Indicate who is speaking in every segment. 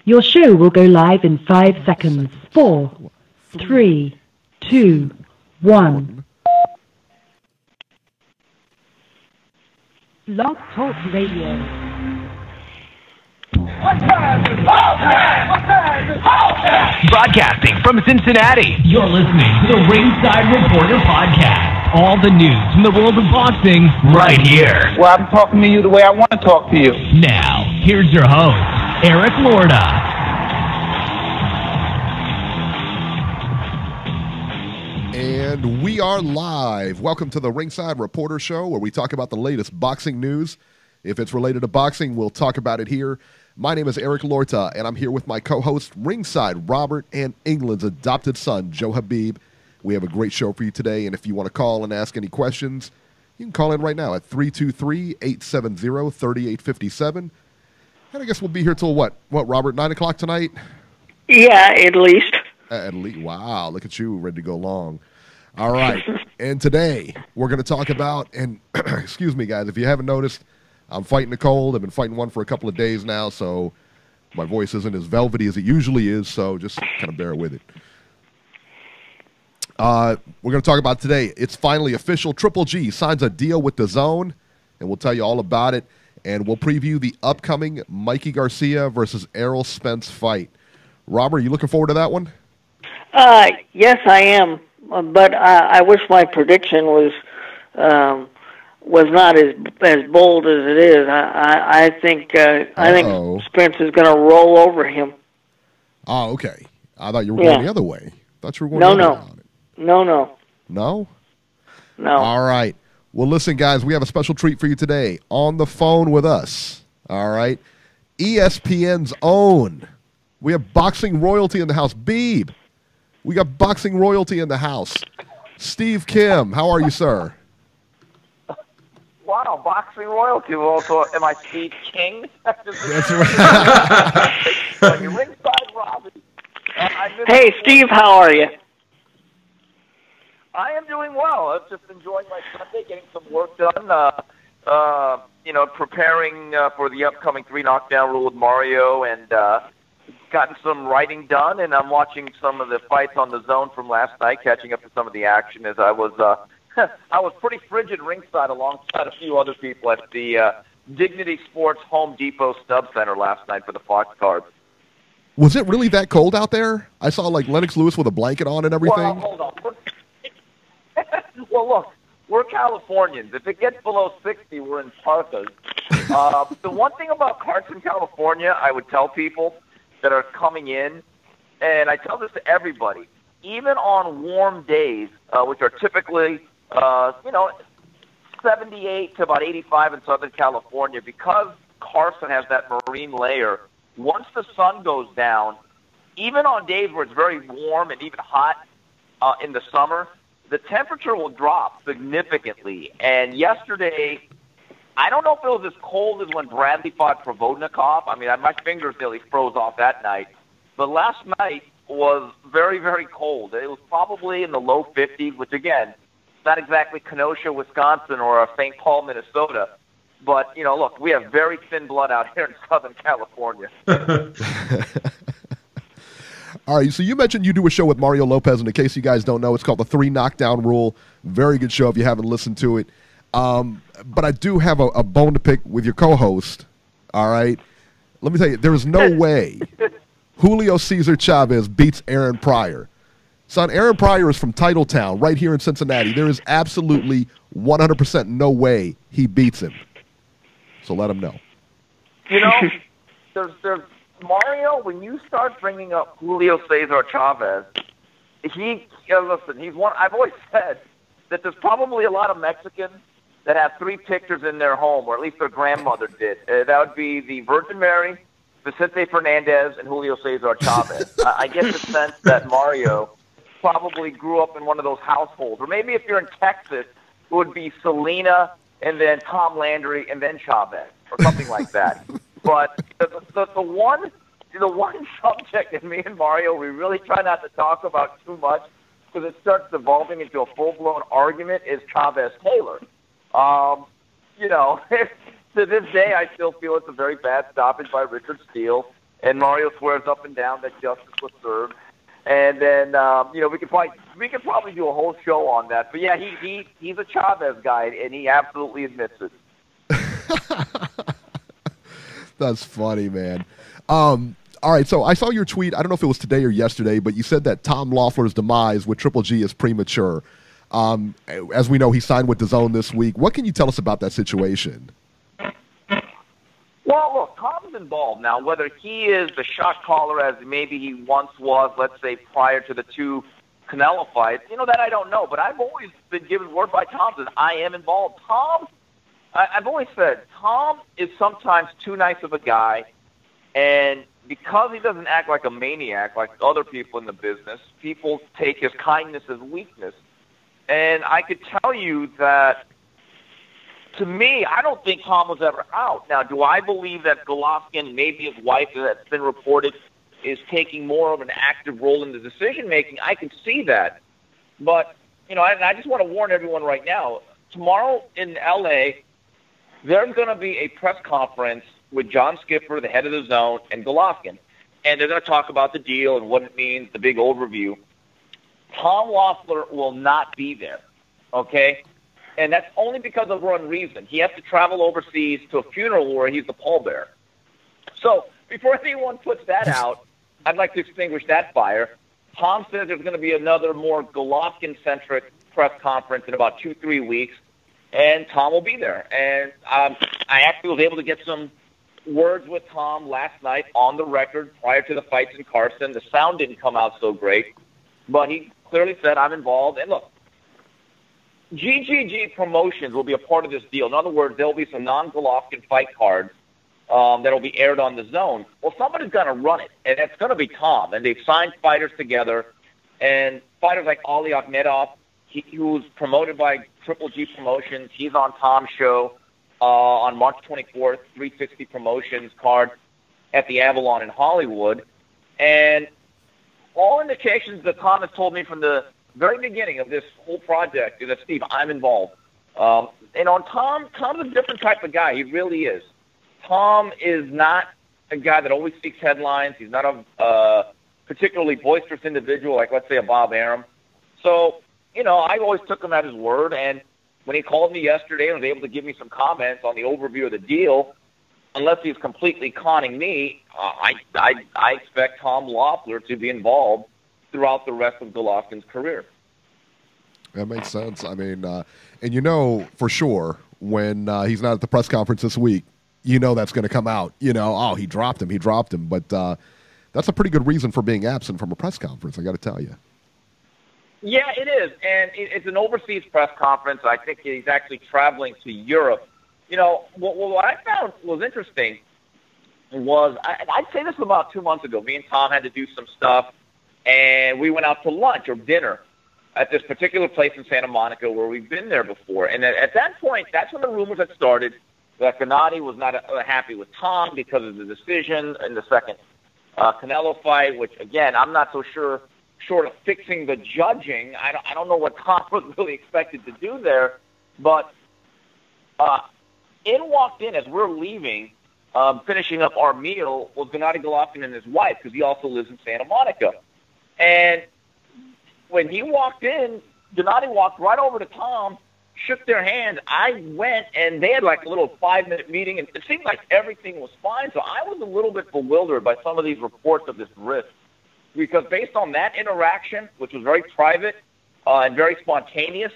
Speaker 1: Your show will go live in 5 seconds. 4, 3, 2, 1. Blog Talk Radio.
Speaker 2: Broadcasting from Cincinnati, you're listening to the Ringside Reporter Podcast. All the news from the world of boxing right here.
Speaker 3: Well, I'm talking to you the way I want to talk to you.
Speaker 2: Now, here's your host, Eric Lorda.
Speaker 4: And we are live. Welcome to the Ringside Reporter Show, where we talk about the latest boxing news. If it's related to boxing, we'll talk about it here. My name is Eric Lorta, and I'm here with my co-host, Ringside Robert, and England's adopted son, Joe Habib. We have a great show for you today, and if you want to call and ask any questions, you can call in right now at 323-870-3857. And I guess we'll be here till what, Robert, 9 o'clock tonight?
Speaker 5: Yeah, at least.
Speaker 4: At least. Wow, look at you, ready to go long. All right, and today we're going to talk about, and excuse me, guys, if you haven't noticed, I'm fighting a cold. I've been fighting one for a couple of days now, so my voice isn't as velvety as it usually is, so just kind of bear with it. We're going to talk about today. It's finally official. Triple G signs a deal with DAZN, and we'll tell you all about it, and we'll preview the upcoming Mikey Garcia versus Errol Spence fight. Robert, are you looking forward to that one?
Speaker 5: Yes, I am, but I wish my prediction was not as bold as it is. I think Spence is going to roll over him.
Speaker 4: Oh, okay. I thought you were going the other way. I thought you were going the other way on it.
Speaker 5: No.
Speaker 4: No?
Speaker 5: No.
Speaker 4: All right. Well, listen, guys, we have a special treat for you today. On the phone with us, all right, ESPN's own. We have boxing royalty in the house. Beeb, we got boxing royalty in the house. Steve Kim, how are you, sir?
Speaker 3: Wow, boxing royalty. Well, so am I Steve King?
Speaker 4: That's right.
Speaker 3: Ringside Robin.
Speaker 5: Hey, Steve, how are you?
Speaker 3: I am doing well. I'm just enjoying my Sunday, getting some work done. Preparing for the upcoming 3 knockdown rule with Mario, and gotten some writing done. And I'm watching some of the fights on the zone from last night, catching up to some of the action as I was. I was pretty frigid ringside alongside a few other people at the Dignity Sports Home Depot Stub Center last night for the Fox cards.
Speaker 4: Was it really that cold out there? I saw like Lennox Lewis with a blanket on and everything.
Speaker 3: Well, hold on. Well, look, we're Californians. If it gets below 60, we're in parkas. The one thing about carts in California, I would tell people that are coming in, and I tell this to everybody, even on warm days, which are typically 78 to about 85 in Southern California, because Carson has that marine layer, once the sun goes down, even on days where it's very warm and even hot in the summer, the temperature will drop significantly. And yesterday, I don't know if it was as cold as when Bradley fought Provodnikov. I mean, my fingers nearly froze off that night. But last night was very, very cold. It was probably in the low 50s, which, again, not exactly Kenosha, Wisconsin, or St. Paul, Minnesota. But, look, we have very thin blood out here in Southern California.
Speaker 4: All right, so you mentioned you do a show with Mario Lopez, and in case you guys don't know, it's called the 3 Knockdown Rule. Very good show if you haven't listened to it. But I do have a bone to pick with your co-host, all right? Let me tell you, there is no way Julio Cesar Chavez beats Aaron Pryor. Son, Aaron Pryor is from Titletown, right here in Cincinnati. There is absolutely 100% no way he beats him. So let him know.
Speaker 3: There's Mario, when you start bringing up Julio Cesar Chavez, listen, he's one. I've always said that there's probably a lot of Mexicans that have 3 pictures in their home, or at least their grandmother did. That would be the Virgin Mary, Vicente Fernandez, and Julio Cesar Chavez. I get the sense that Mario probably grew up in one of those households. Or maybe if you're in Texas, it would be Selena, and then Tom Landry, and then Chavez, or something like that. But the one subject that me and Mario, we really try not to talk about too much because it starts devolving into a full-blown argument, is Chavez-Taylor. To this day, I still feel it's a very bad stoppage by Richard Steele. And Mario swears up and down that justice was served. And then, we could probably do a whole show on that. But yeah, he's a Chavez guy, and he absolutely admits it.
Speaker 4: That's funny, man. All right, so I saw your tweet. I don't know if it was today or yesterday, but you said that Tom Loeffler's demise with Triple G is premature. As we know, he signed with DAZN this week. What can you tell us about that situation?
Speaker 3: Well, look, Tom's involved now. Whether he is the shot caller as maybe he once was, let's say, prior to the two Canelo fights, that I don't know. But I've always been given word by Tom that I am involved. I've always said, Tom is sometimes too nice of a guy, and because he doesn't act like a maniac like other people in the business, people take his kindness as weakness. And I could tell you that, to me, I don't think Tom was ever out. Now, do I believe that Golovkin, maybe his wife that's been reported, is taking more of an active role in the decision-making? I can see that. But, I just want to warn everyone right now, tomorrow in L.A., there's going to be a press conference with John Skipper, the head of the zone, and Golovkin. And they're going to talk about the deal and what it means, the big overview. Tom Loeffler will not be there, okay? And that's only because of one reason. He has to travel overseas to a funeral where he's the pallbearer. So before anyone puts that out, I'd like to extinguish that fire. Tom says there's going to be another more Golovkin-centric press conference in about 2-3 weeks, and Tom will be there. And I actually was able to get some words with Tom last night on the record prior to the fights in Carson. The sound didn't come out so great, but he clearly said, I'm involved. And look, GGG Promotions will be a part of this deal. In other words, there will be some non-Golovkin fight cards that will be aired on the zone. Well, somebody's going to run it, and it's going to be Tom. And they've signed fighters together, and fighters like Ali Akhmedov, who's promoted by Triple G Promotions. He's on Tom's show on March 24th, 360 Promotions card at the Avalon in Hollywood. And all indications that Tom has told me from the very beginning of this whole project is that, Steve, I'm involved. And on Tom's a different type of guy. He really is. Tom is not a guy that always seeks headlines. He's not a particularly boisterous individual like, let's say, a Bob Arum. So, I always took him at his word. And when he called me yesterday and was able to give me some comments on the overview of the deal, unless he's completely conning me, I expect Tom Loeffler to be involved throughout the rest of Golovkin's career.
Speaker 4: That makes sense. I mean, and for sure when he's not at the press conference this week, that's going to come out. He dropped him. But that's a pretty good reason for being absent from a press conference, I got to tell you.
Speaker 3: Yeah, it is. And it's an overseas press conference. I think he's actually traveling to Europe. What I found was interesting was, I'd say this about 2 months ago. Me and Tom had to do some stuff, and we went out to lunch or dinner at this particular place in Santa Monica where we've been there before. And at that point, that's when the rumors had started that Gennady was not happy with Tom because of the decision in the second Canelo fight, which, again, I'm not so sure, short of fixing the judging. I don't know what Tom was really expected to do there. But walked in as we're leaving, finishing up our meal, was Gennady Golovkin and his wife, because he also lives in Santa Monica. And when he walked in, Gennady walked right over to Tom, shook their hands. I went, and they had like a little 5-minute meeting, and it seemed like everything was fine. So I was a little bit bewildered by some of these reports of this risk, because based on that interaction, which was very private and very spontaneous,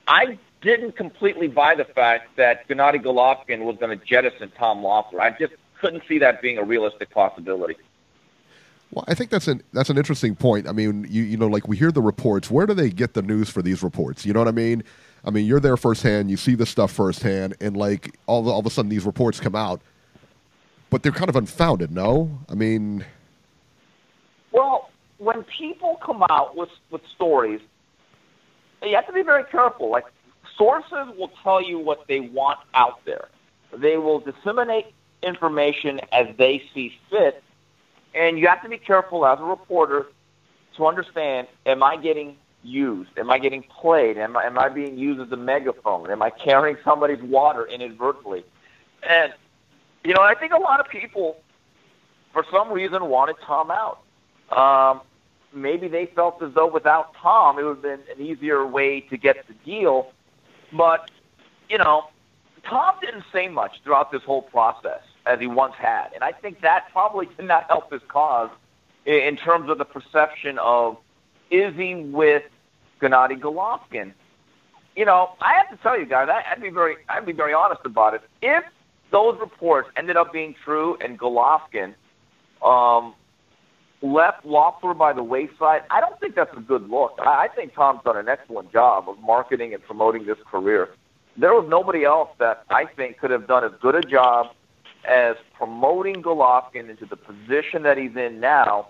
Speaker 3: I didn't completely buy the fact that Gennady Golovkin was going to jettison Tom Loeffler. I just couldn't see that being a realistic possibility.
Speaker 4: Well, I think that's an interesting point. I mean, like we hear the reports. Where do they get the news for these reports? You know what I mean? I mean, you're there firsthand. You see the stuff firsthand, and like all of a sudden these reports come out, but they're kind of unfounded. No, I mean,
Speaker 3: well, when people come out with stories, you have to be very careful. Like, sources will tell you what they want out there. They will disseminate information as they see fit. And you have to be careful as a reporter to understand, am I getting used? Am I getting played? Am I being used as a megaphone? Am I carrying somebody's water inadvertently? And, I think a lot of people for some reason, wanted Tom out. Maybe they felt as though without Tom, it would have been an easier way to get the deal. But, Tom didn't say much throughout this whole process as he once had. And I think that probably did not help his cause in terms of the perception of, is he with Gennady Golovkin? I have to tell you guys, I'd be very honest about it. If those reports ended up being true and Golovkin left Loeffler by the wayside, I don't think that's a good look. I think Tom's done an excellent job of marketing and promoting this career. There was nobody else that I think could have done as good a job as promoting Golovkin into the position that he's in now,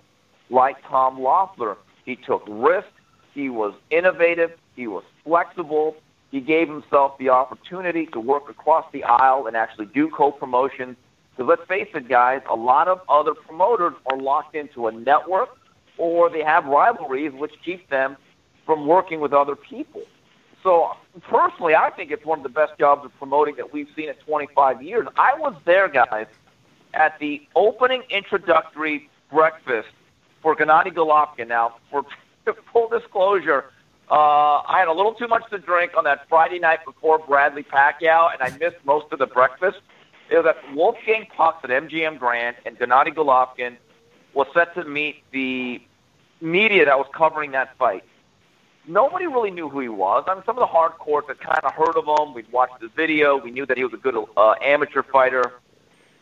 Speaker 3: like Tom Loeffler. He took risks. He was innovative. He was flexible. He gave himself the opportunity to work across the aisle and actually do co-promotions. Because let's face it, guys, a lot of other promoters are locked into a network or they have rivalries which keep them from working with other people. So personally, I think it's one of the best jobs of promoting that we've seen in 25 years. I was there, guys, at the opening introductory breakfast for Gennady Golovkin. Now, for full disclosure, I had a little too much to drink on that Friday night before Bradley Pacquiao, and I missed most of the breakfast. It was at Wolfgang Puck's at MGM Grand, and Gennady Golovkin was set to meet the media that was covering that fight. Nobody really knew who he was. I mean, some of the hardcores had kind of heard of him. We'd watched his video. We knew that he was a good amateur fighter.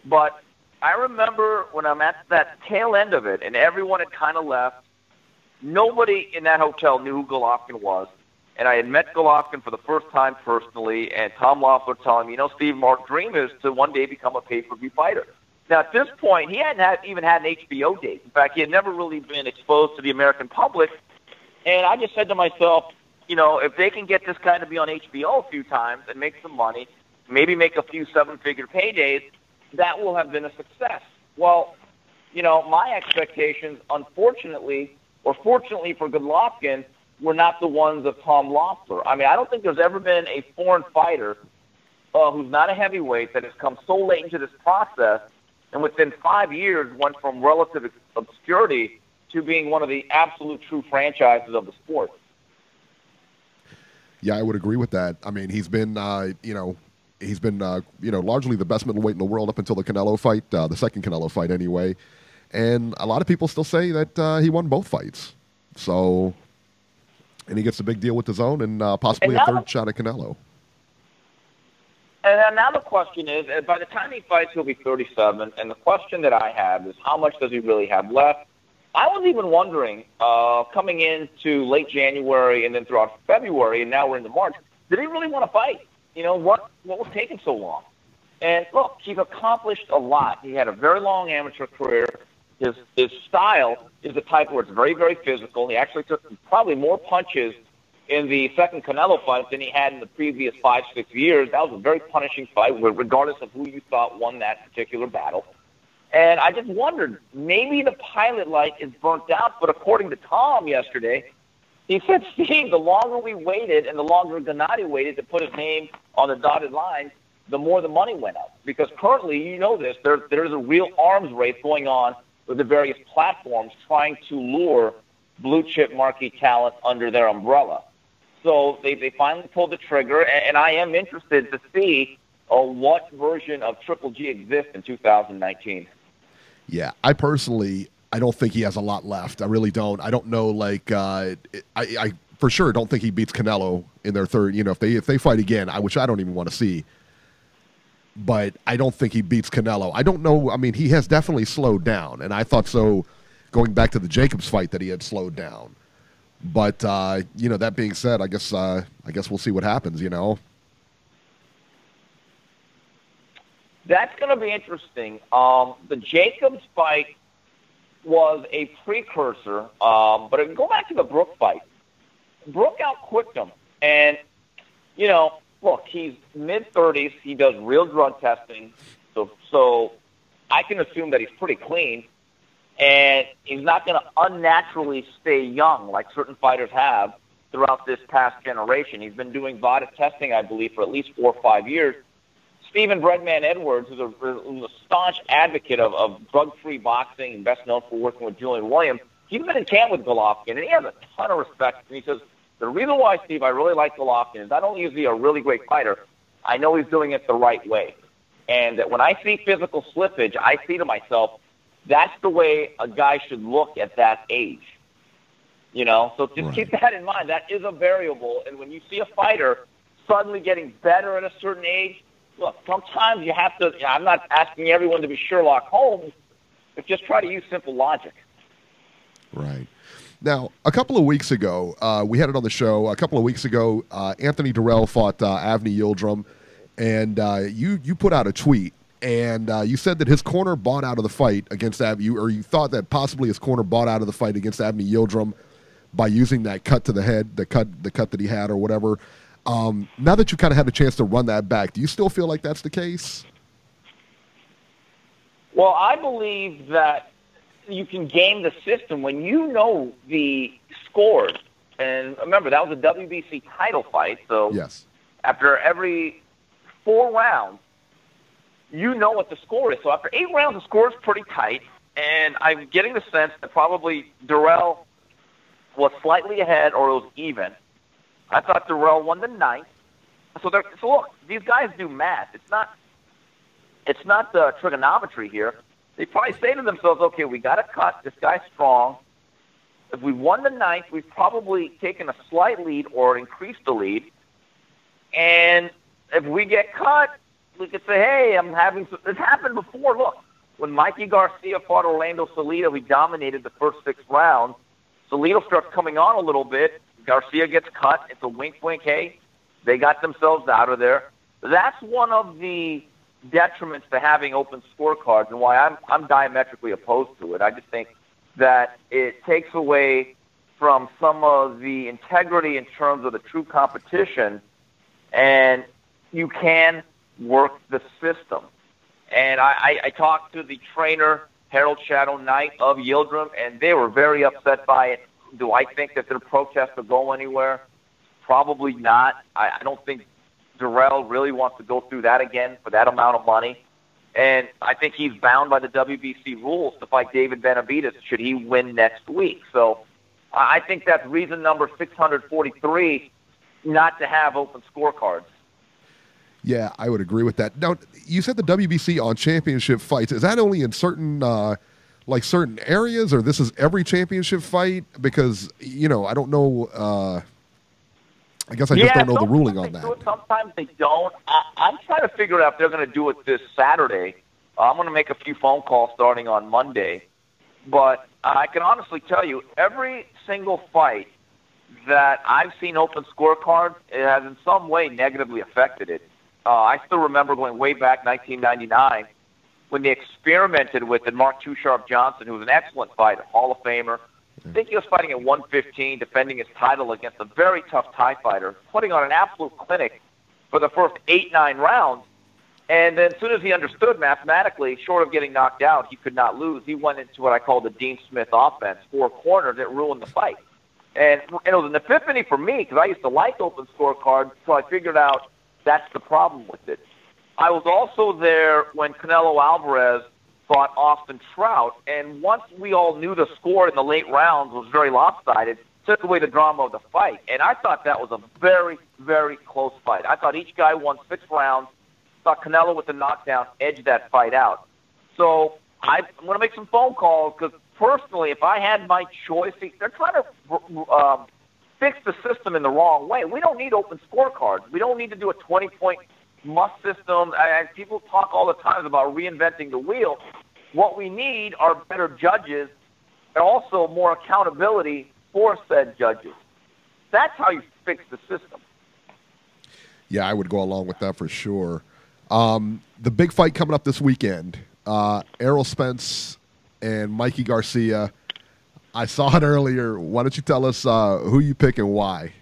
Speaker 3: But I remember when I'm at that tail end of it, and everyone had kind of left, nobody in that hotel knew who Golovkin was. And I had met Golovkin for the first time personally, and Tom Loeffler telling me, Steve, our dream is to one day become a pay-per-view fighter. Now, at this point, he hadn't even had an HBO date. In fact, he had never really been exposed to the American public. And I just said to myself, if they can get this guy to be on HBO a few times and make some money, maybe make a few seven-figure paydays, that will have been a success. Well, my expectations, unfortunately, or fortunately for Golovkin, were not the ones of Tom Loeffler. I mean, I don't think there's ever been a foreign fighter who's not a heavyweight that has come so late into this process and within 5 years went from relative obscurity to being one of the absolute true franchises of the sport.
Speaker 4: Yeah, I would agree with that. I mean, he's been, largely the best middleweight in the world up until the Canelo fight, the second Canelo fight anyway. And a lot of people still say that he won both fights. So... And he gets a big deal with the zone and possibly a third shot at Canelo.
Speaker 3: And now the question is, by the time he fights, he'll be 37. And the question that I have is, how much does he really have left? I was even wondering, coming into late January and then throughout February, and now we're into March, did he really want to fight? What was taking so long? And look, he's accomplished a lot. He had a very long amateur career. His style is the type where it's very, very physical. He actually took probably more punches in the second Canelo fight than he had in the previous 5-6 years. That was a very punishing fight, regardless of who you thought won that particular battle. And I just wondered, maybe the pilot light is burnt out, but according to Tom yesterday, he said, Steve, the longer we waited and the longer Gennady waited to put his name on the dotted line, the more the money went up. Because currently, there's a real arms race going on with the various platforms trying to lure blue-chip marquee talent under their umbrella. So they finally pulled the trigger, and I am interested to see what version of Triple G exists in 2019. Yeah,
Speaker 4: I don't think he has a lot left. I really don't. I don't know, I for sure don't think he beats Canelo in their third. If they fight again, which I don't even want to see. But I don't think he beats Canelo. I don't know. I mean, he has definitely slowed down, and I thought so going back to the Jacobs fight that he had slowed down. But that being said, I guess we'll see what happens.
Speaker 3: That's going to be interesting. The Jacobs fight was a precursor, but if you go back to the Brook fight, Brook outquicked him, and look, he's mid-30s. He does real drug testing, so I can assume that he's pretty clean, and he's not going to unnaturally stay young like certain fighters have throughout this past generation. He's been doing VADA testing, I believe, for at least 4 or 5 years. Stephen Breadman Edwards, who's a staunch advocate of drug-free boxing and best known for working with Julian Williams, he's been in camp with Golovkin, and he has a ton of respect. And he says, the reason why, Steve, I really like Golovkin is not only is he a really great fighter, I know he's doing it the right way. And that when I see physical slippage, I see to myself, that's the way a guy should look at that age. So just keep that in mind. That is a variable. And when you see a fighter suddenly getting better at a certain age, look, sometimes you have to, I'm not asking everyone to be Sherlock Holmes, but just try to use simple logic.
Speaker 4: Right. Now, a couple of weeks ago, we had it on the show. A couple of weeks ago, Anthony Durrell fought Avni Yildirim, and you put out a tweet, and you said that his corner bought out of the fight against Avni, or you thought that possibly his corner bought out of the fight against Avni Yildirim by using that cut to the head, the cut that he had or whatever. Now that you kind of had a chance to run that back, do you still feel like that's the case?
Speaker 3: Well, I believe that you can game the system when you know the scores. And remember, that was a WBC title fight, so
Speaker 4: yes.
Speaker 3: After every 4 rounds, you know what the score is. So after 8 rounds, the score is pretty tight, and I'm getting the sense that probably Durrell was slightly ahead or it was even. I thought Durrell won the 9th. So look, these guys do math. It's not trigonometry here. They probably say to themselves, okay, we got to cut. This guy's strong. If we won the 9th, we've probably taken a slight lead or increased the lead. And if we get cut, we could say, hey, it's happened before. Look, when Mikey Garcia fought Orlando Salido, he dominated the first 6 rounds. Salido starts coming on a little bit. Garcia gets cut. It's a wink, wink, hey, they got themselves out of there. That's one of the detriments to having open scorecards and why I'm diametrically opposed to it. I just think that it takes away from some of the integrity in terms of the true competition, and you can work the system. And I talked to the trainer, Harold Shadow Knight of Yildirim, and they were very upset by it. Do I think that their protest will go anywhere? Probably not. I don't think Durrell really wants to go through that again for that amount of money. And I think he's bound by the WBC rules to fight David Benavidez should he win next week. So I think that's reason number 643 not to have open scorecards.
Speaker 4: Yeah, I would agree with that. Now, you said the WBC on championship fights. Is that only in certain certain areas, or this is every championship fight? Because, I don't know. I guess I just don't know the ruling on that.
Speaker 3: Sometimes they don't. I'm trying to figure out if they're going to do it this Saturday. I'm going to make a few phone calls starting on Monday. But I can honestly tell you, every single fight that I've seen open scorecards, it has in some way negatively affected it. I still remember going way back 1999 when they experimented with it. Mark Too Sharp Johnson, who was an excellent fighter, Hall of Famer. I think he was fighting at 115, defending his title against a very tough Thai fighter, putting on an absolute clinic for the first 8-9 rounds. And then as soon as he understood mathematically, short of getting knocked out, he could not lose. He went into what I call the Dean Smith offense, 4 corners that ruined the fight. And it was an epiphany for me because I used to like open scorecards, so I figured out that's the problem with it. I was also there when Canelo Alvarez fought Austin Trout, and once we all knew the score in the late rounds was very lopsided, took away the drama of the fight. And I thought that was a very, very close fight. I thought each guy won 6 rounds. Thought Canelo with the knockdown edged that fight out. So I'm going to make some phone calls because personally, if I had my choice, they're trying to fix the system in the wrong way. We don't need open scorecards. We don't need to do a 20-point must system. And people talk all the time about reinventing the wheel. What we need are better judges and also more accountability for said judges. That's how you fix the system.
Speaker 4: Yeah, I would go along with that for sure. The big fight coming up this weekend, Errol Spence and Mikey Garcia. I saw it earlier. Why don't you tell us who you pick and why?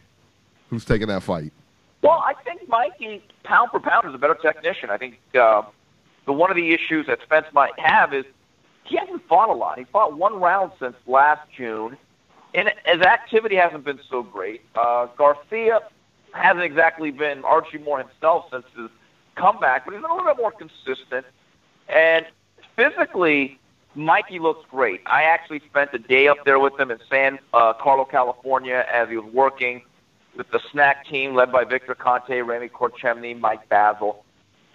Speaker 4: Who's taking that fight?
Speaker 3: Well, I think Mikey, pound for pound, is a better technician. I think one of the issues that Spence might have is he hasn't fought a lot. He fought 1 round since last June, and his activity hasn't been so great. Garcia hasn't exactly been Archie Moore himself since his comeback, but he's a little bit more consistent. And physically, Mikey looks great. I actually spent a day up there with him in San Carlo, California, as he was working with the snack team led by Victor Conte, Remy Korchemny, Mike Basil.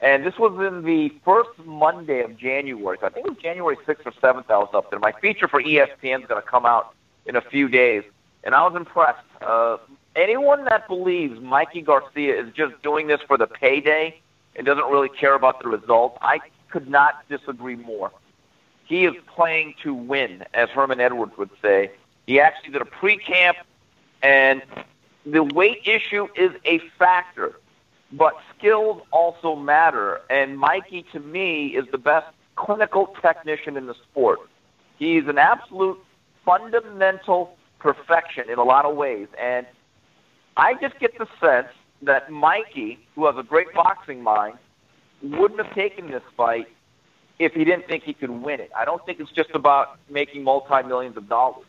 Speaker 3: And this was in the first Monday of January. So I think it was January 6th or 7th I was up there. My feature for ESPN is going to come out in a few days. And I was impressed. Anyone that believes Mikey Garcia is just doing this for the payday and doesn't really care about the result, I could not disagree more. He is playing to win, as Herman Edwards would say. He actually did a pre-camp, and the weight issue is a factor. But skills also matter, and Mikey, to me, is the best clinical technician in the sport. He's an absolute fundamental perfection in a lot of ways, and I just get the sense that Mikey, who has a great boxing mind, wouldn't have taken this fight if he didn't think he could win it. I don't think it's just about making multi-millions of dollars.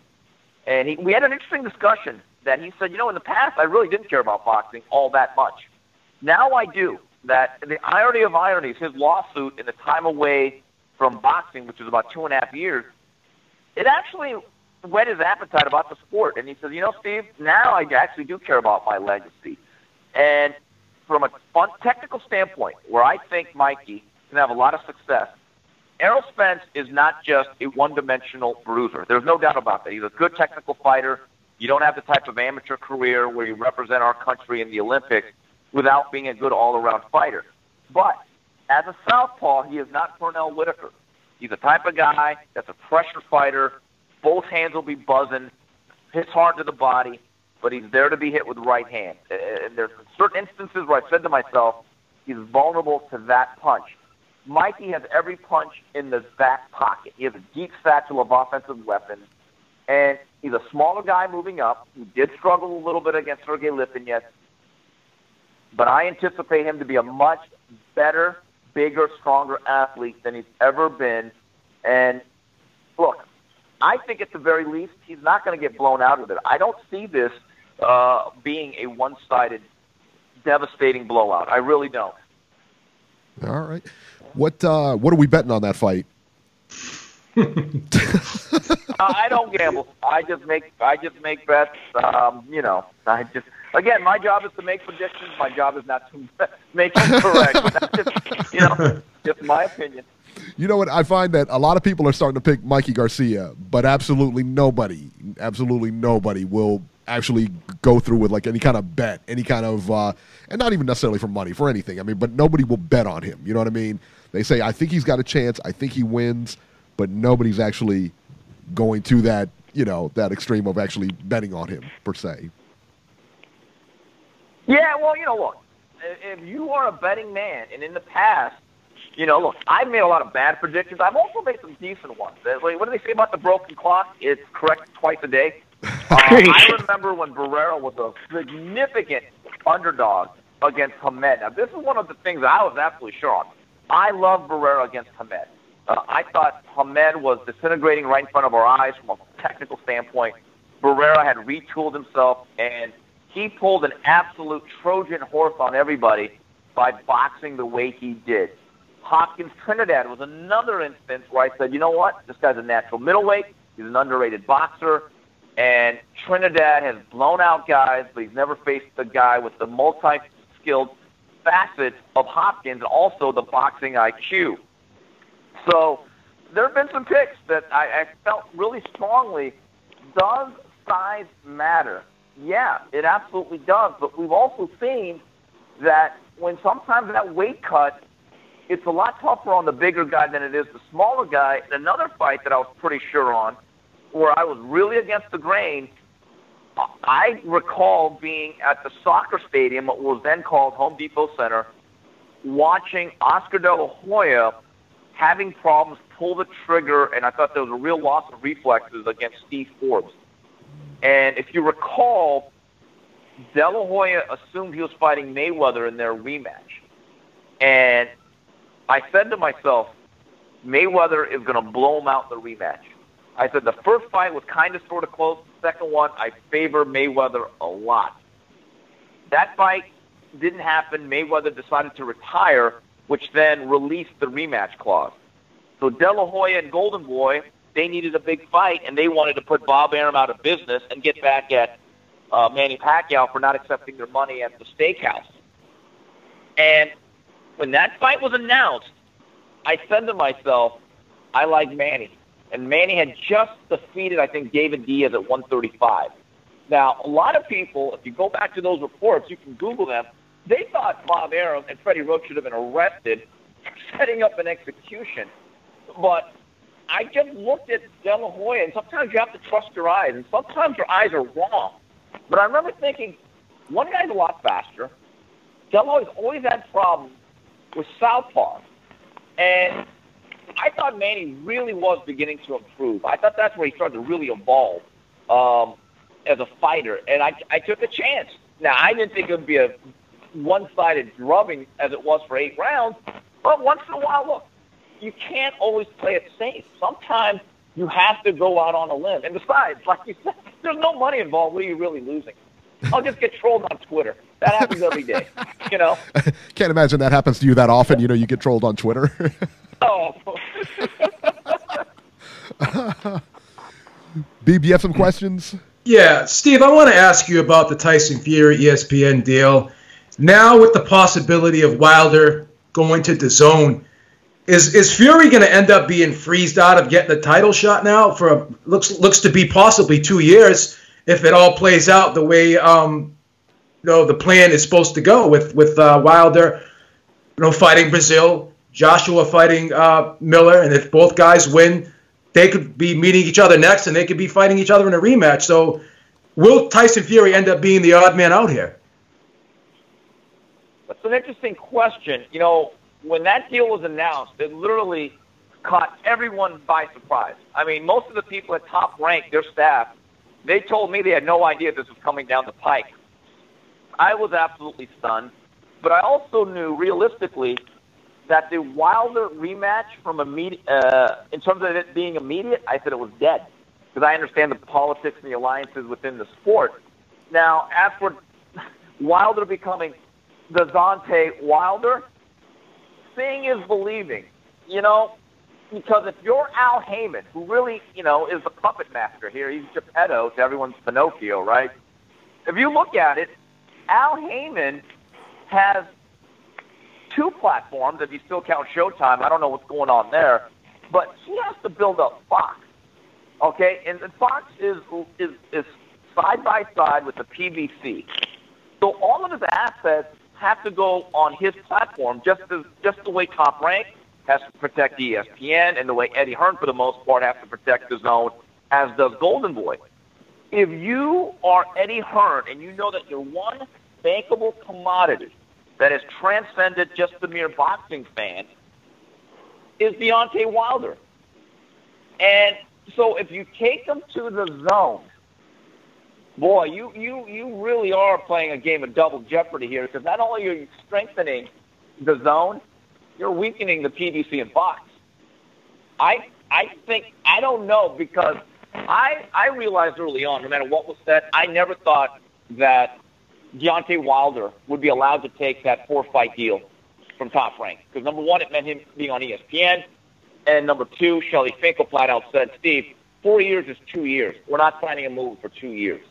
Speaker 3: And we had an interesting discussion that he said, in the past, I really didn't care about boxing all that much. Now I do. That the irony of ironies, his lawsuit in the time away from boxing, which was about 2.5 years, it actually whet his appetite about the sport. And he says, Steve, now I actually do care about my legacy. And from a technical standpoint, where I think Mikey can have a lot of success, Errol Spence is not just a one-dimensional bruiser. There's no doubt about that. He's a good technical fighter. You don't have the type of amateur career where you represent our country in the Olympics without being a good all-around fighter. But as a southpaw, he is not Pernell Whitaker. He's the type of guy that's a pressure fighter. Both hands will be buzzing, hits hard to the body, but he's there to be hit with the right hand. And there's certain instances where I've said to myself, he's vulnerable to that punch. Mikey has every punch in the back pocket. He has a deep satchel of offensive weapons, and he's a smaller guy moving up. He did struggle a little bit against Sergey Lipinets, but I anticipate him to be a much better, bigger, stronger athlete than he's ever been. And look, I think at the very least, he's not going to get blown out of it. I don't see this being a one-sided, devastating blowout. I really don't.
Speaker 4: All right. What are we betting on that fight?
Speaker 3: I don't gamble. I just make bets. Again, my job is to make predictions. My job is not to make them correct. That's just my opinion.
Speaker 4: You know what? I find that a lot of people are starting to pick Mikey Garcia, but absolutely nobody will actually go through with like any kind of bet, any kind of, and not even necessarily for money, for anything. I mean, but nobody will bet on him. You know what I mean? They say, I think he's got a chance. I think he wins, but nobody's actually going to that, that extreme of actually betting on him per se.
Speaker 3: Yeah, well, look, if you are a betting man, and in the past, look, I've made a lot of bad predictions. I've also made some decent ones. What do they say about the broken clock? It's correct twice a day. I remember when Barrera was a significant underdog against Hamed. Now, this is one of the things I was absolutely sure on. I love Barrera against Hamed. I thought Hamed was disintegrating right in front of our eyes from a technical standpoint. Barrera had retooled himself, and he pulled an absolute Trojan horse on everybody by boxing the way he did. Hopkins Trinidad was another instance where I said, you know what? This guy's a natural middleweight. He's an underrated boxer. And Trinidad has blown out guys, but he's never faced a guy with the multi-skilled facets of Hopkins and also the boxing IQ. So there have been some picks that I felt really strongly. Does size matter? Yeah, it absolutely does. But we've also seen that when sometimes that weight cut, it's a lot tougher on the bigger guy than it is the smaller guy. And another fight that I was pretty sure on, where I was really against the grain, I recall being at the soccer stadium, what was then called Home Depot Center, watching Oscar De La Hoya having problems pull the trigger, and I thought there was a real loss of reflexes against Steve Forbes. And if you recall, De La Hoya assumed he was fighting Mayweather in their rematch. And I said to myself, Mayweather is going to blow him out in the rematch. I said the first fight was kind of sort of close. The second one, I favor Mayweather a lot. That fight didn't happen. Mayweather decided to retire, which then released the rematch clause. So De La Hoya and Golden Boy, they needed a big fight, and they wanted to put Bob Arum out of business and get back at Manny Pacquiao for not accepting their money at the steakhouse. And when that fight was announced, I said to myself, I like Manny. And Manny had just defeated, I think, David Diaz at 135. Now, a lot of people, if you go back to those reports, you can Google them, they thought Bob Arum and Freddie Roach should have been arrested for setting up an execution. But I just looked at De La Hoya, and sometimes you have to trust your eyes, and sometimes your eyes are wrong. But I remember thinking, one guy's a lot faster. De La Hoya's always had problems with southpaw. And I thought Manny really was beginning to improve. I thought that's where he started to really evolve as a fighter, and I took a chance. Now, I didn't think it would be a one-sided drubbing as it was for 8 rounds, but once in a while, look, you can't always play it safe. Sometimes you have to go out on a limb. And besides, like you said, there's no money involved. What are you really losing? I'll just get trolled on Twitter. That happens every day, you know.
Speaker 4: Can't imagine that happens to you that often. You know, you get trolled on Twitter.
Speaker 3: Oh.
Speaker 4: Beeb, you have some questions?
Speaker 6: Yeah, Steve, I want to ask you about the Tyson Fury ESPN deal. Now with the possibility of Wilder going to DAZN, is Fury going to end up being freezed out of getting the title shot now for looks to be possibly 2 years if it all plays out the way the plan is supposed to go with Wilder, fighting Brazil, Joshua fighting Miller, and if both guys win, they could be meeting each other next, and they could be fighting each other in a rematch. So will Tyson Fury end up being the odd man out here?
Speaker 3: That's an interesting question. You know, when that deal was announced, it literally caught everyone by surprise. I mean, most of the people at Top Rank, their staff, they told me they had no idea this was coming down the pike. I was absolutely stunned, but I also knew realistically that the Wilder rematch from immediate, in terms of it being immediate, I said it was dead because I understand the politics and the alliances within the sport. Now, as for Wilder becoming the Deontay Wilder, seeing is believing, because if you're Al Heyman, who really, is the puppet master here, he's Geppetto to everyone's Pinocchio, right? If you look at it, Al Heyman has 2 platforms, if you still count Showtime. I don't know what's going on there. But he has to build up Fox, okay? And Fox is side by side with the PBC. So all of his assets have to go on his platform, just the way Top Rank has to protect ESPN and the way Eddie Hearn, for the most part, has to protect DAZN, as does Golden Boy. If you are Eddie Hearn and you know that your one bankable commodity that has transcended just the mere boxing fan is Deontay Wilder. And so if you take them to the zone, boy, you really are playing a game of double jeopardy here, because not only are you strengthening the zone, you're weakening the PBC and Fox. I think, I don't know, because I realized early on, no matter what was said, I never thought that Deontay Wilder would be allowed to take that 4-fight deal from Top Rank. Because number one, it meant him being on ESPN. And number two, Shelly Finkel flat out said, Steve, 4 years is 2 years. We're not signing a move for 2 years.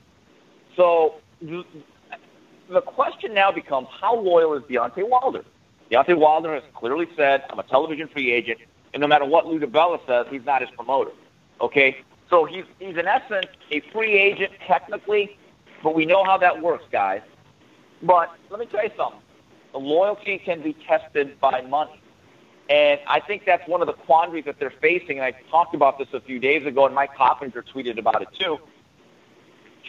Speaker 3: So the question now becomes, how loyal is Deontay Wilder? Deontay Wilder has clearly said, I'm a television free agent, and no matter what Lou DiBella says, he's not his promoter. Okay? So he's in essence a free agent technically, but we know how that works, guys. But let me tell you something. The loyalty can be tested by money. And I think that's one of the quandaries that they're facing, and I talked about this a few days ago, and Mike Coppinger tweeted about it too.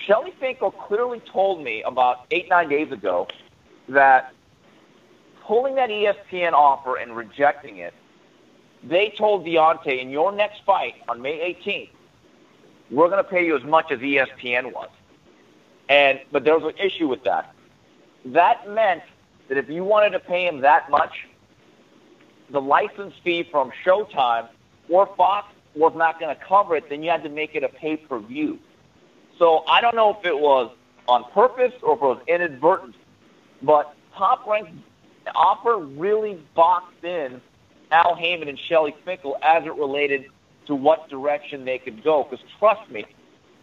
Speaker 3: Shelly Finkel clearly told me about 8-9 days ago that pulling that ESPN offer and rejecting it, they told Deontay, in your next fight on May 18th, we're going to pay you as much as ESPN was. But there was an issue with that. That meant that if you wanted to pay him that much, the license fee from Showtime or Fox was not going to cover it. Then you had to make it a pay-per-view. So I don't know if it was on purpose or if it was inadvertent, but Top Rank offer really boxed in Al Heyman and Shelley Finkel as it related to what direction they could go. Because trust me,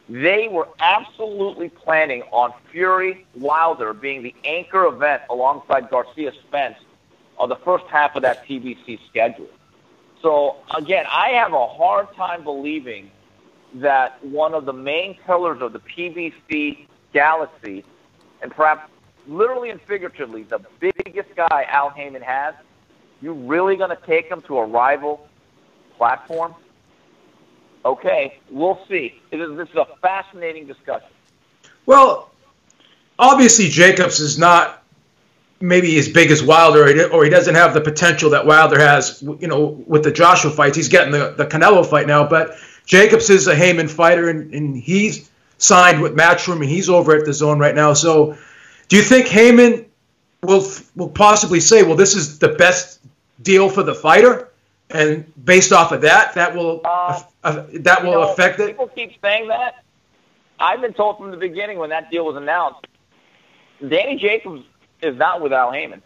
Speaker 3: they were absolutely planning on Fury Wilder being the anchor event alongside Garcia Spence on the first half of that PBC schedule. So, again, I have a hard time believing that one of the main pillars of the PBC galaxy, and perhaps literally and figuratively, the biggest guy Al Heyman has, you really going to take him to a rival platform? Okay, we'll see. This is a fascinating discussion.
Speaker 6: Well, obviously Jacobs is not maybe as big as Wilder, or he doesn't have the potential that Wilder has, with the Joshua fights. He's getting the Canelo fight now, but Jacobs is a Heyman fighter, and he's signed with Matchroom, and he's over at the Zone right now. So do you think Heyman will possibly say, well, this is the best deal for the fighter, and based off of that will affect it?
Speaker 3: People keep saying that. I've been told from the beginning when that deal was announced, Danny Jacobs is not with Al Heyman.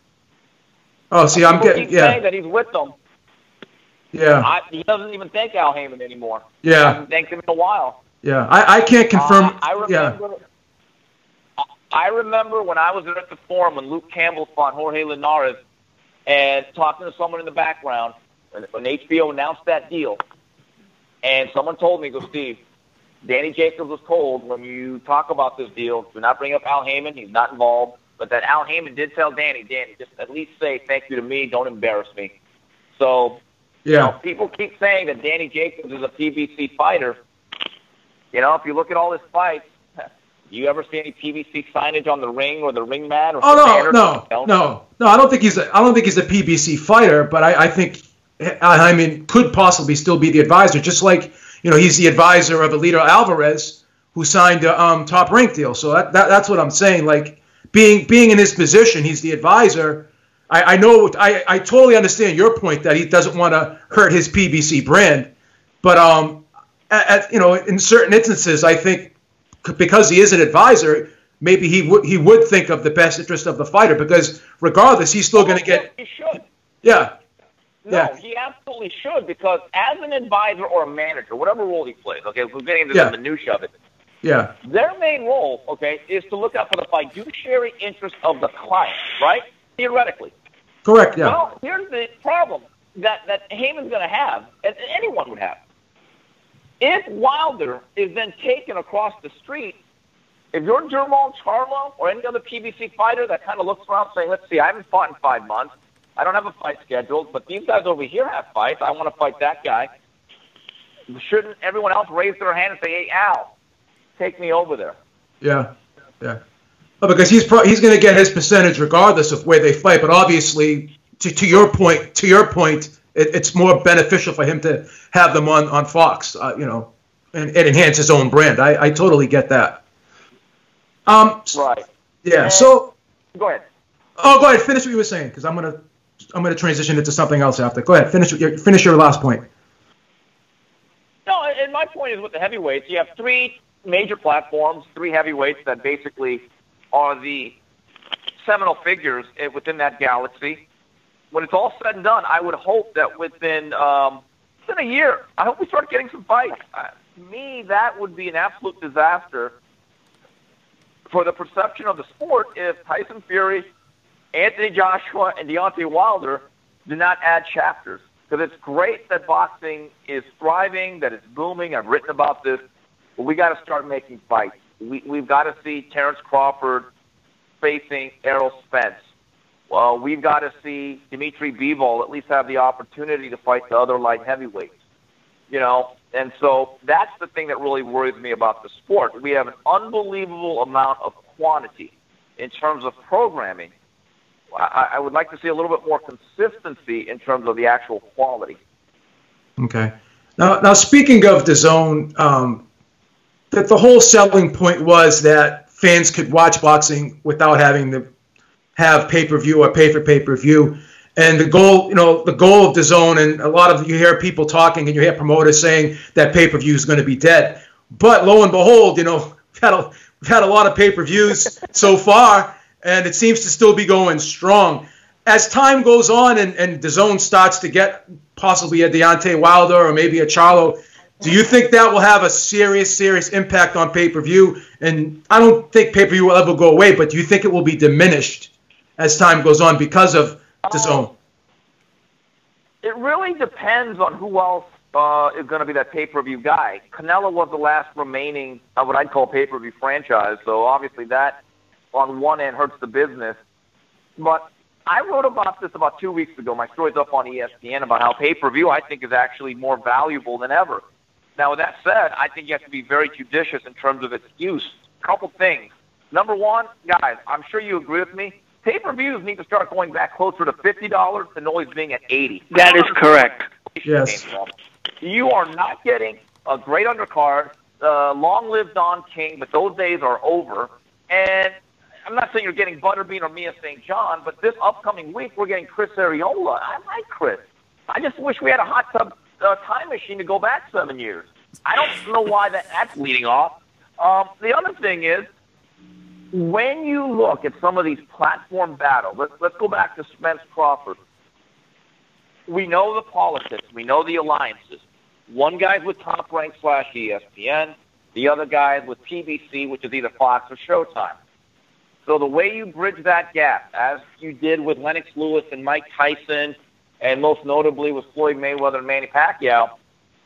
Speaker 6: Oh, see, I'm getting,
Speaker 3: keep saying that he's with them.
Speaker 6: Yeah.
Speaker 3: He doesn't even thank Al Heyman anymore.
Speaker 6: Yeah.
Speaker 3: He hasn't thanked him in a while.
Speaker 6: Yeah, I can't confirm.
Speaker 3: I remember when I was at the Forum when Luke Campbell fought Jorge Linares, and talking to someone in the background when HBO announced that deal, and someone told me, Steve, Danny Jacobs was told when you talk about this deal, do not bring up Al Heyman. He's not involved. But that Al Heyman did tell Danny, just at least say thank you to me. Don't embarrass me. So, people keep saying that Danny Jacobs is a PBC fighter. If you look at all his fights, do you ever see any PBC signage on the ring or the ring mat? Or
Speaker 6: no. I don't think he's a PBC fighter, but I think Al Heyman could possibly still be the advisor, just like he's the advisor of Alito Alvarez, who signed a Top Rank deal. So that's what I'm saying. Like, being in his position, he's the advisor. I know. I totally understand your point that he doesn't want to hurt his PBC brand, but in certain instances, I think because he is an advisor, maybe he would think of the best interest of the fighter, because regardless, he's still going to get.
Speaker 3: He should.
Speaker 6: Yeah.
Speaker 3: No, he absolutely should, because as an advisor or a manager, whatever role he plays, okay, we're getting into the minutiae of it.
Speaker 6: Yeah.
Speaker 3: Their main role, okay, is to look out for the fiduciary interest of the client, right? Theoretically.
Speaker 6: Correct, yeah.
Speaker 3: Well, here's the problem that Heyman's going to have, and anyone would have. If Wilder is then taken across the street, if you're Jermall Charlo or any other PBC fighter that kind of looks around saying, let's see, I haven't fought in 5 months, I don't have a fight scheduled, but these guys over here have fights, I want to fight that guy, shouldn't everyone else raise their hand and say, hey, Al, take me over there?
Speaker 6: Yeah. Well, because he's going to get his percentage regardless of where they fight. But obviously, to your point, it's more beneficial for him to have them on Fox, and enhance his own brand. I totally get that.
Speaker 3: Right.
Speaker 6: Yeah. So
Speaker 3: go ahead.
Speaker 6: Oh, go ahead. Finish what you were saying, because I'm gonna transition into something else after. Go ahead. Finish your last point.
Speaker 3: No, and my point is with the heavyweights, you have 3 major platforms, 3 heavyweights that basically are the seminal figures within that galaxy. When it's all said and done, I would hope that within a year, I hope we start getting some fights. To me, that would be an absolute disaster for the perception of the sport if Tyson Fury, Anthony Joshua, and Deontay Wilder do not add chapters. Because it's great that boxing is thriving, that it's booming. I've written about this. But we got to start making fights. We've got to see Terrence Crawford facing Errol Spence. Well, we've got to see Dimitri Bivol at least have the opportunity to fight the other light heavyweights. And so that's the thing that really worries me about the sport. We have an unbelievable amount of quantity in terms of programming. I would like to see a little bit more consistency in terms of the actual quality.
Speaker 6: Okay. Now speaking of the Zone, that the whole selling point was that fans could watch boxing without having to have pay-per-view or pay for pay-per-view. And the goal of the Zone, and a lot of you hear people talking and you hear promoters saying that pay-per-view is going to be dead. But lo and behold, we've had a lot of pay-per-views so far, and it seems to still be going strong. As time goes on and DAZN starts to get possibly a Deontay Wilder or maybe a Charlo, do you think that will have a serious impact on pay-per-view? And I don't think pay-per-view will ever go away, but do you think it will be diminished as time goes on because of DAZN?
Speaker 3: It really depends on who else is going to be that pay-per-view guy. Canelo was the last remaining, what I'd call pay-per-view franchise, so obviously that on one end hurts the business. But I wrote about this about 2 weeks ago. My story's up on ESPN about how pay-per-view, I think, is actually more valuable than ever. Now, with that said, I think you have to be very judicious in terms of its use. Couple things. Number one, guys, I'm sure you agree with me, pay-per-views need to start going back closer to $50 than always being at $80.
Speaker 5: That is correct.
Speaker 6: Yes.
Speaker 3: You are not getting a great undercard. Long live Don King, but those days are over. And I'm not saying you're getting Butterbean or Mia St. John, but this upcoming week we're getting Chris Arreola. I like Chris. I just wish we had a hot tub time machine to go back 7 years. I don't know why that's leading off. The other thing is, when you look at some of these platform battles, let's go back to Spence Crawford. We know the politics. We know the alliances. One guy's with Top Rank / ESPN. The other guy's with PBC, which is either Fox or Showtime. So the way you bridge that gap, as you did with Lennox Lewis and Mike Tyson, and most notably with Floyd Mayweather and Manny Pacquiao,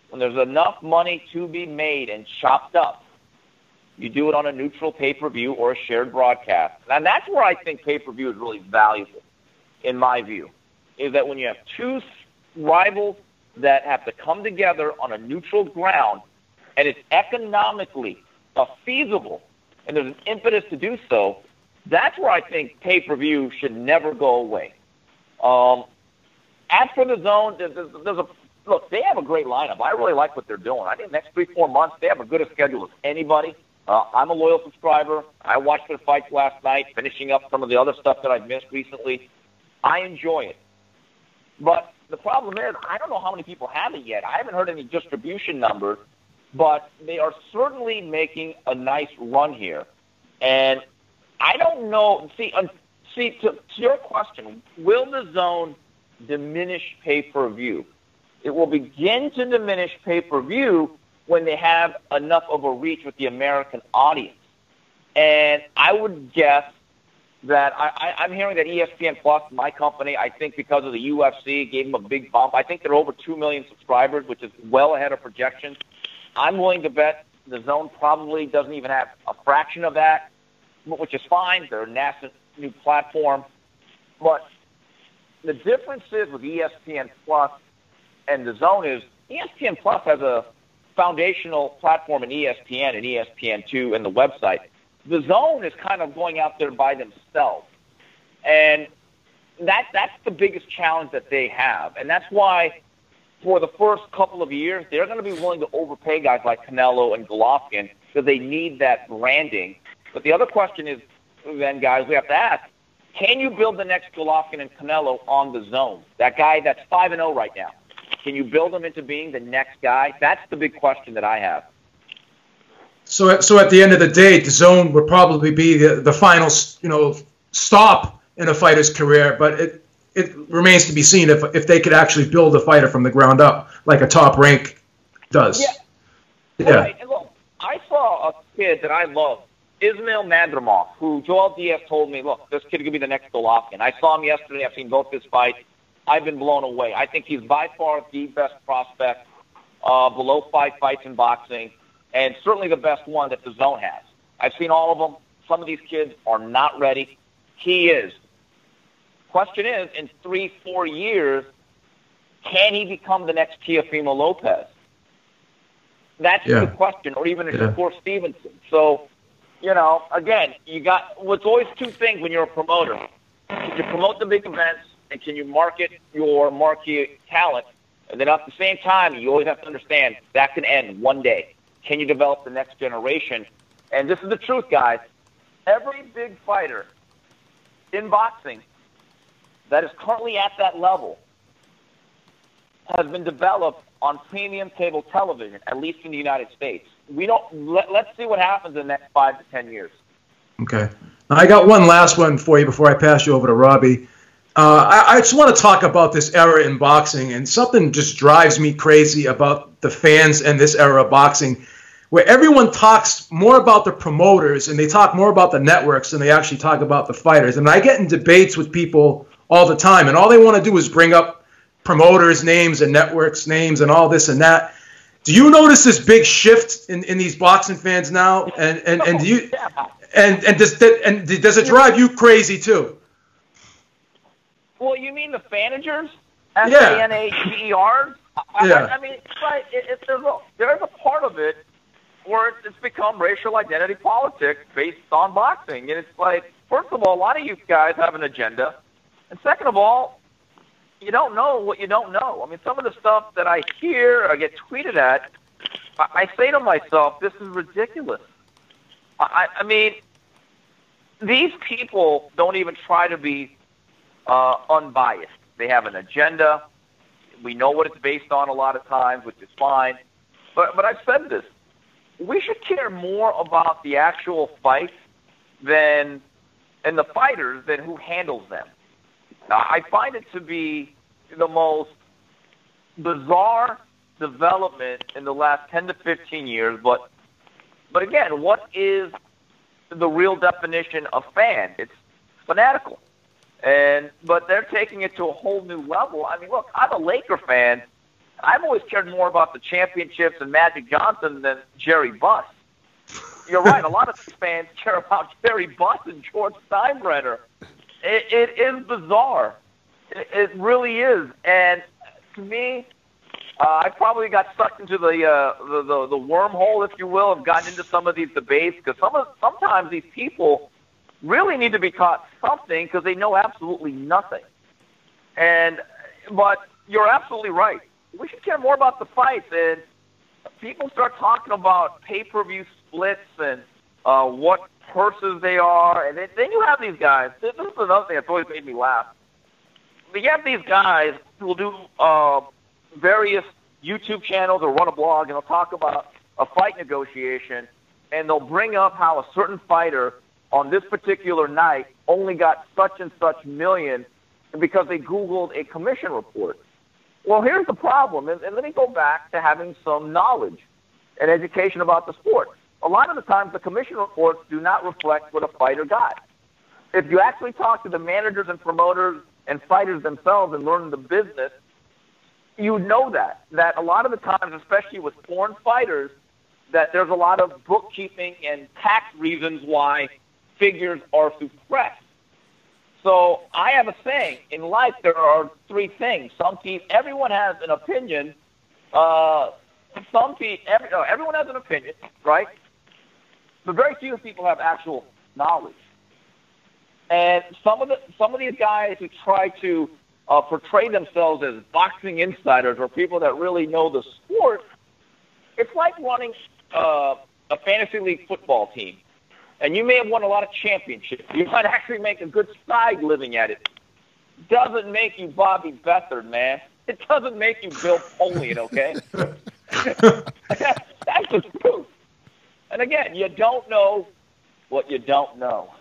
Speaker 3: when there's enough money to be made and chopped up, you do it on a neutral pay-per-view or a shared broadcast. And that's where I think pay-per-view is really valuable, in my view, is that when you have two rivals that have to come together on a neutral ground, and it's economically feasible, and there's an impetus to do so, that's where I think pay-per-view should never go away. As for the zone, look, they have a great lineup. I really like what they're doing. I think the next 3-4 months, they have a good a schedule as anybody. I'm a loyal subscriber. I watched their fights last night, finishing up some of the other stuff that I've missed recently. I enjoy it. But the problem is, I don't know how many people have it yet. I haven't heard any distribution numbers, but they are certainly making a nice run here. And I don't know. See, to your question, will the zone diminish pay-per-view? It will begin to diminish pay-per-view when they have enough of a reach with the American audience. And I would guess that I'm hearing that ESPN Plus, my company, I think because of the UFC, gave them a big bump. I think they're over 2 million subscribers, which is well ahead of projections. I'm willing to bet the zone probably doesn't even have a fraction of that, which is fine. They're a nascent new platform. But the difference is with ESPN Plus and the zone is ESPN Plus has a foundational platform in ESPN and ESPN2 and the website. The zone is kind of going out there by themselves. And that's the biggest challenge that they have. And that's why for the first couple of years, they're going to be willing to overpay guys like Canelo and Golovkin because they need that branding. But the other question is, then, guys, we have to ask, can you build the next Golovkin and Canelo on the zone? That guy that's 5-0 right now. Can you build him into being the next guy? That's the big question that I have.
Speaker 6: So at the end of the day, the zone would probably be the final, stop in a fighter's career. But it remains to be seen if they could actually build a fighter from the ground up, like a Top Rank does. Yeah.
Speaker 3: Right. And look, I saw a kid that I love, Ismail Madrimov, who Joel Diaz told me, look, this kid could be the next Golovkin. I saw him yesterday. I've seen both his fights. I've been blown away. I think he's by far the best prospect, below 5 fights in boxing, and certainly the best one that the zone has. I've seen all of them. Some of these kids are not ready. He is. Question is, in 3-4 years, can he become the next Teofimo Lopez? That's the question, or even a Shakur Stevenson. So, again, you got what's always two things when you're a promoter. Can you promote the big events, and can you market your marquee talent? And then at the same time, you always have to understand that can end one day. Can you develop the next generation? And this is the truth, guys. Every big fighter in boxing that is currently at that level has been developed on premium cable television, at least in the United States. Let's see what happens in the next 5 to 10 years.
Speaker 6: Okay. I got one last one for you before I pass you over to Robbie. I just want to talk about this era in boxing, and something just drives me crazy about the fans and this era of boxing, where everyone talks more about the promoters and they talk more about the networks than they actually talk about the fighters. And I get in debates with people all the time, and all they want to do is bring up promoters' names and networks' names and all this and that. Do you notice this big shift in these boxing fans now? And do you does it drive you crazy too?
Speaker 3: Well, you mean the fanagers? FANAGERs?
Speaker 6: Yeah.
Speaker 3: I mean, it's like, there's a part of it where it's become racial identity politics based on boxing. And it's like, first of all, a lot of you guys have an agenda. And second of all, you don't know what you don't know. I mean, some of the stuff that I hear or get tweeted at, I say to myself, this is ridiculous. I mean, these people don't even try to be unbiased. They have an agenda. We know what it's based on a lot of times, which is fine. But I've said this. We should care more about the actual fight and the fighters than who handles them. I find it to be the most bizarre development in the last 10 to 15 years. But again, what is the real definition of fan? It's fanatical. But they're taking it to a whole new level. I mean, look, I'm a Laker fan. I've always cared more about the championships and Magic Johnson than Jerry Buss. You're right. A lot of fans care about Jerry Buss and George Steinbrenner. It is bizarre. It really is. And to me, I probably got sucked into the wormhole, if you will, and gotten into some of these debates because sometimes these people really need to be taught something because they know absolutely nothing. But you're absolutely right. We should care more about the fights. And people start talking about pay-per-view splits and what purses they are. And then you have these guys. This is another thing that's always made me laugh. You have these guys who will do various YouTube channels or run a blog, and they'll talk about a fight negotiation, and they'll bring up how a certain fighter on this particular night only got such and such million because they Googled a commission report. Well, here's the problem, and let me go back to having some knowledge and education about the sport. A lot of the times the commission reports do not reflect what a fighter got. If you actually talk to the managers and promoters and fighters themselves and learn the business, you know that a lot of the times, especially with foreign fighters, that there's a lot of bookkeeping and tax reasons why figures are suppressed. So I have a saying, in life there are three things. Everyone has an opinion. Everyone has an opinion, right? But very few people have actual knowledge. And some of these guys who try to portray themselves as boxing insiders or people that really know the sport, it's like running a fantasy league football team. And you may have won a lot of championships. You might actually make a good side living at it. Doesn't make you Bobby Beathard, man. It doesn't make you Bill Polian, okay? That's the truth. And again, you don't know what you don't know.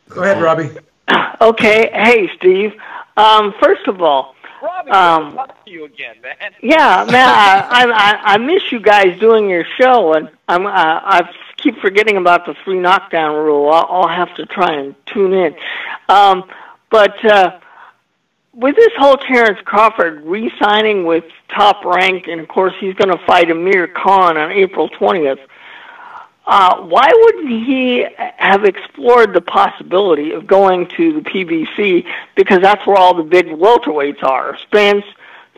Speaker 6: Go ahead, Robbie.
Speaker 5: Okay. Hey, Steve. First of all,
Speaker 3: Robbie, good to talk to you again, man.
Speaker 5: Yeah, man. I miss you guys doing your show, and I keep forgetting about the 3 knockdown rule. I'll have to try and tune in. But with this whole Terrence Crawford re-signing with Top Rank, and of course he's going to fight Amir Khan on April 20th. Why wouldn't he have explored the possibility of going to the PBC, because that's where all the big welterweights are? Spence,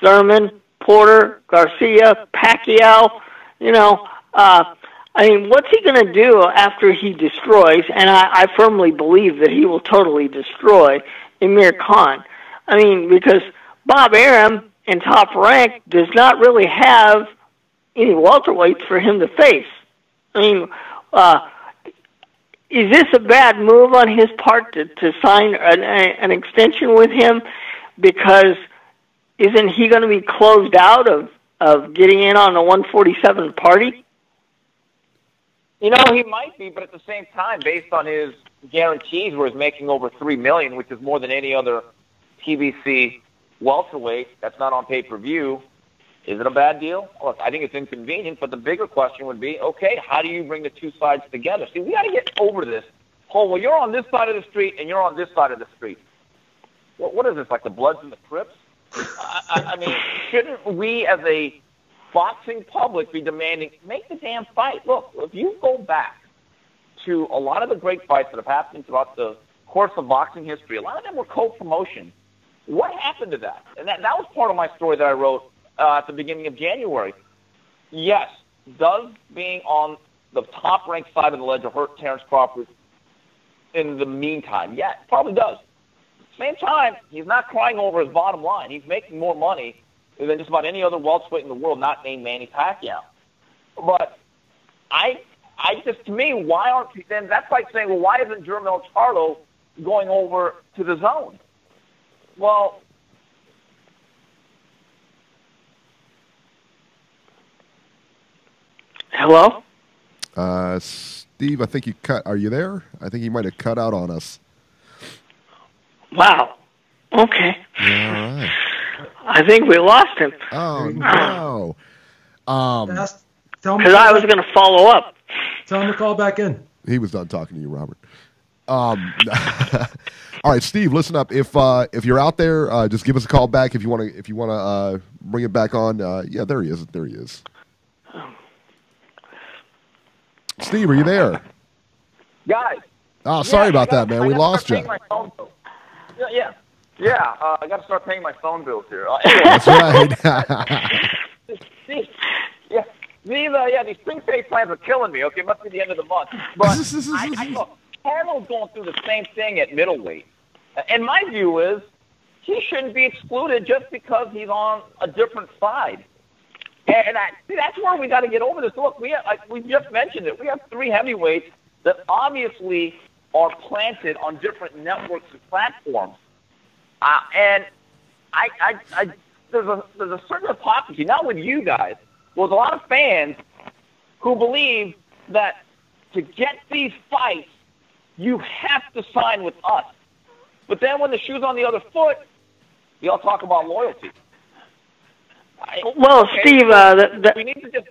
Speaker 5: Thurman, Porter, Garcia, Pacquiao. I mean, what's he going to do after he destroys, and I firmly believe that he will totally destroy Amir Khan? I mean, because Bob Arum in Top Rank does not really have any welterweights for him to face. I mean, is this a bad move on his part to sign an extension with him? Because isn't he going to be closed out of getting in on the 147 party?
Speaker 3: You know, he might be, but at the same time, based on his guarantees, where he's making over $3 million, which is more than any other PBC welterweight that's not on pay-per-view, is it a bad deal? Look, I think it's inconvenient, but the bigger question would be, okay, how do you bring the two sides together? See, we got to get over this whole, well, you're on this side of the street and you're on this side of the street. What is this, like the Bloods and the Crips? I mean, shouldn't we as a boxing public be demanding, make the damn fight? Look, if you go back to a lot of the great fights that have happened throughout the course of boxing history, a lot of them were co-promotion. What happened to that? And that was part of my story that I wrote at the beginning of January. Yes, does being on the top-ranked side of the ledger hurt Terrence Crawford in the meantime? Yeah, it probably does. At the same time, he's not crying over his bottom line. He's making more money than just about any other welterweight in the world, not named Manny Pacquiao. But I just, to me, why aren't, then that's like saying, well, why isn't Jermel Charlo going over to the zone? Well,
Speaker 5: hello?
Speaker 4: Steve, I think you cut. Are you there? I think you might have cut out on us.
Speaker 5: Wow. Okay.
Speaker 4: Yeah, all right.
Speaker 5: I think we lost him.
Speaker 4: Oh, no.
Speaker 5: Because I was going to follow up.
Speaker 6: Tell him to call back in.
Speaker 4: He was done talking to you, Robert. All right, Steve, listen up. If you're out there, just give us a call back if you want to bring it back on. Yeah, there he is. There he is. Steve, are you there?
Speaker 3: Guys.
Speaker 4: Oh, sorry about that, man. We lost you.
Speaker 3: Yeah. I got to start paying my phone bills here.
Speaker 4: That's right.
Speaker 3: These prepaid plans are killing me. Okay, it must be the end of the month. But look, Errol's going through the same thing at middleweight. And my view is he shouldn't be excluded just because he's on a different side. And that's where we got to get over this. Look, we just mentioned it. We have three heavyweights that obviously are planted on different networks and platforms. And there's a certain hypocrisy, not with you guys. There's a lot of fans who believe that to get these fights, you have to sign with us. But then when the shoe's on the other foot, we all talk about loyalty.
Speaker 5: Well, Steve,
Speaker 3: we need to just...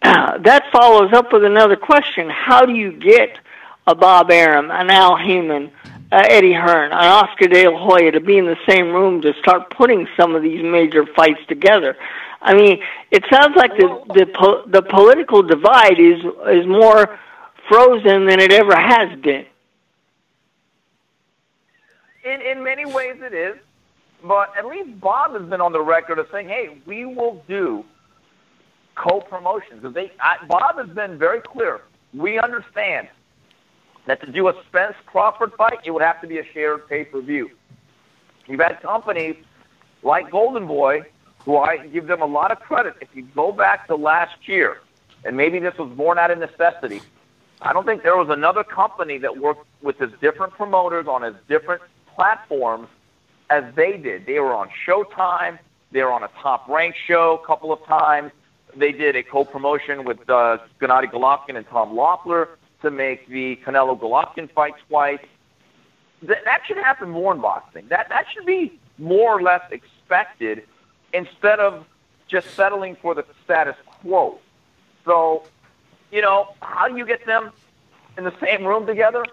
Speaker 5: that follows up with another question. How do you get a Bob Arum, an Al Heyman, Eddie Hearn, an Oscar De La Hoya to be in the same room to start putting some of these major fights together? I mean, it sounds like the political divide is more frozen than it ever has been.
Speaker 3: In many ways it is, but at least Bob has been on the record of saying, hey, we will do co-promotions. Bob has been very clear. We understand that to do a Spence-Crawford fight, it would have to be a shared pay-per-view. You've had companies like Golden Boy, who I give them a lot of credit. If you go back to last year, and maybe this was born out of necessity, I don't think there was another company that worked with as different promoters on as different platforms as they did. They were on Showtime. They were on a top-ranked show a couple of times. They did a co-promotion with Gennady Golovkin and Tom Loeffler to make the Canelo-Golovkin fight twice. That should happen more in boxing. That should be more or less expected instead of just settling for the status quo. So, how do you get them in the same room together?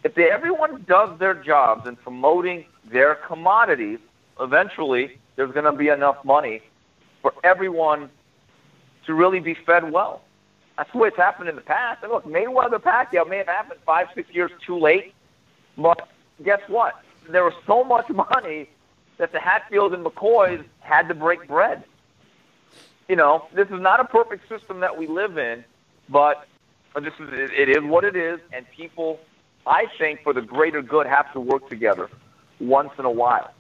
Speaker 3: If everyone does their jobs in promoting their commodities, eventually there's going to be enough money for everyone to really be fed well. That's the way it's happened in the past. And look, Mayweather-Pacquiao may have happened 5-6 years too late, but guess what? There was so much money that the Hatfields and McCoys had to break bread. This is not a perfect system that we live in, but it is what it is, and people, I think, for the greater good, have to work together once in a while.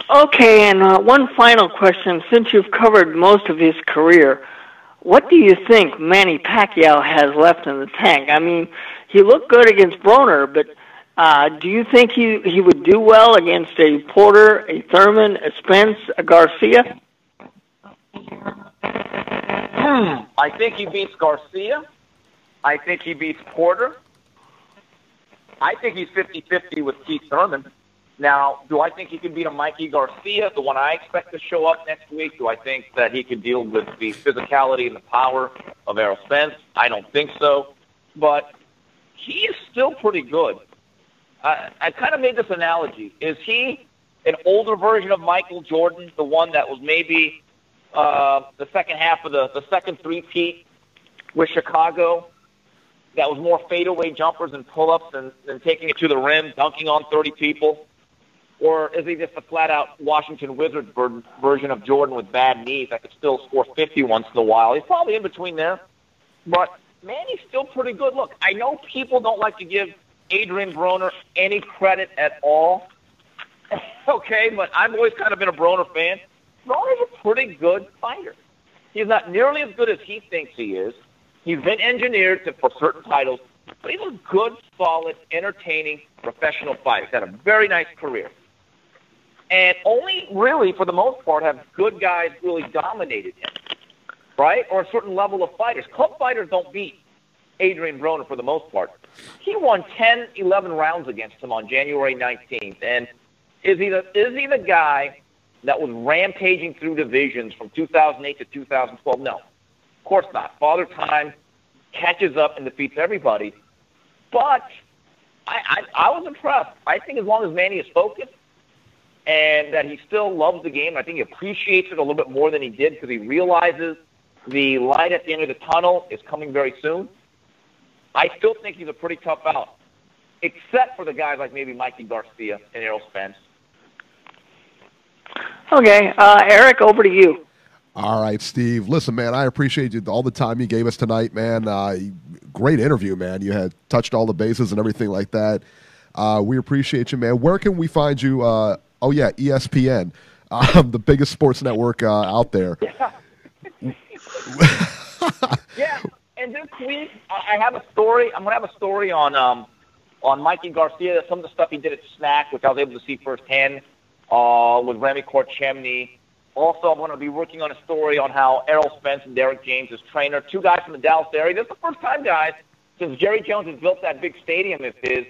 Speaker 5: Okay, and one final question. Since you've covered most of his career, what do you think Manny Pacquiao has left in the tank? I mean, he looked good against Broner, but do you think he would do well against a Porter, a Thurman, a Spence, a Garcia?
Speaker 3: I think he beats Garcia. I think he beats Porter. I think he's 50-50 with Keith Thurman. Now, do I think he can beat a Mikey Garcia, the one I expect to show up next week? Do I think that he can deal with the physicality and the power of Errol Spence? I don't think so. But he is still pretty good. I kind of made this analogy. Is he an older version of Michael Jordan, the one that was maybe the second half of the second three-peat with Chicago, that was more fadeaway jumpers and pull-ups than taking it to the rim, dunking on 30 people? Or is he just a flat-out Washington Wizards version of Jordan with bad knees that could still score 50 once in a while? He's probably in between there. But, man, he's still pretty good. Look, I know people don't like to give Adrian Broner any credit at all. Okay, but I've always kind of been a Broner fan. Broner's a pretty good fighter. He's not nearly as good as he thinks he is. He's been engineered for certain titles, but he's a good, solid, entertaining professional fighter. He's had a very nice career. And only really, for the most part, have good guys really dominated him, right? Or a certain level of fighters. Club fighters don't beat Adrian Broner for the most part. He won 10, 11 rounds against him on January 19th. And is he the guy that was rampaging through divisions from 2008 to 2012? No, of course not. Father Time catches up and defeats everybody. But I was impressed. I think as long as Manny is focused and that he still loves the game, I think he appreciates it a little bit more than he did because he realizes the light at the end of the tunnel is coming very soon. I still think he's a pretty tough out, except for the guys like maybe Mikey Garcia and Errol Spence.
Speaker 5: Okay, Eric, over to you.
Speaker 4: All right, Steve. Listen, man, I appreciate you all the time you gave us tonight, man. Great interview, man. You had touched all the bases and everything like that. We appreciate you, man. Where can we find you? Oh, yeah, ESPN, the biggest sports network out there.
Speaker 3: Yeah. Yeah, and this week I have a story. I'm going to have a story on Mikey Garcia, some of the stuff he did at Snack, which I was able to see firsthand with Remy Korchemny. Also, I'm going to be working on a story on how Errol Spence and Derek James, his trainer, two guys from the Dallas area. This is the first time, guys, since Jerry Jones has built that big stadium of his,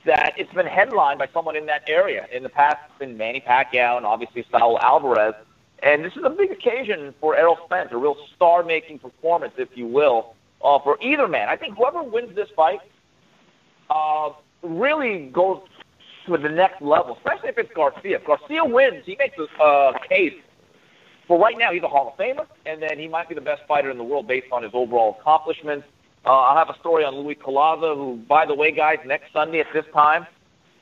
Speaker 3: that it's been headlined by someone in that area. In the past, it's been Manny Pacquiao and obviously Saul Alvarez. And this is a big occasion for Errol Spence, a real star-making performance, if you will, for either man. I think whoever wins this fight really goes to the next level, especially if it's Garcia. If Garcia wins, he makes a case. For right now, he's a Hall of Famer, and then he might be the best fighter in the world based on his overall accomplishments. I'll have a story on Louis Collazo, who, by the way, guys, next Sunday at this time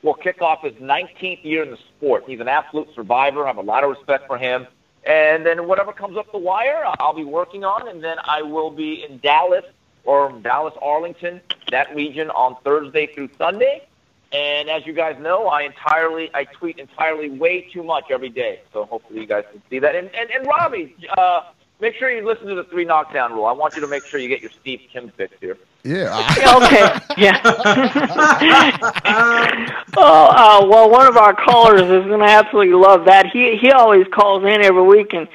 Speaker 3: will kick off his 19th year in the sport. He's an absolute survivor. I have a lot of respect for him. And then whatever comes up the wire, I'll be working on, and then I will be in Dallas or Dallas-Arlington, that region, on Thursday through Sunday. And as you guys know, I tweet entirely way too much every day. So hopefully you guys can see that. And Robbie, make sure you listen to the 3 knockdown rule. I want you to make sure you get your Steve Kim fix here.
Speaker 4: Yeah.
Speaker 5: Okay. Yeah. Well, one of our callers is going to absolutely love that. He always calls in every week and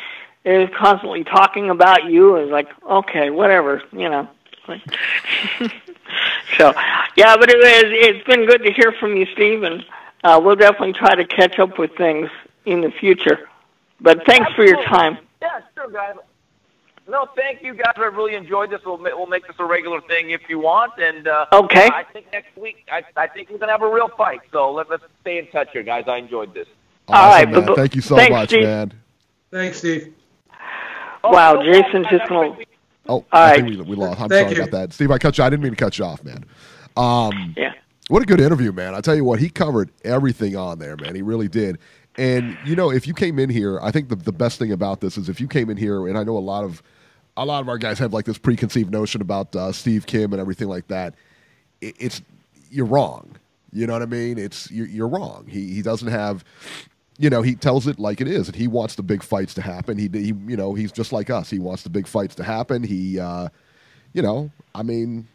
Speaker 5: is constantly talking about you. Is like, okay, whatever, you know. So, yeah, but it's been good to hear from you, Steve, and we'll definitely try to catch up with things in the future. But thanks for your time.
Speaker 3: Yeah, sure, guys. No, thank you, guys. I really enjoyed this. We'll make this a regular thing if you want. And
Speaker 5: okay.
Speaker 3: I think next week, I think we're going to have a real fight. So let's stay in touch here, guys. I enjoyed this.
Speaker 4: Awesome, man. Thank you so much,
Speaker 5: Steve.
Speaker 4: man.
Speaker 6: Thanks, Steve.
Speaker 5: Wow, Jason's just going to...
Speaker 4: Oh, I think we lost. I'm sorry about that. Steve, I didn't mean to cut you off, man.
Speaker 5: Yeah.
Speaker 4: What a good interview, man. I tell you what, he covered everything on there, man. He really did. And, you know, if you came in here, I think the best thing about this is if you came in here, and I know a lot of our guys have like this preconceived notion about Steve Kim and everything like that. You're wrong. You know what I mean? You're wrong. He doesn't have... You know, he tells it like it is, and he wants the big fights to happen. He you know, he's just like us. He wants the big fights to happen. He, you know, I mean,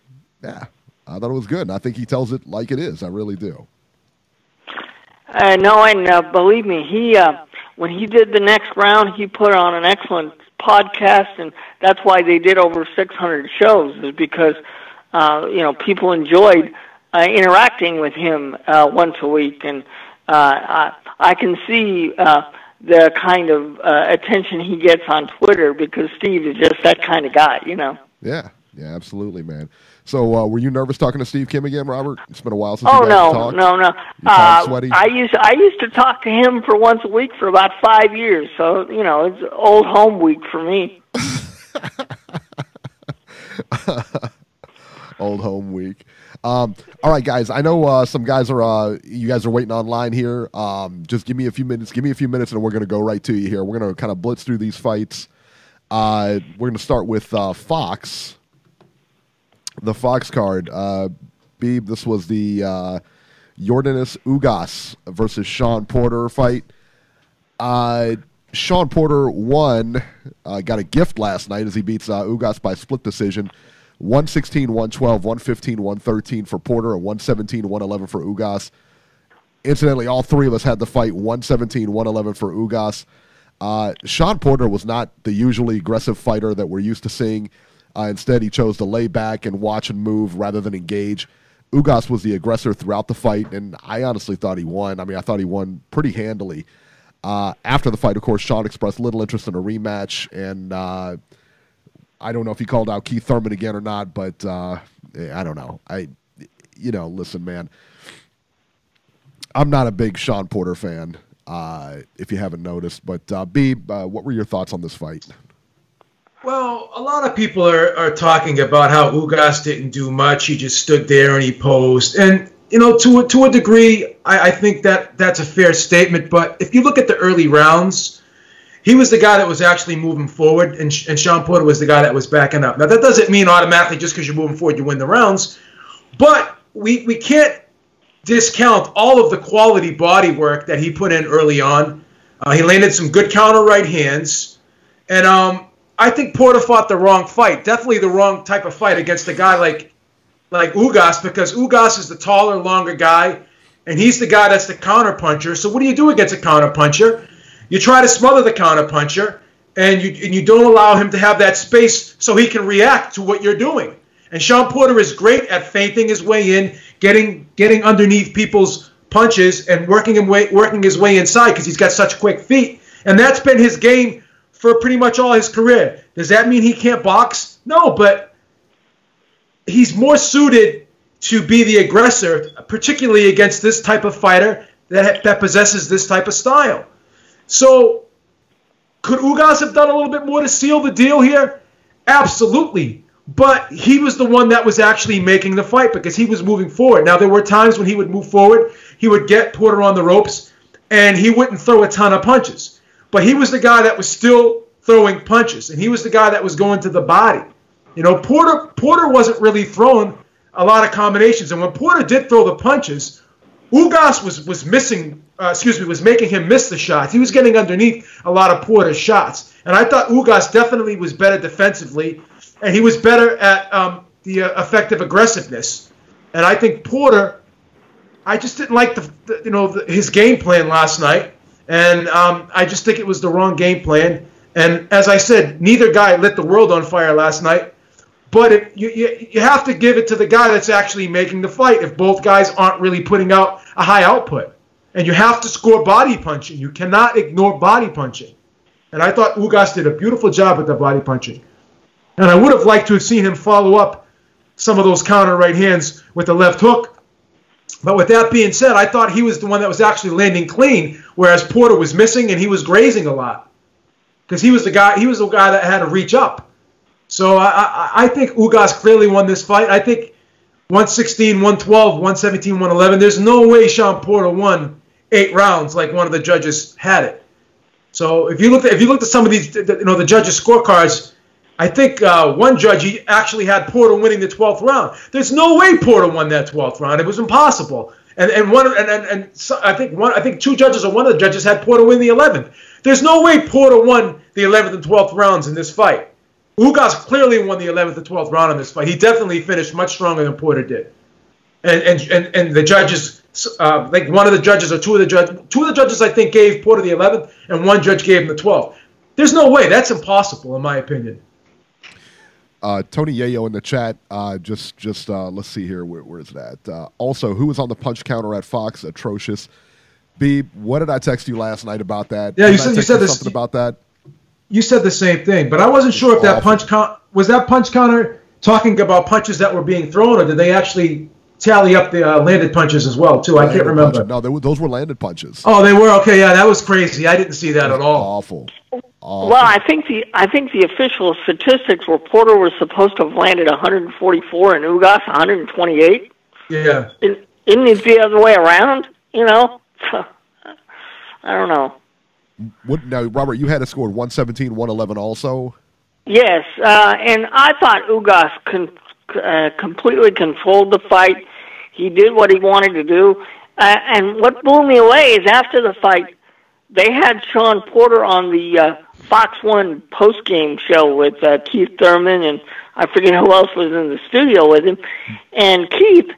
Speaker 4: yeah, I thought it was good, and I think he tells it like it is. I really do.
Speaker 5: No, and believe me, he when he did the next round, he put on an excellent podcast, and that's why they did over 600 shows, is because people enjoyed interacting with him once a week, and I can see the kind of attention he gets on Twitter because Steve is just that kind of guy,
Speaker 4: Yeah, absolutely, man. So, were you nervous talking to Steve Kim again, Robert? It's been a while since you guys talked.
Speaker 5: No.
Speaker 4: Sweaty?
Speaker 5: I used to talk to him for once a week for about 5 years, so it's old home week for me.
Speaker 4: Old home week. All right, guys. I know some guys are. You guys are waiting online here. Just give me a few minutes. And we're going to go right to you here. We're going to kind of blitz through these fights. We're going to start with Fox. The Fox card. Beeb, this was the Yordanis Ugas versus Sean Porter fight. Sean Porter won. Got a gift last night as he beats Ugas by split decision. 116, 112, 115, 113 for Porter, and 117, 111 for Ugas. Incidentally, all three of us had the fight 117, 111 for Ugas. Sean Porter was not the usually aggressive fighter that we're used to seeing. Instead, he chose to lay back and watch and move rather than engage. Ugas was the aggressor throughout the fight, and I honestly thought he won. I thought he won pretty handily. After the fight, of course, Sean expressed little interest in a rematch, and I don't know if he called out Keith Thurman again or not, but I don't know. Listen, man, I'm not a big Sean Porter fan, if you haven't noticed. But, Beeb, what were your thoughts on this fight?
Speaker 6: Well, a lot of people are talking about how Ugas didn't do much. He just stood there and he posed. And, to a degree, I think that's a fair statement. But if you look at the early rounds, he was the guy that was actually moving forward, and Sean Porter was the guy that was backing up. Now, that doesn't mean automatically just because you're moving forward you win the rounds. But we can't discount all of the quality body work that he put in early on. He landed some good counter right hands. And I think Porter fought the wrong fight, definitely the wrong type of fight against a guy like Ugas, because Ugas is the taller, longer guy, and he's the guy that's the counterpuncher. So what do you do against a counterpuncher? You try to smother the counterpuncher, and you don't allow him to have that space so he can react to what you're doing. And Sean Porter is great at feinting his way in, getting underneath people's punches and working his way inside because he's got such quick feet. And that's been his game for pretty much all his career. Does that mean he can't box? No, but he's more suited to be the aggressor, particularly against this type of fighter that possesses this type of style. So could Ugas have done a little bit more to seal the deal here? Absolutely. But he was the one that was actually making the fight because he was moving forward. Now, there were times when he would move forward, he would get Porter on the ropes, and he wouldn't throw a ton of punches. But he was the guy that was still throwing punches, and he was the guy that was going to the body. Porter wasn't really throwing a lot of combinations, and when Porter did throw the punches, Ugas was making him miss the shots. He was getting underneath a lot of Porter's shots, and I thought Ugas definitely was better defensively, and he was better at the effective aggressiveness. And I think Porter, I just didn't like his game plan last night. And I just think it was the wrong game plan. And as I said, neither guy lit the world on fire last night. But you have to give it to the guy that's actually making the fight if both guys aren't really putting out a high output. And you have to score body punching. You cannot ignore body punching. And I thought Ugas did a beautiful job with the body punching. And I would have liked to have seen him follow up some of those counter right hands with the left hook. But with that being said, I thought he was the one that was actually landing clean, whereas Porter was missing and he was grazing a lot because he was the guy that had to reach up. So I think Ugas clearly won this fight. I think 116, 112, 117, 111. There's no way Sean Porter won 8 rounds like one of the judges had it. So if you looked at some of these, the judges' scorecards, I think one judge, he actually had Porter winning the 12th round. There's no way Porter won that 12th round. It was impossible. And I think 2 judges or one of the judges had Porter win the 11th. There's no way Porter won the 11th and 12th rounds in this fight. Ugas clearly won the 11th and 12th round in this fight. He definitely finished much stronger than Porter did. And the judges, like one of the judges or two of the judges I think gave Porter the 11th, and one judge gave him the 12th. There's no way. That's impossible, in my opinion.
Speaker 4: Tony Yayo in the chat. Just let's see here. Where is that? Also, who was on the punch counter at Fox? Atrocious. Beeb, what did I text you last night about that?
Speaker 6: Yeah, you said
Speaker 4: something about that.
Speaker 6: You said the same thing, but I wasn't sure if that was that punch counter talking about punches that were being thrown, or did they actually tally up the landed punches as well too? I can't remember.
Speaker 4: No, those were landed punches.
Speaker 6: Oh, they were? Okay, yeah, that was crazy. I didn't see that at all.
Speaker 4: Awful.
Speaker 5: Well, I think the official statistics were Porter was supposed to have landed 144 and Ugas 128.
Speaker 6: Yeah.
Speaker 5: Isn't it the other way around? You know, I don't know.
Speaker 4: Now, Robert, you had it scored 117, 111 also.
Speaker 5: Yes, and I thought Ugas completely controlled the fight. He did what he wanted to do. And what blew me away is after the fight, they had Sean Porter on the Fox 1 post-game show with Keith Thurman, and I forget who else was in the studio with him. And Keith,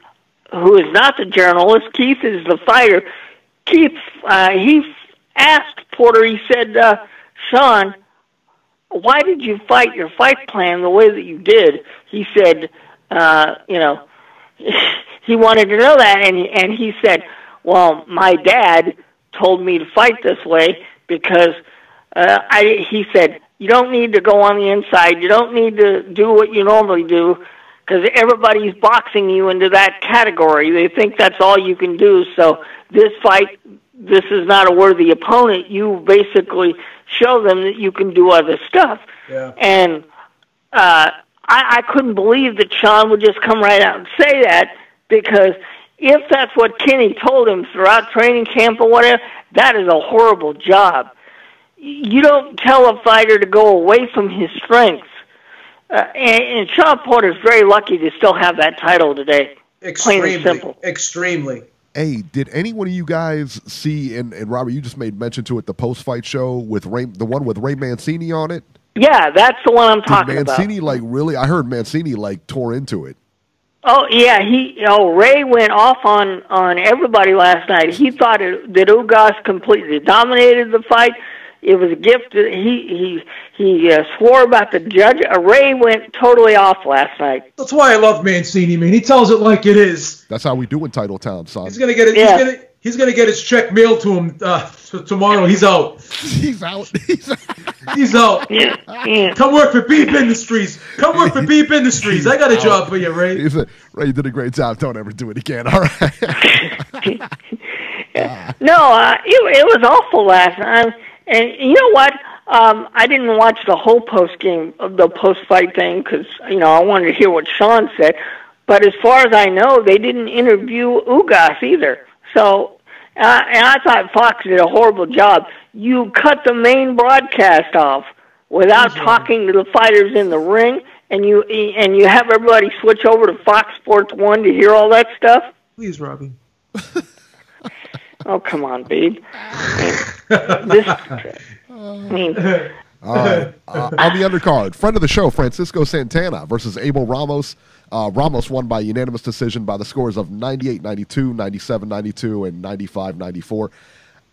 Speaker 5: who is not the journalist, Keith is the fighter. Keith, he asked Porter, he said, Sean, why did you fight your fight plan the way that you did? He said, he wanted to know that, and he said, well, my dad told me to fight this way because he said, you don't need to go on the inside. You don't need to do what you normally do because everybody's boxing you into that category. They think that's all you can do. So this fight, this is not a worthy opponent. You basically show them that you can do other stuff.
Speaker 6: Yeah.
Speaker 5: And I couldn't believe that Sean would just come right out and say that, because if that's what Kenny told him throughout training camp or whatever, that is a horrible job. You don't tell a fighter to go away from his strengths. And Sean Porter's very lucky to still have that title today. Plain and simple.
Speaker 6: Extremely.
Speaker 4: Hey, did any one of you guys see, and Robert, you just made mention to it, the post-fight show with the one with Ray Mancini on it?
Speaker 5: Yeah, that's the one I'm talking about.
Speaker 4: Mancini, I heard Mancini, tore into it.
Speaker 5: Oh, yeah, Ray went off on everybody last night. He thought that Ugas completely dominated the fight. It was a gift. He swore about the judge. Ray went totally off last night.
Speaker 6: That's why I love Mancini, man. He tells it like it is.
Speaker 4: That's how we do in Title Town, son.
Speaker 6: He's gonna get it. Yeah. He's gonna get his check mailed to him tomorrow. He's out.
Speaker 4: He's out.
Speaker 6: He's out.
Speaker 5: Yeah.
Speaker 6: Come work for Beep Industries. I got a job for you, Ray.
Speaker 4: Ray, you did a great job. Don't ever do it again. All right.
Speaker 5: No, it was awful last time. And you know what? I didn't watch the whole post-fight thing because, I wanted to hear what Sean said. But as far as I know, they didn't interview Ugas either. So, and I thought Fox did a horrible job. You cut the main broadcast off without talking to the fighters in the ring, and you have everybody switch over to Fox Sports 1 to hear all that stuff?
Speaker 6: Please, Robbie.
Speaker 5: Oh, come on, babe.
Speaker 4: All right. On the undercard, friend of the show, Francisco Santana versus Abel Ramos. Ramos won by unanimous decision by the scores of 98-92, 97-92, and 95-94.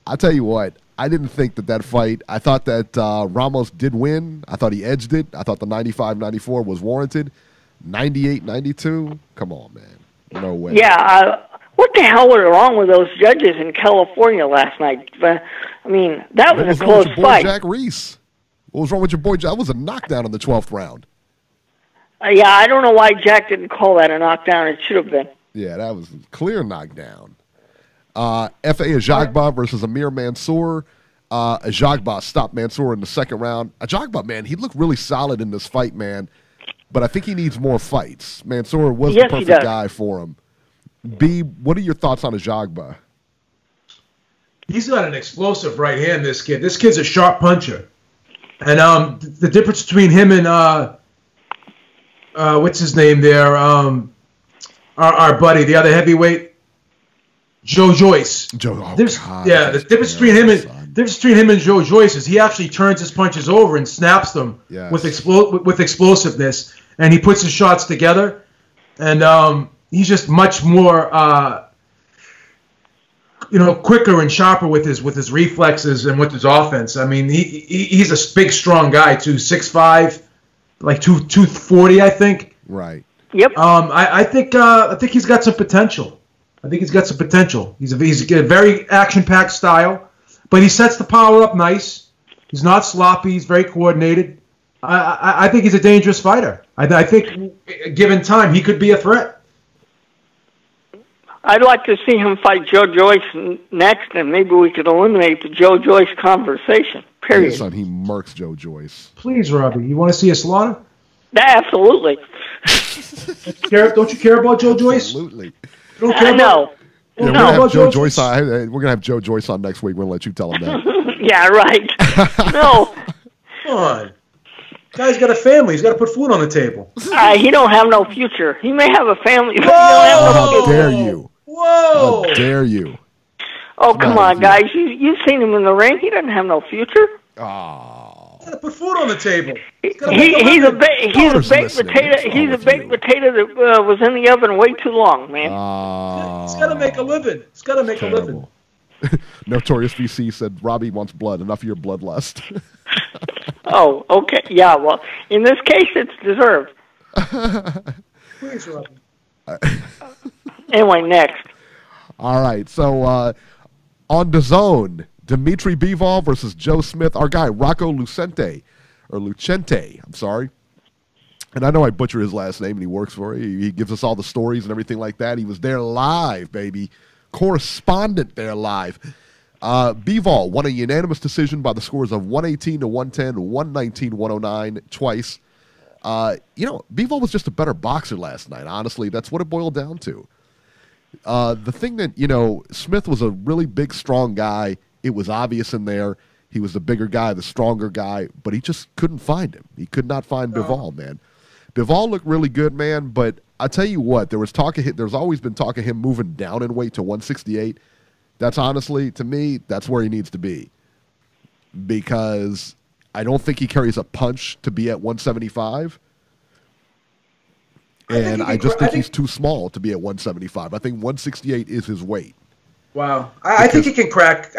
Speaker 4: I'll tell you what, I didn't think that fight, I thought that Ramos did win. I thought he edged it. I thought the 95-94 was warranted. 98-92? Come on, man. No way.
Speaker 5: Yeah, what the hell was wrong with those judges in California last night? That was a close fight.
Speaker 4: Jack Reese? What was wrong with your boy? That was a knockdown in the 12th round.
Speaker 5: Yeah, I don't know why Jack didn't call that a knockdown. It should have been.
Speaker 4: Yeah, that was a clear knockdown. F.A. Ajagba versus Amir Mansour. Ajagba stopped Mansour in the second round. Ajagba, man, he looked really solid in this fight, man. But I think he needs more fights. Mansour was the perfect guy for him. B, what are your thoughts on Ajagba?
Speaker 6: He's got an explosive right hand, this kid. This kid's a sharp puncher. And the difference between him and what's his name there? Our buddy, the other heavyweight, Joe Joyce. The difference between him and Joe Joyce is he actually turns his punches over and snaps them with explosiveness, and he puts his shots together, and he's just much more quicker and sharper with his reflexes and with his offense. I mean, he's a big, strong guy too, 6'5", like 240, I think.
Speaker 4: Right.
Speaker 5: Yep.
Speaker 6: I think he's got some potential. He's a very action-packed style, but he sets the power up nice. He's not sloppy. He's very coordinated. I think he's a dangerous fighter. I think, given time, he could be a threat.
Speaker 5: I'd like to see him fight Joe Joyce next, and maybe we could eliminate the Joe Joyce conversation. Period.
Speaker 4: Son, he murks Joe Joyce.
Speaker 6: Please, Robbie, you want to see a slaughter?
Speaker 5: Absolutely.
Speaker 6: Don't you care about Joe Joyce?
Speaker 4: Absolutely.
Speaker 6: You don't care
Speaker 5: No.
Speaker 4: Yeah, we're
Speaker 5: No.
Speaker 4: gonna have Joe Joyce on. We're gonna have Joe Joyce on next week. We're gonna let you tell him that.
Speaker 5: Yeah, right. No.
Speaker 6: Come on. Guy's got a family. He's got to put food on the table.
Speaker 5: He don't have no future. He may have a family, but he
Speaker 6: Whoa!
Speaker 5: don't have no
Speaker 4: How
Speaker 5: future.
Speaker 4: dare you?
Speaker 6: Whoa!
Speaker 4: How dare you?
Speaker 5: Oh, come on, guys. You've seen him in the ring. He doesn't have no future.
Speaker 4: Oh.
Speaker 6: He's got to put food on the table.
Speaker 5: He's a baked
Speaker 4: listening.
Speaker 5: potato.
Speaker 4: What's
Speaker 5: He's
Speaker 4: wrong
Speaker 5: a
Speaker 4: with
Speaker 5: baked
Speaker 4: you?
Speaker 5: potato that was in the oven way too long, man.
Speaker 6: He's got to make a living. He's got to make a living.
Speaker 4: Notorious VC said Robbie wants blood. Enough of your bloodlust.
Speaker 5: Oh, okay. Yeah, well, in this case, it's deserved.
Speaker 6: Please, Robbie.
Speaker 5: Anyway, next.
Speaker 4: All right. So on DAZN, Dimitri Bivol versus Joe Smith. Our guy Rocco Lucente. I'm sorry. And I know I butcher his last name, and he works for it. He gives us all the stories and everything like that. He was there live, baby. Correspondent there live. Bivol won a unanimous decision by the scores of 118 to 110, 119 109 twice. Bivol was just a better boxer last night. Honestly, that's what it boiled down to. The thing that, Smith was a really big, strong guy. It was obvious in there. He was the bigger guy, the stronger guy, but he just couldn't find him. He could not find Bivol, man. Bivol looked really good, man, but I tell you what, there's always been talk of him moving down in weight to 168. That's honestly, to me, that's where he needs to be. Because I don't think he carries a punch to be at 175. And I just think he's too small to be at 175. I think 168 is his weight.
Speaker 6: Wow. I think he can crack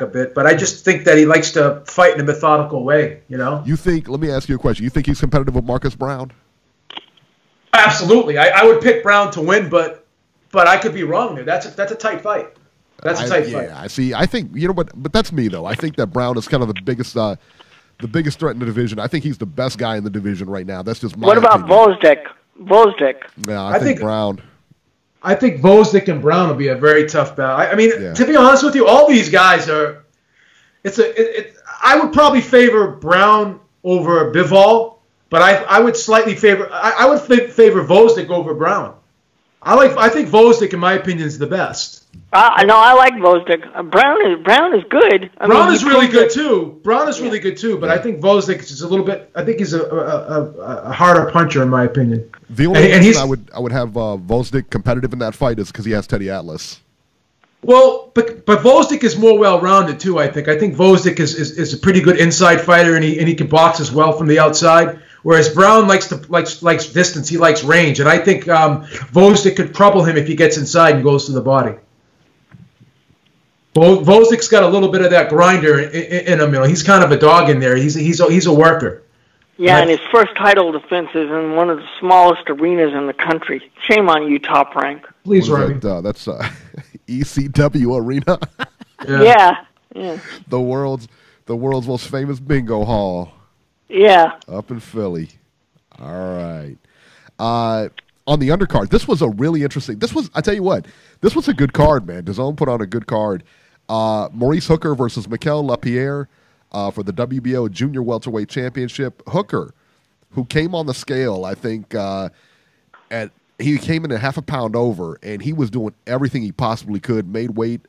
Speaker 6: a bit, but I just think that he likes to fight in a methodical way,
Speaker 4: You think, let me ask you a question. You think he's competitive with Marcus Brown?
Speaker 6: Absolutely. I would pick Brown to win, but I could be wrong there. That's a tight fight. That's a tight fight.
Speaker 4: Yeah, I see. I think, but that's me, though. I think that Brown is kind of the biggest threat in the division. I think he's the best guy in the division right now. That's just my
Speaker 5: What about
Speaker 4: opinion.
Speaker 5: Vosdick?
Speaker 4: Yeah, I think Brown.
Speaker 6: I think Vosdick and Brown will be a very tough battle. To be honest with you, all these guys are. I would probably favor Brown over Bivol, but I would slightly favor. I would favor Vosdick over Brown. I think Vosdick, in my opinion, is the best.
Speaker 5: No, I like Vosdick. Brown is good.
Speaker 6: Brown is really good too. But I think Vosdick is a little bit. I think he's a harder puncher, in my opinion.
Speaker 4: The only reason I would have Vosdick competitive in that fight is because he has Teddy Atlas.
Speaker 6: Well, but Vosdick is more well-rounded too. I think Vosdick is a pretty good inside fighter, and he can box as well from the outside. Whereas Brown likes distance, he likes range, and I think Vosdick could trouble him if he gets inside and goes to the body. Vosdick's got a little bit of that grinder in him. He's kind of a dog in there. He's a worker.
Speaker 5: Yeah, and his first title defense is in one of the smallest arenas in the country. Shame on you, Top Rank.
Speaker 6: Please, Robbie.
Speaker 4: That's ECW Arena.
Speaker 5: Yeah.
Speaker 4: The world's most famous bingo hall.
Speaker 5: Yeah.
Speaker 4: Up in Philly. All right. On the undercard, this was a really interesting. I tell you what, this was a good card, man. DAZN put on a good card. Maurice Hooker versus Mikel Lapierre for the WBO Junior Welterweight Championship. Hooker, who came on the scale, I think, he came in a half a pound over, and he was doing everything he possibly could, made weight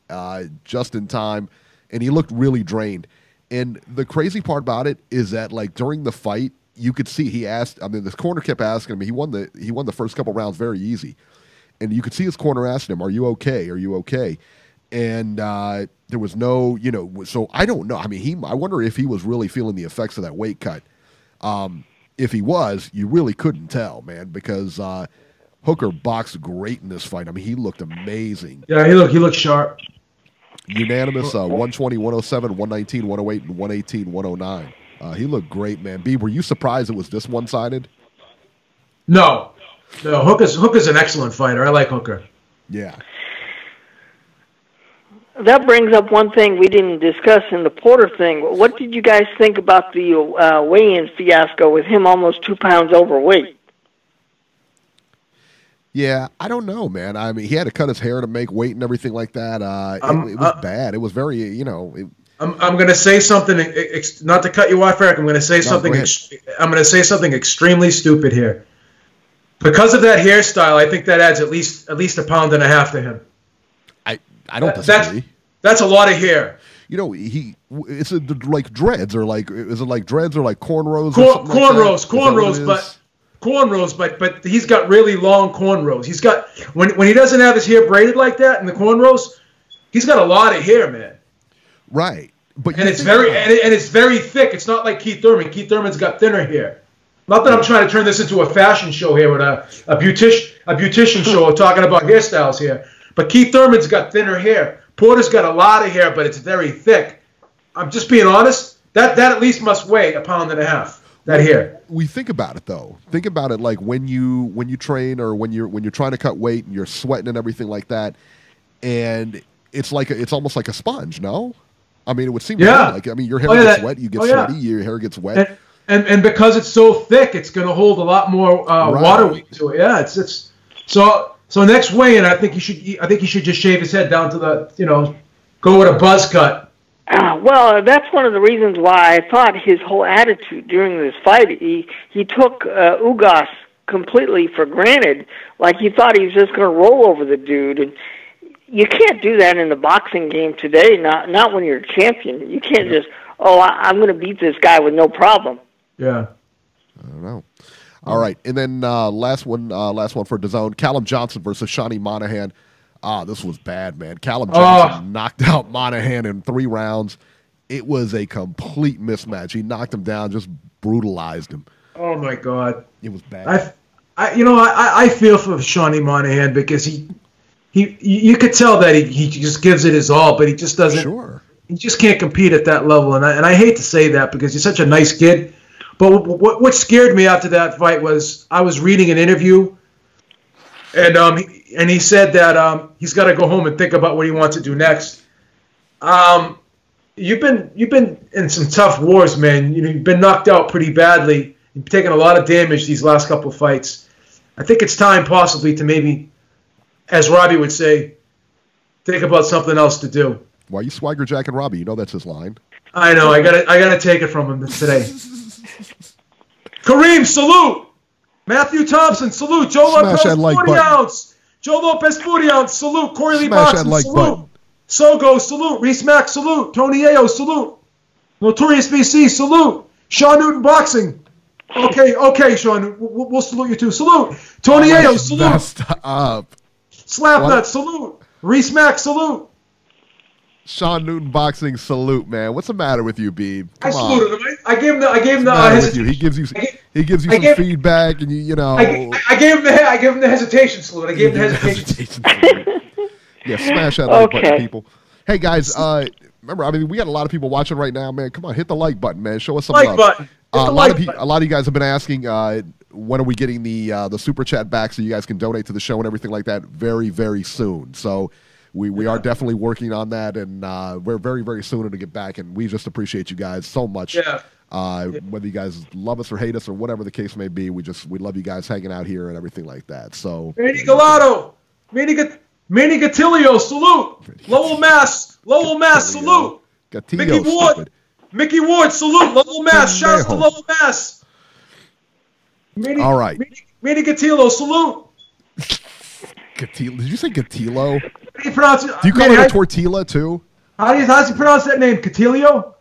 Speaker 4: just in time, and he looked really drained. And the crazy part about it is that, like, during the fight, you could see this corner kept asking him. He won the first couple rounds very easy, and you could see his corner asking him, "Are you okay? Are you okay?" And there was no, so I don't know. I wonder if he was really feeling the effects of that weight cut. If he was, you really couldn't tell, man, because Hooker boxed great in this fight. He looked amazing.
Speaker 6: Yeah, he looked sharp.
Speaker 4: Unanimous, 120, 107, 119, 108, and 118, 109. He looked great, man. B, were you surprised it was this one-sided?
Speaker 6: No. Hooker's an excellent fighter. I like Hooker.
Speaker 4: Yeah.
Speaker 5: That brings up one thing we didn't discuss in the Porter thing. What did you guys think about the weigh-in fiasco with him almost 2 pounds overweight?
Speaker 4: Yeah, I don't know, man. I mean, he had to cut his hair to make weight and everything like that. It was bad. It was very, you know.
Speaker 6: I'm going to say something. Not to cut you off, Eric. I'm going to say something. I'm going to say something extremely stupid here. Because of that hairstyle, I think that adds at least 1.5 pounds to him.
Speaker 4: I don't disagree.
Speaker 6: That's a lot of hair.
Speaker 4: You know, it's like dreads or like, is it like dreads or like cornrows?
Speaker 6: Cornrows, but he's got really long cornrows. He's got when he doesn't have his hair braided like that and the cornrows, he's got a lot of hair, man.
Speaker 4: Right,
Speaker 6: and it's very thick. It's not like Keith Thurman. Keith Thurman's got thinner hair. Not that I'm trying to turn this into a fashion show here with a beautician show talking about hairstyles here. But Keith Thurman's got thinner hair. Porter's got a lot of hair, but it's very thick. I'm just being honest. That at least must weigh 1.5 pounds. That hair.
Speaker 4: We think about it though. Think about it like when you train or when you're trying to cut weight and you're sweating and everything like that, and it's almost like a sponge. No, I mean it would seem like your hair gets wet, you get sweaty, your hair gets wet,
Speaker 6: and because it's so thick, it's going to hold a lot more water weight to it. Yeah, it's so next weigh-in, I think he should just shave his head down to the go with a buzz cut.
Speaker 5: Well, that's one of the reasons why I thought his whole attitude during this fight, he took Ugas completely for granted, like he thought he was just going to roll over the dude. And you can't do that in the boxing game today, not when you're a champion. You can't just, I'm going to beat this guy with no problem.
Speaker 6: Yeah.
Speaker 4: I don't know. All right, and then last one for DAZN, Callum Johnson versus Shawnee Monahan. This was bad, man. Callum Johnson knocked out Monahan in 3 rounds. It was a complete mismatch. He knocked him down, just brutalized him.
Speaker 6: Oh my God,
Speaker 4: it was bad.
Speaker 6: I feel for Shawnee Monahan because you could tell that he just gives it his all, but he just doesn't.
Speaker 4: Sure.
Speaker 6: He just can't compete at that level, and I hate to say that because he's such a nice kid. But what scared me after that fight was I was reading an interview, and he said that he's got to go home and think about what he wants to do next. You've been in some tough wars, man. You've been knocked out pretty badly. You've taken a lot of damage these last couple of fights. I think it's time possibly to maybe, as Robbie would say, think about something else to do.
Speaker 4: Why are you swagger jacking Robbie? You know that's his line.
Speaker 6: I know. I gotta take it from him today. Kareem, salute. Matthew Thompson, salute. Joe Lopez, 40 ounce. Joe Lopez, 40 ounce, salute. Corey Lee Boxing, salute. Button. Sogo, salute. Reese Mack, salute. Tony Ayo, salute. Notorious BC, salute. Sean Newton Boxing. Okay, Sean. We'll salute you too. Salute. Tony Ayo, salute. Slapnut, salute. Reese Mack, salute.
Speaker 4: Sean Newton Boxing, salute, man. What's the matter with you, Beeb?
Speaker 6: I saluted him. I gave him the
Speaker 4: hesitation. He gives you some feedback, and you know.
Speaker 6: I gave him the hesitation salute. I gave him the hesitation salute.
Speaker 4: Yeah, smash that like button, people. Hey guys, remember, we got a lot of people watching right now, man. Come on, hit the like button, man. Show us some love.
Speaker 6: Button.
Speaker 4: A lot of you guys have been asking when are we getting the super chat back so you guys can donate to the show and everything like that very, very soon. So. We are definitely working on that, and we're very, very soon to get back, and we just appreciate you guys so much.
Speaker 6: Yeah.
Speaker 4: Whether you guys love us or hate us or whatever the case may be, we love you guys hanging out here and everything like that. So.
Speaker 6: Manny Galato, Manny Gatilio, salute. Lowell Mass, salute.
Speaker 4: Gatilio,
Speaker 6: Mickey Ward, salute. Lowell Mass, shout out to Lowell Mass.
Speaker 4: All right.
Speaker 6: Manny Gatilio, salute.
Speaker 4: Did you say Gatilo?
Speaker 6: How do you pronounce it?
Speaker 4: Do you call it a tortilla too?
Speaker 6: How does he pronounce that name? Gatilio?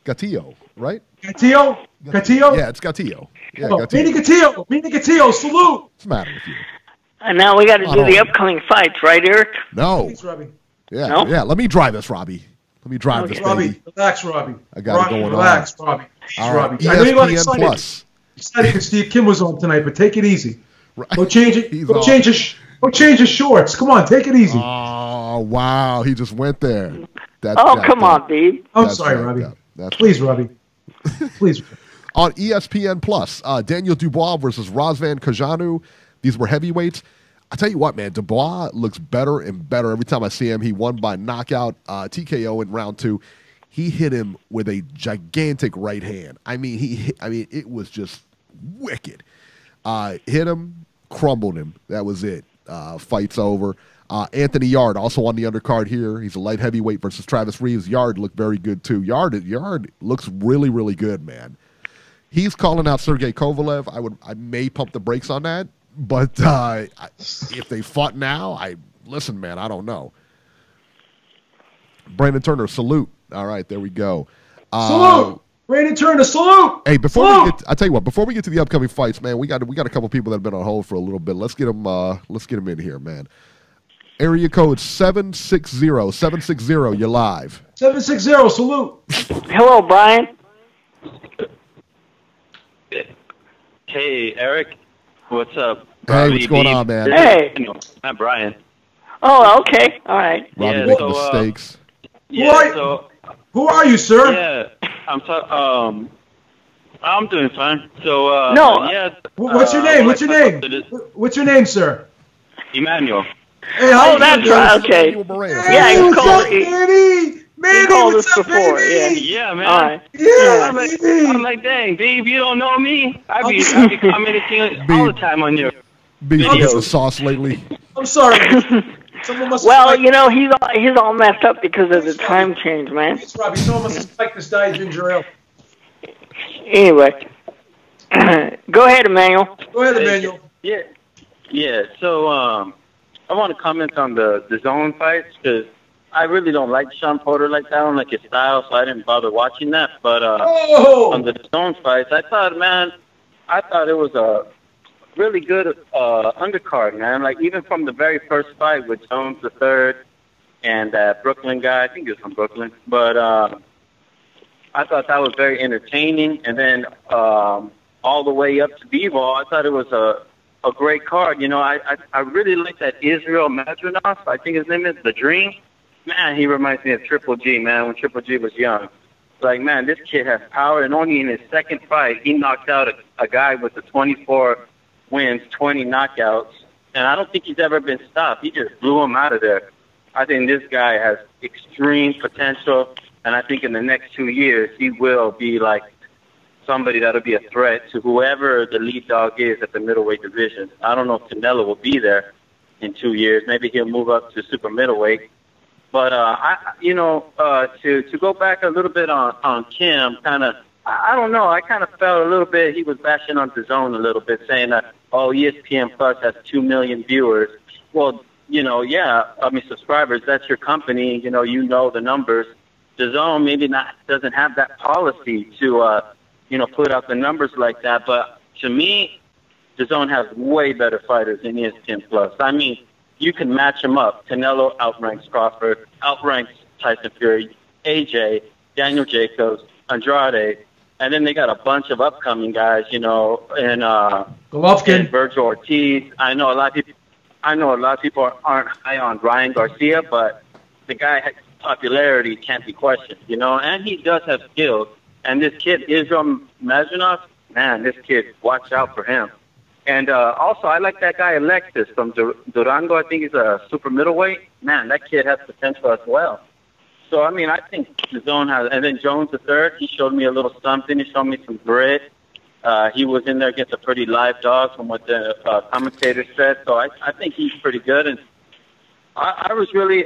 Speaker 4: Gatillo, right?
Speaker 6: Gatillo?
Speaker 4: Yeah, it's Gatillo. Yeah,
Speaker 6: Gatillo. Mini Gatillo, salute.
Speaker 4: What's the matter with you?
Speaker 5: And now we got to do the upcoming fights, right, Eric?
Speaker 4: No.
Speaker 6: Thanks, Robbie.
Speaker 4: Yeah, no? Yeah. Let me drive this, Robbie. Let me drive this,
Speaker 6: Robbie.
Speaker 4: baby.
Speaker 6: Relax, Robbie.
Speaker 4: I got it going
Speaker 6: relax,
Speaker 4: on.
Speaker 6: Robbie.
Speaker 4: All right.
Speaker 6: Robbie.
Speaker 4: ESPN
Speaker 6: I know you got excited.
Speaker 4: Plus.
Speaker 6: Excited because Steve Kim was on tonight, but take it easy.
Speaker 4: Right.
Speaker 6: Go change it. Go change his shorts. Come on, take it easy.
Speaker 4: Oh, wow. He just went there.
Speaker 5: Come on, Beeb.
Speaker 6: I'm sorry, Robbie. Please, Robbie. Please.
Speaker 4: On ESPN Plus, Daniel Dubois versus Razvan Kajanu. These were heavyweights. I tell you what, man, Dubois looks better and better every time I see him. He won by knockout, TKO in round 2. He hit him with a gigantic right hand. I mean, it was just wicked. Hit him, crumbled him. That was it. Fight's over. Anthony Yard, also on the undercard here. He's a light heavyweight versus Travis Reeves. Yard looked very good, too. Yard looks really, really good, man. He's calling out Sergey Kovalev. I may pump the brakes on that, but if they fought now, listen, man, I don't know. Brandon Turner, salute. All right, there we go.
Speaker 6: Salute, Brandon Turner, salute.
Speaker 4: Hey, I tell you what, before we get to the upcoming fights, man, we got a couple people that have been on hold for a little bit. Let's get them in here, man. Area code 760. You're live.
Speaker 6: 760. Salute.
Speaker 5: Hello, Brian.
Speaker 7: Hey, Eric. What's up?
Speaker 4: Hey, what's going on, man?
Speaker 5: Hey.
Speaker 7: I'm Brian.
Speaker 5: Oh, okay. All right.
Speaker 4: Robbie making mistakes.
Speaker 6: Who are you, sir?
Speaker 7: Yeah, I'm doing fine. So,
Speaker 6: what's your name? What's your name, sir?
Speaker 7: Emmanuel.
Speaker 6: Hey,
Speaker 5: that's right. Okay.
Speaker 6: Hey,
Speaker 5: he called us
Speaker 6: what's up,
Speaker 5: before.
Speaker 6: baby?
Speaker 7: Yeah, man.
Speaker 5: All right.
Speaker 6: Yeah,
Speaker 7: I'm like, dang, babe, you don't know me? I be commenting all the time on your
Speaker 4: videos. The sauce lately.
Speaker 6: I'm sorry.
Speaker 5: Well, he's all messed up because of the time change, man.
Speaker 6: It's Robbie. Someone must have spiked this guy's ginger ale.
Speaker 5: Anyway, go ahead, Emmanuel.
Speaker 6: Go ahead, Emmanuel.
Speaker 7: Yeah. So, I want to comment on the zone fights because I really don't like Sean Porter like that. I don't like his style, so I didn't bother watching that. But on the zone fights, I thought it was a really good undercard, man. Like, even from the very first fight with Jones the third and that Brooklyn guy, I think he was from Brooklyn. But I thought that was very entertaining. And then all the way up to B-Ball, I thought it was a great card. I really like that Israel Madronov, I think his name is, The Dream. Man, he reminds me of Triple G, man, when Triple G was young. Like, man, this kid has power, and only in his second fight, he knocked out a guy with the 24 wins, 20 knockouts, and I don't think he's ever been stopped. He just blew him out of there. I think this guy has extreme potential, and I think in the next 2 years, he will be like somebody that'll be a threat to whoever the lead dog is at the middleweight division. I don't know if Canelo will be there in 2 years. Maybe he'll move up to super middleweight. But to go back a little bit on Kim, I don't know. I kind of felt a little bit he was bashing on DAZN a little bit, saying that ESPN Plus has 2 million viewers. Well, subscribers. That's your company. You know the numbers. DAZN maybe doesn't have that policy to put out the numbers like that. But to me, DAZN has way better fighters than ESPN Plus. I mean, you can match them up. Canelo outranks Crawford, outranks Tyson Fury, AJ, Daniel Jacobs, Andrade, and then they got a bunch of upcoming guys, and
Speaker 6: Golovkin,
Speaker 7: and Virgil Ortiz. I know a lot of people aren't high on Ryan Garcia, but the guy has popularity can't be questioned, and he does have skills. And this kid, Israel Madronov, man, this kid, watch out for him. And also, I like that guy Alexis from Durango. I think he's a super middleweight. Man, that kid has potential as well. So, I mean, I think the zone has. And then Jones the third, he showed me a little something. He showed me some grit. He was in there against a pretty live dog from what the commentator said. So I think he's pretty good. And I was really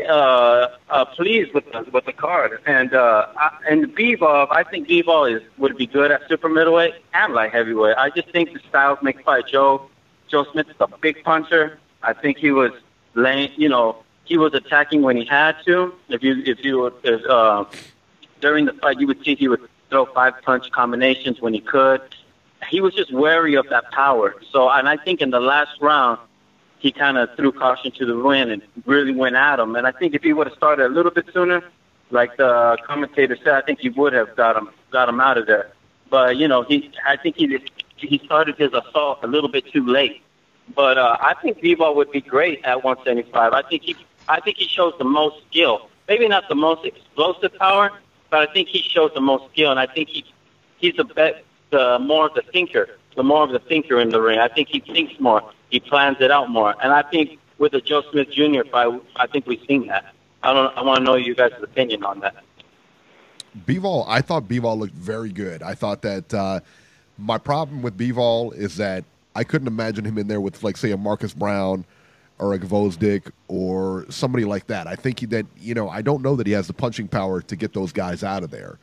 Speaker 7: pleased with the card. And Bivol, I think Bivol would be good at super middleweight and light heavyweight. I just think the styles make fight. Joe Smith is a big puncher. I think he was laying, he was attacking when he had to. If during the fight, you would see he would throw 5-punch combinations when he could. He was just wary of that power. So, and I think in the last round, he kind of threw caution to the wind and really went at him. And I think if he would have started a little bit sooner, like the commentator said, I think he would have got him out of there. But I think he started his assault a little bit too late. But I think Bivol would be great at 175. I think he shows the most skill. maybe not the most explosive power, but I think he shows the most skill, and I think he's the more of the thinker in the ring. I think he thinks more. He plans it out more. And I think with the Joe Smith Jr. fight, I think we've seen that. I want to know you guys' opinion on that.
Speaker 4: I thought Bivol looked very good. I thought that my problem with Bivol is that I couldn't imagine him in there with, like, say, a Marcus Brown or a Gvozdyk or somebody like that. I think I don't know that he has the punching power to get those guys out of there.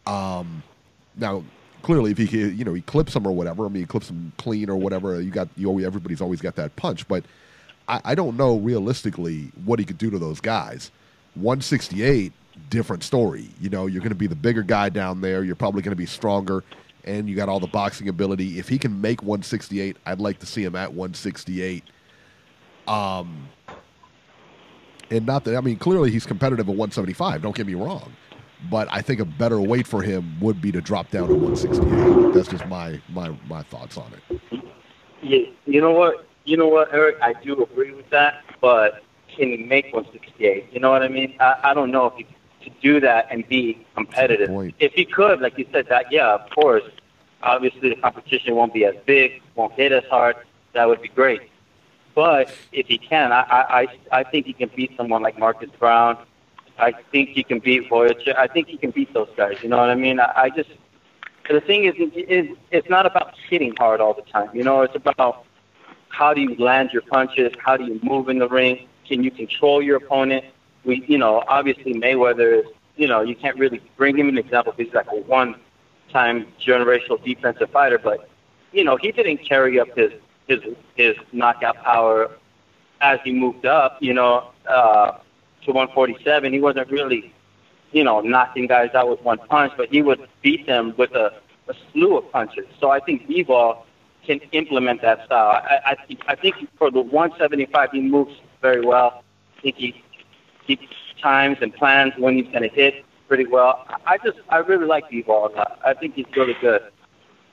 Speaker 4: Now, clearly, if he clips them or whatever, I mean, he clips them clean or whatever, everybody's always got that punch. But I don't know realistically what he could do to those guys. 168, different story. You're going to be the bigger guy down there. You're probably going to be stronger, and you got all the boxing ability. If he can make 168, I'd like to see him at 168. And not that, I mean, clearly he's competitive at 175. Don't get me wrong. But I think a better weight for him would be to drop down to 168. That's just my thoughts on it.
Speaker 7: Yeah, you know what, Eric? I do agree with that, but can he make 168? You know what I mean? I don't know if he could do that and be competitive. If he could, like you said, that, yeah, of course. Obviously, the competition won't be as big, won't hit as hard. That would be great. But if he can, I think he can beat someone like Marcus Brown. I think he can beat Voyager. I think he can beat those guys. You know what I mean? The thing is, it's not about hitting hard all the time. It's about how do you land your punches? How do you move in the ring? Can you control your opponent? Obviously Mayweather is, you can't really bring him an example because he's like a one-time generational defensive fighter, but, he didn't carry up his knockout power as he moved up, to 147. He wasn't really, knocking guys out with one punch, but he would beat them with a slew of punches. So I think Bivol can implement that style. I think for the 175, he moves very well. I think he times and plans when he's going to hit pretty well. I really like Bivol a lot. I think he's really good.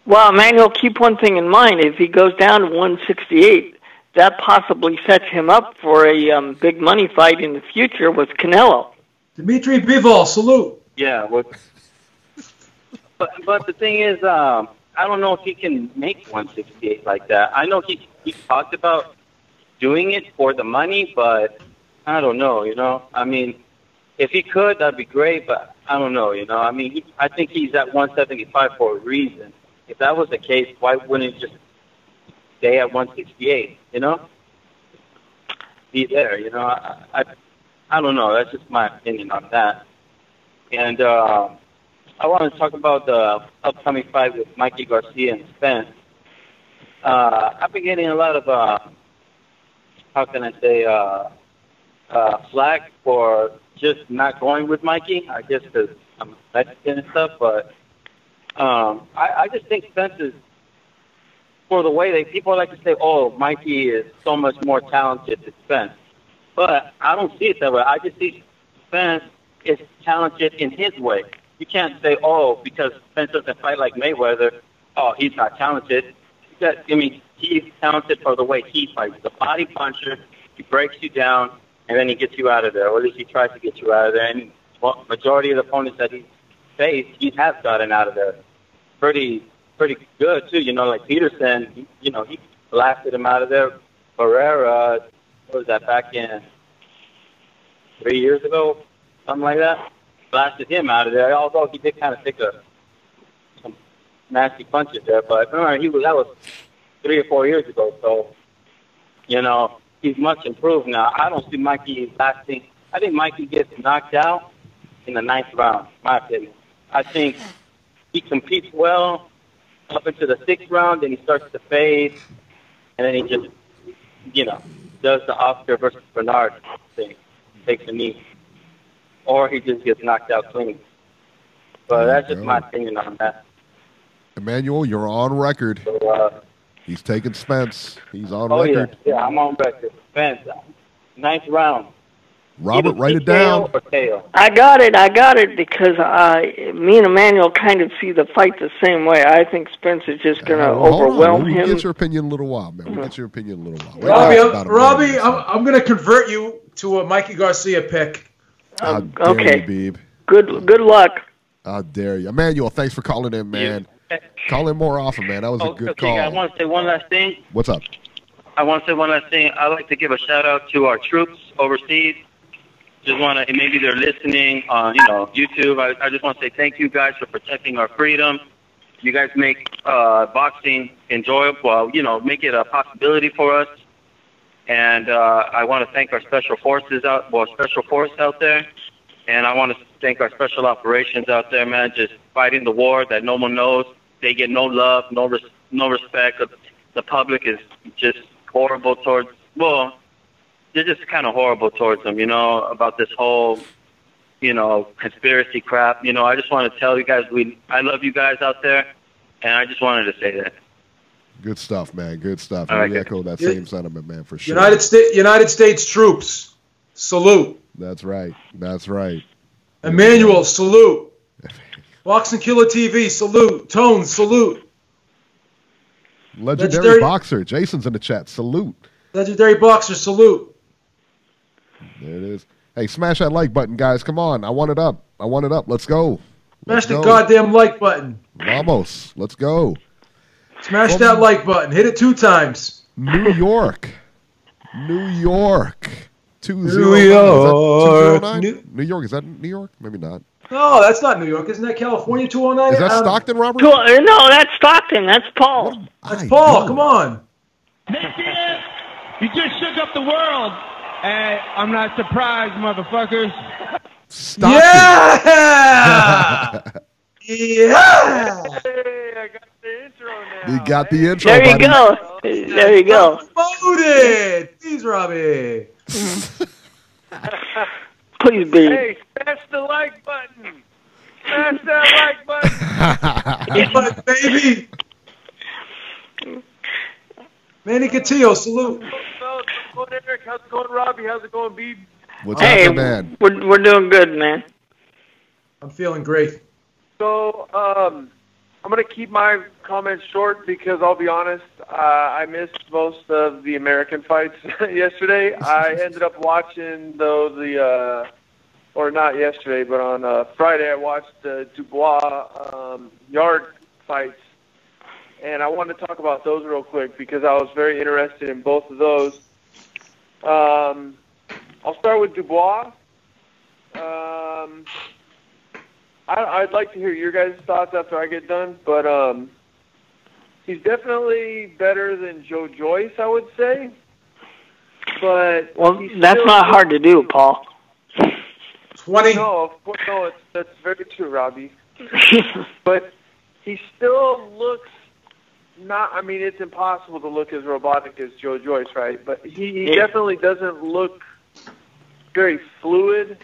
Speaker 5: Well, Emmanuel, keep one thing in mind. If he goes down to 168, that possibly sets him up for a big money fight in the future with Canelo.
Speaker 6: Dmitry Bivol, salute.
Speaker 7: Yeah, but the thing is, I don't know if he can make 168 like that. I know he talked about doing it for the money, but I don't know, I mean, if he could, that'd be great, but I don't know, I mean, I think he's at 175 for a reason. If that was the case, why wouldn't he just stay at 168, Be there, I don't know. That's just my opinion on that. And I want to talk about the upcoming fight with Mikey Garcia and Spence. I've been getting a lot of, how can I say, flack for just not going with Mikey, I guess because I'm Mexican and stuff, but I just think Spence is, for the way people like to say, oh, Mikey is so much more talented than Spence. But I don't see it that way. I just see Spence is talented in his way. You can't say, oh, because Spence doesn't fight like Mayweather, oh, he's not talented. He's talented for the way he fights. The body puncher, he breaks you down, and then he gets you out of there, or at least he tries to get you out of there. And majority of the opponents that he's faced, he has gotten out of there pretty good, too. Like Peterson, he blasted him out of there. Pereira, what was that, back in 3 years ago, something like that? Blasted him out of there, although he did kind of take some nasty punches there. But remember, that was 3 or 4 years ago, so, he's much improved now. I don't see Mikey lasting. I think Mikey gets knocked out in the 9th round, my opinion. I think he competes well up into the 6th round, then he starts to fade, and then he just, does the Oscar versus Bernard thing, takes a knee, or he just gets knocked out clean. But that's just my opinion on that.
Speaker 4: Emmanuel, you're on record. So, he's taking Spence. He's on record.
Speaker 7: Yeah, I'm on record. Spence, 9th round.
Speaker 4: Robert, write it down.
Speaker 5: I got it because me and Emmanuel kind of see the fight the same way. I think Spence is just going to overwhelm him.
Speaker 4: We'll get your opinion in a little while, man. We'll get your opinion in a little while.
Speaker 6: Robbie, I'm going to convert you to a Mikey Garcia pick.
Speaker 4: How dare
Speaker 5: Okay.
Speaker 4: you, Beeb?
Speaker 5: Good luck.
Speaker 4: How dare you. Emmanuel, thanks for calling in, man. Call in more often, man. That was a good call.
Speaker 7: I want to say one last thing.
Speaker 4: What's up?
Speaker 7: I want to say one last thing. I'd like to give a shout-out to our troops overseas. Just want to, maybe they're listening on, YouTube. I just want to say thank you guys for protecting our freedom. You guys make boxing enjoyable, make it a possibility for us. And I want to thank our special force out there. And I want to thank our special operations out there, man, just fighting the war that no one knows. They get no love, no respect. The public is just horrible towards, they're just kind of horrible towards them, about this whole, conspiracy crap. I just want to tell you guys, I love you guys out there, and I just wanted to say that.
Speaker 4: Good stuff, man. Good stuff.
Speaker 7: All right,
Speaker 4: we echo that same sentiment, man, for sure.
Speaker 6: United States troops, salute.
Speaker 4: That's right. That's right.
Speaker 6: Emmanuel, salute. Boxing Killer TV, salute. Tone, salute.
Speaker 4: Legendary boxer. Jason's in the chat. Salute.
Speaker 6: Legendary boxer, salute.
Speaker 4: There it is. Hey, smash that like button, guys. Come on. I want it up. Let's go.
Speaker 6: Smash the goddamn like button.
Speaker 4: Vamos. Let's go.
Speaker 6: Smash that like button. Hit it 2 times.
Speaker 4: New York. 209.
Speaker 6: New York.
Speaker 4: New York. Is that New York? Maybe not.
Speaker 6: No, that's not New York. Isn't that California, 209?
Speaker 4: Is that Stockton, Robert?
Speaker 5: No, that's Stockton. That's Paul.
Speaker 6: That's Paul. Come on.
Speaker 8: You just shook up the world. And I'm not surprised, motherfuckers.
Speaker 4: Stockton.
Speaker 6: Yeah! Yeah!
Speaker 3: Hey, I got the intro now.
Speaker 4: You got the intro,
Speaker 5: There you
Speaker 4: buddy.
Speaker 5: go. There you go.
Speaker 6: Voted. Please, Robbie.
Speaker 5: Please be.
Speaker 3: Hey, smash the like button. Smash that like button.
Speaker 6: But, baby. Manny Catillo, salute.
Speaker 3: How's it going, Eric? How's it going, Robbie? How's it going, Beeb?
Speaker 4: What's happening, man?
Speaker 5: We're doing good, man.
Speaker 6: I'm feeling great.
Speaker 3: So, I'm going to keep my comments short because I'll be honest, I missed most of the American fights yesterday. I ended up watching, though, or not yesterday, but on Friday, I watched the Dubois yard fights. And I want to talk about those real quick because I was very interested in both of those. I'll start with Dubois. I'd like to hear your guys' thoughts after I get done, but he's definitely better than Joe Joyce, I would say. But
Speaker 5: that's not hard to do, Paul.
Speaker 6: 20.
Speaker 3: No, of course, no. That's very true, Robbie. But he still looks not. I mean, it's impossible to look as robotic as Joe Joyce, right? But he definitely doesn't look very fluid.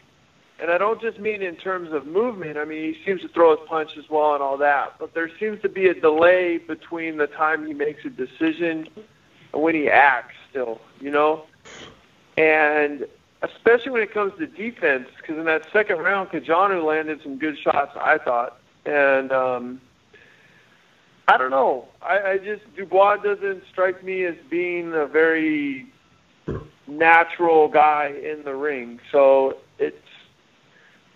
Speaker 3: And I don't just mean in terms of movement. I mean, he seems to throw his punch as well and all that. But there seems to be a delay between the time he makes a decision and when he acts still, And especially when it comes to defense, because in that second round, Kajanu landed some good shots, I thought. And I don't know. I just, Dubois doesn't strike me as being a very natural guy in the ring. So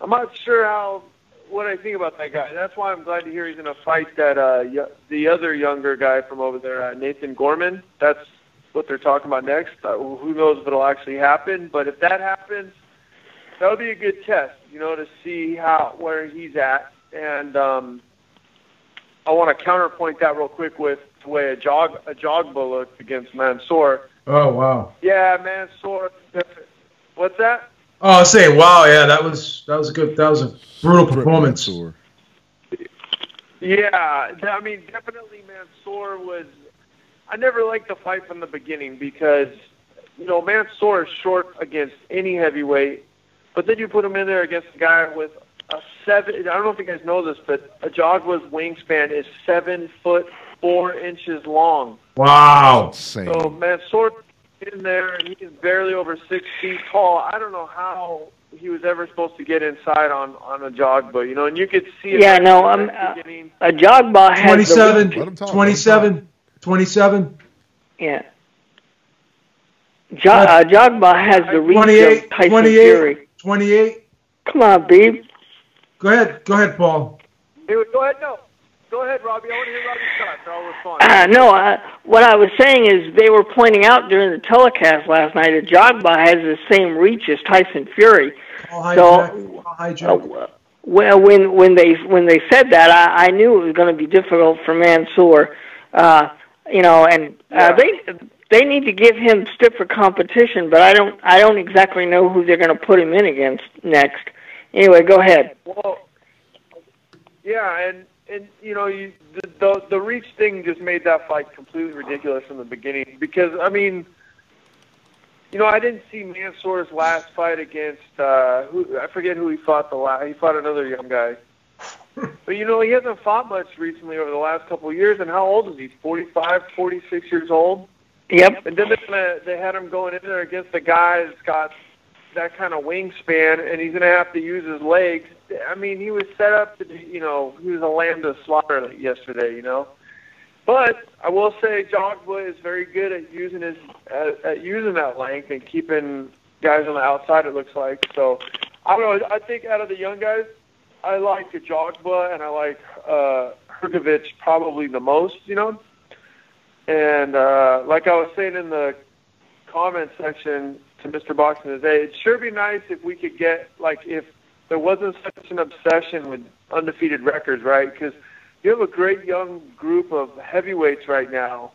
Speaker 3: I'm not sure what I think about that guy. That's why I'm glad to hear he's going to fight the other younger guy from over there, Nathan Gorman. That's what they're talking about next. Who knows if it'll actually happen? But if that happens, that would be a good test, to see where he's at. And I want to counterpoint that real quick with the way Ajagba looked against Mansour.
Speaker 6: Oh, wow.
Speaker 3: Yeah, Mansour. What's that?
Speaker 6: Oh, I was saying, wow, yeah, that was a brutal performance.
Speaker 3: Yeah, I mean, definitely Mansour was. I never liked the fight from the beginning because, Mansour is short against any heavyweight, but then you put him in there against a guy with a 7. I don't know if you guys know this, but Ajagba's wingspan is 7'4" long.
Speaker 6: Wow.
Speaker 3: So Mansour in there, and he's barely over 6 feet tall. I don't know how he was ever supposed to get inside on Ajagba, and you could see it.
Speaker 5: Yeah, no, Ajagba has
Speaker 6: 27.
Speaker 5: Yeah. Ajagba has the reach of Tyson Fury.
Speaker 6: 28.
Speaker 5: Come on, Beeb.
Speaker 6: Go ahead, Paul.
Speaker 9: Hey, go ahead, no. Go ahead, Robbie. I want to hear Robbie's thoughts. I'll respond.
Speaker 5: No, what I was saying is they were pointing out during the telecast last night that Jogba has the same reach as Tyson Fury. So, well, when they said that, I knew it was going to be difficult for Mansoor. They need to give him stiffer competition, but I don't exactly know who they're going to put him in against next. Anyway, go ahead.
Speaker 9: Well, yeah, and the reach thing just made that fight completely ridiculous from the beginning because, I mean, I didn't see Mansoor's last fight against, I forget who he fought he fought another young guy. But, he hasn't fought much recently over the last couple of years, and how old is he? 45, 46 years old?
Speaker 5: Yep.
Speaker 9: And then they had him going in there against a guy that's got that kind of wingspan, and he's going to have to use his legs. I mean, he was set up to, he was a lamb to slaughter yesterday, But I will say Jogba is very good at using that length and keeping guys on the outside, it looks like. So, I don't know. I think out of the young guys, I like Jogba and I like Hrgovic probably the most, And like I was saying in the comment section to Mr. Boxing today, it'd sure be nice if we could get, if there wasn't such an obsession with undefeated records, right? Because you have a great young group of heavyweights right now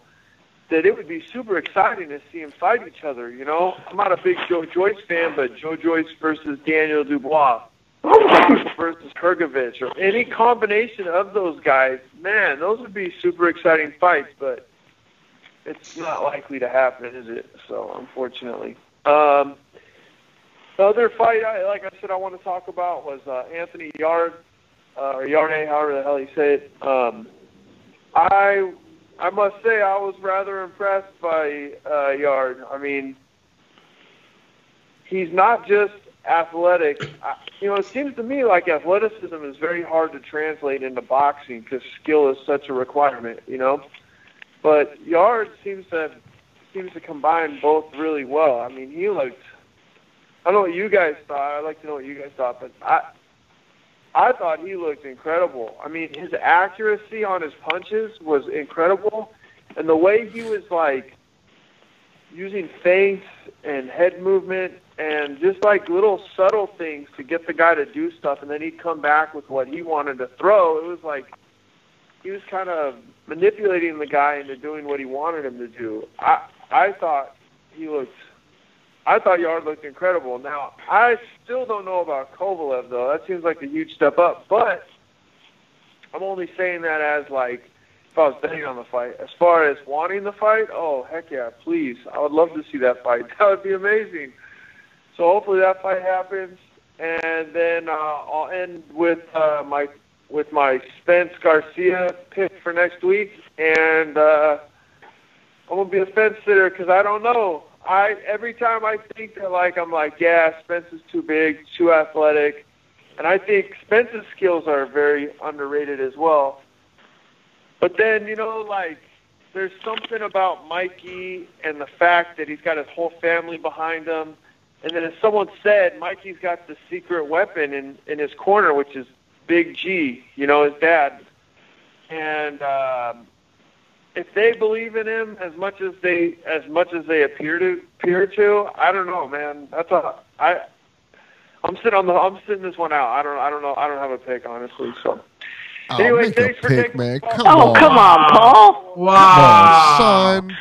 Speaker 9: that it would be super exciting to see them fight each other, I'm not a big Joe Joyce fan, but Joe Joyce versus Daniel Dubois, versus Hrgovic, or any combination of those guys, man, those would be super exciting fights, but it's not likely to happen, is it? So, unfortunately. The other fight, like I said, I want to talk about was Anthony Yarde, or Yarde, however the hell you say it. I must say I was rather impressed by Yarde. I mean, he's not just athletic. It seems to me like athleticism is very hard to translate into boxing because skill is such a requirement, But Yarde seems to combine both really well. I mean, he looked. I don't know what you guys thought. I'd like to know what you guys thought, but I thought he looked incredible. I mean, his accuracy on his punches was incredible, and the way he was using feints and head movement and just little subtle things to get the guy to do stuff, and then he'd come back with what he wanted to throw. It was like he was kind of manipulating the guy into doing what he wanted him to do. I thought Yarde looked incredible. Now, I still don't know about Kovalev, though. That seems like a huge step up. But I'm only saying that as, if I was betting on the fight. As far as wanting the fight, oh, heck yeah, please. I would love to see that fight. That would be amazing. So hopefully that fight happens. And then I'll end with my Spence-Garcia pick for next week. And I'm going to be a fence sitter because I don't know. Every time I think that I'm yeah, Spence is too big, too athletic, and I think Spence's skills are very underrated as well. But then there's something about Mikey and the fact that he's got his whole family behind him, and then as someone said, Mikey's got the secret weapon in his corner, which is Big G, his dad, and if they believe in him as much as they appear to, I don't know, man. I'm sitting this one out. I don't know. I don't have a pick, honestly. So anyway, thanks for taking
Speaker 4: man.
Speaker 5: Come on, Paul.
Speaker 6: Wow,
Speaker 4: son.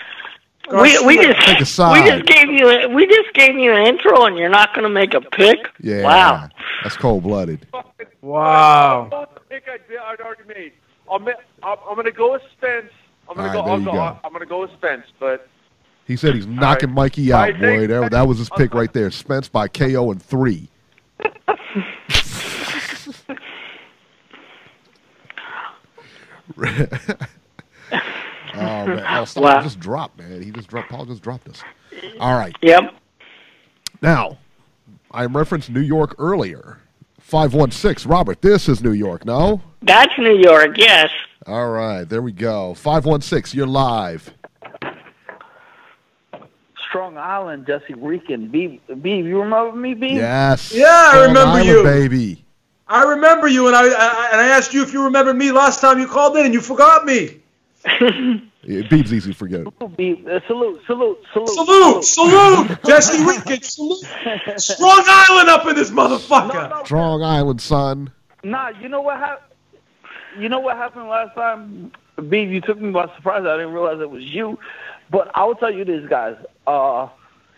Speaker 5: We just gave you an intro, and you're not going to make a pick.
Speaker 4: Yeah.
Speaker 5: Wow.
Speaker 4: That's cold-blooded.
Speaker 6: Wow.
Speaker 9: The pick I'd already made. I'm going to go with Spence. I'm gonna go with Spence, but
Speaker 4: he said he's knocking Mikey out, boy. That was his pick right there. Spence by KO in 3. Oh man! Wow. Just dropped, man. Paul just dropped us. All right.
Speaker 5: Yep.
Speaker 4: Now, I referenced New York earlier. 516, Robert. This is New York, no?
Speaker 5: That's New York. Yes.
Speaker 4: All right, there we go. 516, you're live.
Speaker 10: Strong Island, Jesse Reekin. Beeb, you remember me, Beeb?
Speaker 4: Yes.
Speaker 6: Yeah, I remember you.
Speaker 4: Baby.
Speaker 6: I remember you, and I asked you if you remembered me last time you called in, and you forgot me.
Speaker 4: Beeb's easy to forget.
Speaker 10: Salute.
Speaker 6: Jesse Reekin, salute. Strong Island up in this motherfucker.
Speaker 10: No.
Speaker 4: Strong Island, son.
Speaker 10: Nah, you know what happened? You know what happened last time? Beeb, you took me by surprise. I didn't realize it was you. But I will tell you this, guys.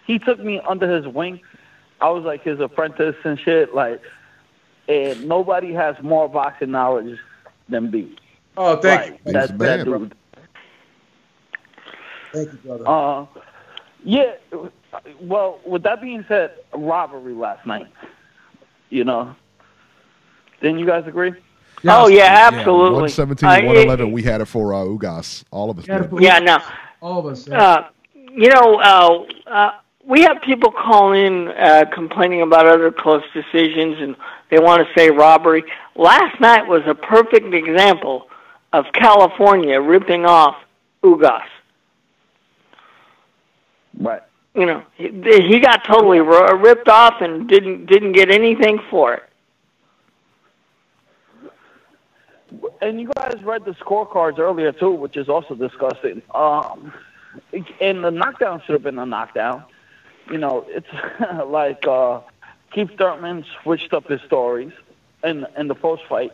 Speaker 10: He took me under his wing. I was like his apprentice and shit. Like, and nobody has more boxing knowledge than Beeb.
Speaker 6: Oh, thank you.
Speaker 10: That dude.
Speaker 6: Thank you, brother.
Speaker 10: Yeah. Well, with that being said, robbery last night. You know. Didn't you guys agree?
Speaker 5: Yes. Oh yeah, absolutely.
Speaker 4: 117, 111. We had it for Ugas. All of us did.
Speaker 5: Yeah, no.
Speaker 6: All of us.
Speaker 5: We have people call in complaining about other close decisions, and they want to say robbery. Last night was a perfect example of California ripping off Ugas.
Speaker 10: Right.
Speaker 5: You know, he got totally ripped off and didn't get anything for it.
Speaker 10: And you guys read the scorecards earlier too, which is also disgusting. And the knockdown should have been a knockdown. You know, it's like Keith Thurman switched up his stories in the post-fight.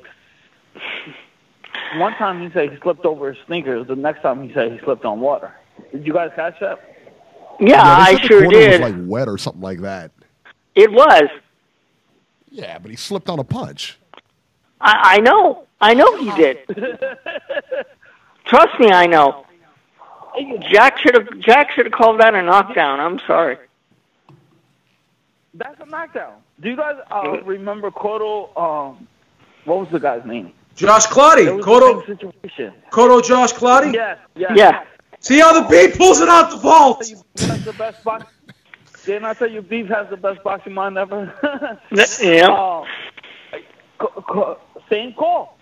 Speaker 10: One time he said he slipped over his sneakers. The next time he said he slipped on water. Did you guys catch that?
Speaker 5: Yeah, I sure did.
Speaker 4: It was like wet or something like that.
Speaker 5: It was.
Speaker 4: Yeah, but he slipped on a punch.
Speaker 5: I know he did. Trust me, I know. Jack should have called that a knockdown. I'm sorry.
Speaker 10: That's a knockdown. Do you guys remember Cotto? What was the guy's name?
Speaker 6: Josh Clottey. Cotto Josh Clottey?
Speaker 10: Yes.
Speaker 5: Yeah.
Speaker 6: See how the Beef pulls it out the vault?
Speaker 10: Didn't I tell you Beef has the best boxing mind ever?
Speaker 5: Yeah.
Speaker 10: Same call.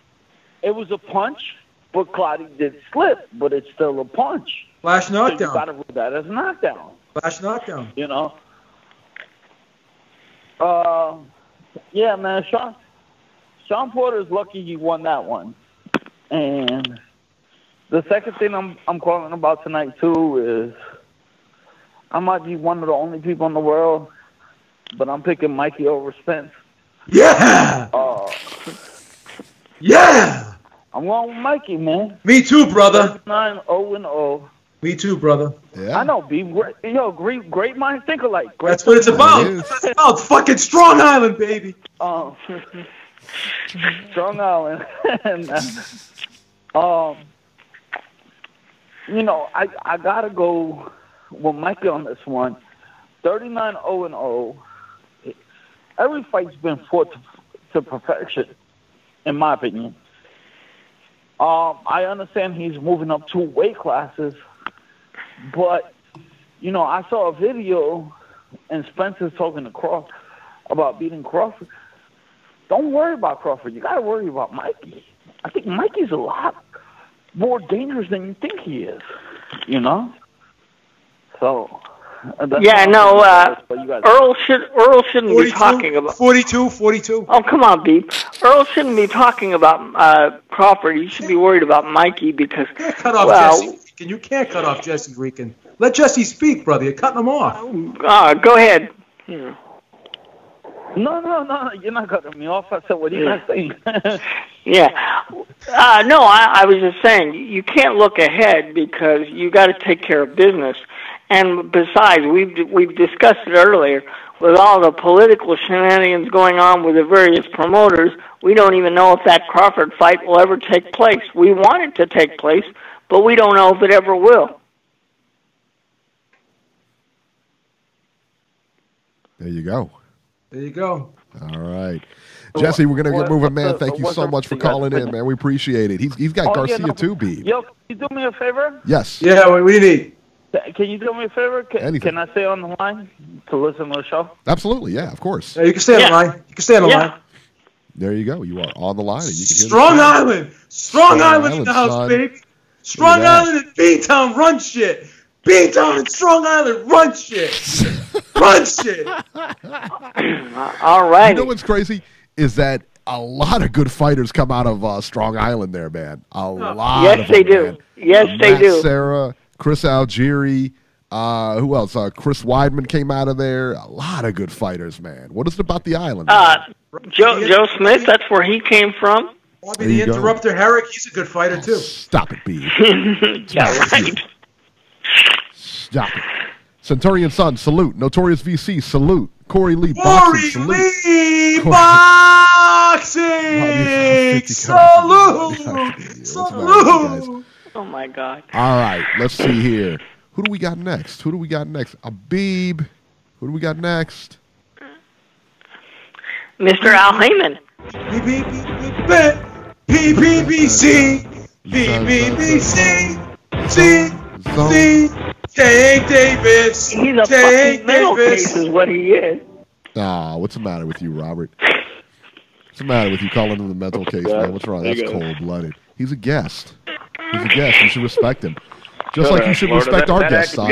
Speaker 10: It was a punch, but Clottey did slip, but it's still a punch.
Speaker 6: Flash knockdown.
Speaker 10: So you got to rule that as a knockdown.
Speaker 6: Flash knockdown.
Speaker 10: You know? Yeah, man. Sean Porter's lucky he won that one. And the second thing I'm calling about tonight, too, is I might be one of the only people in the world, but I'm picking Mikey over Spence.
Speaker 6: Yeah! Yeah!
Speaker 10: I'm going with Mikey, man.
Speaker 6: Me too, brother.
Speaker 10: 9-0-0.
Speaker 6: Me too, brother.
Speaker 4: Yeah.
Speaker 10: I know, B. Great minds think alike.
Speaker 6: That's what it's about. That's about fucking Strong Island, baby.
Speaker 10: Strong Island. And, you know, I got to go with Mikey on this one. 39-0-0. Every fight's been fought to perfection, in my opinion. I understand he's moving up 2 weight classes, but, you know, I saw a video, and Spencer's talking to Crawford about beating Crawford. Don't worry about Crawford. You got to worry about Mikey. I think Mikey's a lot more dangerous than you think he is, you know? So...
Speaker 5: Yeah, no, Errol shouldn't be talking about...
Speaker 6: 42.
Speaker 5: Oh, come on, Beep. Earl shouldn't be talking about Crawford. He should be worried about Mikey because...
Speaker 6: You can't cut off Jesse Reekin. You can't cut off Jesse Reekin. Let Jesse speak, brother. You're cutting him off.
Speaker 5: Go ahead.
Speaker 10: No, you're not cutting me off. I said, what are you guys saying?
Speaker 5: Yeah. No, I was just saying, you can't look ahead because you got to take care of business. And besides, we've discussed it earlier, with all the political shenanigans going on with the various promoters, we don't even know if that Crawford fight will ever take place. We want it to take place, but we don't know if it ever will.
Speaker 4: There you go. All right. Jesse, we're going to get moving, man. Thank you so much for calling in, man. We appreciate it. He's got Garcia, too, B.
Speaker 10: Yo, can you do me a favor?
Speaker 4: Yes.
Speaker 6: Yeah, what do you need?
Speaker 10: Can you do me a favor? Can I stay on the line to listen to the show?
Speaker 4: Absolutely, yeah, of course.
Speaker 6: Yeah, you can stay on the line. You can stay on the line.
Speaker 4: There you go. You are on the line. And you can hear
Speaker 6: Strong Island. Strong Island in the house, baby. Strong Island and B-Town run shit. Beantown and Strong Island, run shit. Run shit.
Speaker 5: All right.
Speaker 4: You know what's crazy is that a lot of good fighters come out of Strong Island there, man. A lot.
Speaker 5: Yes,
Speaker 4: of
Speaker 5: they
Speaker 4: them,
Speaker 5: do.
Speaker 4: Man.
Speaker 5: Yes, they
Speaker 4: Matt
Speaker 5: do.
Speaker 4: Serra, Chris Algieri. Who else? Chris Weidman came out of there. A lot of good fighters, man. What is it about the island?
Speaker 5: Joe Smith, that's where he came from.
Speaker 6: Bobby the Interrupter Herrick, he's a good fighter, too.
Speaker 4: Stop it, B.
Speaker 5: Yeah, right.
Speaker 4: Stop it. Centurion Sun, salute. Notorious VC, salute. Corey Lee, boxing, salute.
Speaker 6: Lee, boxing, salute. Salute.
Speaker 5: Oh, my God.
Speaker 4: All right, let's see here. Who do we got next? Abib. Who do we got next?
Speaker 5: Mr. Al Heyman.
Speaker 6: PPBC. Tank Davis.
Speaker 5: He's a fucking mental case is what he is.
Speaker 4: What's the matter with you, Robert? What's the matter with you calling him the mental case, man? What's wrong? That's cold-blooded. He's a guest. You should respect him. Just like you should respect our guests, son.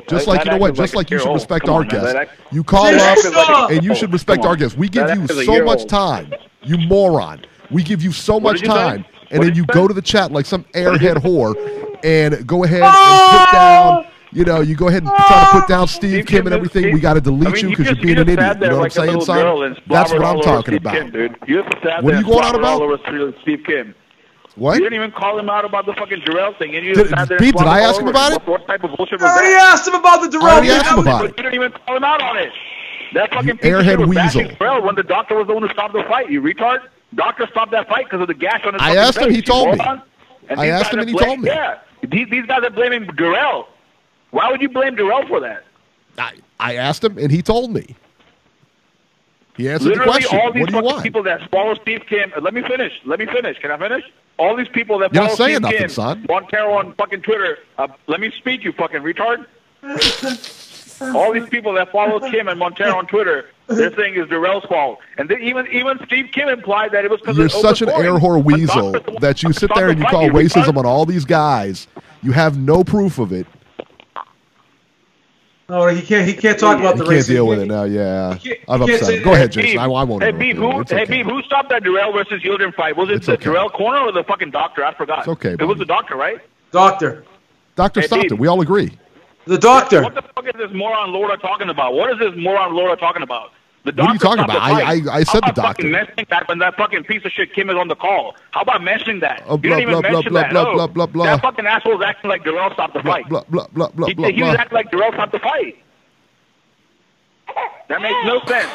Speaker 4: Just like, you know what? Just like you should respect our guests. You call up and you should respect our guests. We give you so much time, you moron. We give you so much time, and then you go to the chat like some airhead whore and go ahead and put down, you go ahead and try to put down Steve Kim and everything. We got to delete you because you're being an idiot. You know what I'm saying, son? That's what I'm talking about. What are you going on about?
Speaker 11: Steve Kim.
Speaker 4: What?
Speaker 11: You didn't even call him out about the fucking Darrell thing. And you
Speaker 4: did I ask him about it?
Speaker 11: What type of bullshit was
Speaker 6: I already
Speaker 11: that?
Speaker 6: asked him about the Darrell
Speaker 4: thing. I already asked him about it.
Speaker 11: You didn't even call him out on it. That fucking piece
Speaker 4: airhead
Speaker 11: of shit was
Speaker 4: weasel.
Speaker 11: bashing Darrell when the doctor was the one who stopped the fight. You retard. Doctor stopped that fight because of the gash on his
Speaker 4: I asked him.
Speaker 11: face.
Speaker 4: He told me.
Speaker 11: And
Speaker 4: I asked him and he told me.
Speaker 11: Yeah. These guys are blaming Darrell. Why would you blame Darrell for that?
Speaker 4: I asked him and he told me. He answered
Speaker 11: Literally,
Speaker 4: the question.
Speaker 11: all these
Speaker 4: What do you
Speaker 11: fucking
Speaker 4: want?
Speaker 11: people that follow Steve Kim. Let me finish. Can I finish? All these people that
Speaker 4: You're
Speaker 11: follow
Speaker 4: not saying
Speaker 11: Steve
Speaker 4: nothing,
Speaker 11: Kim,
Speaker 4: son.
Speaker 11: Montero on fucking Twitter. Let me speak, you fucking retard. All these people that follow Kim and Montero on Twitter, they're saying it's Darrell's fault. And even Steve Kim implied that it was because
Speaker 4: You're
Speaker 11: of
Speaker 4: such an air whore weasel that you sit there and you call racism on all these guys. You have no proof of it.
Speaker 6: No, he can't talk about the racism.
Speaker 4: He can't deal with it now, yeah. I'm upset. Go ahead, Jason. I won't.
Speaker 11: Hey, Beeb, who stopped that Darrell versus Yildirim fight? Was it the Darrell corner or the fucking doctor? I forgot.
Speaker 4: It's okay,
Speaker 11: It was the doctor, right?
Speaker 6: Doctor
Speaker 4: stopped it. We all agree.
Speaker 6: The doctor.
Speaker 11: What the fuck is this moron Laura talking about? What is this moron Laura talking about? The
Speaker 4: What are you talking about? I said the doctor.
Speaker 11: Mentioning that when that fucking piece of shit Kim is on the call. How about mentioning that?
Speaker 4: Oh,
Speaker 11: You didn't even mention that.
Speaker 4: Blah.
Speaker 11: That fucking asshole's acting like Darrell stopped the fight.
Speaker 4: Blah.
Speaker 11: He was acting like Darrell stopped the fight. That makes no sense.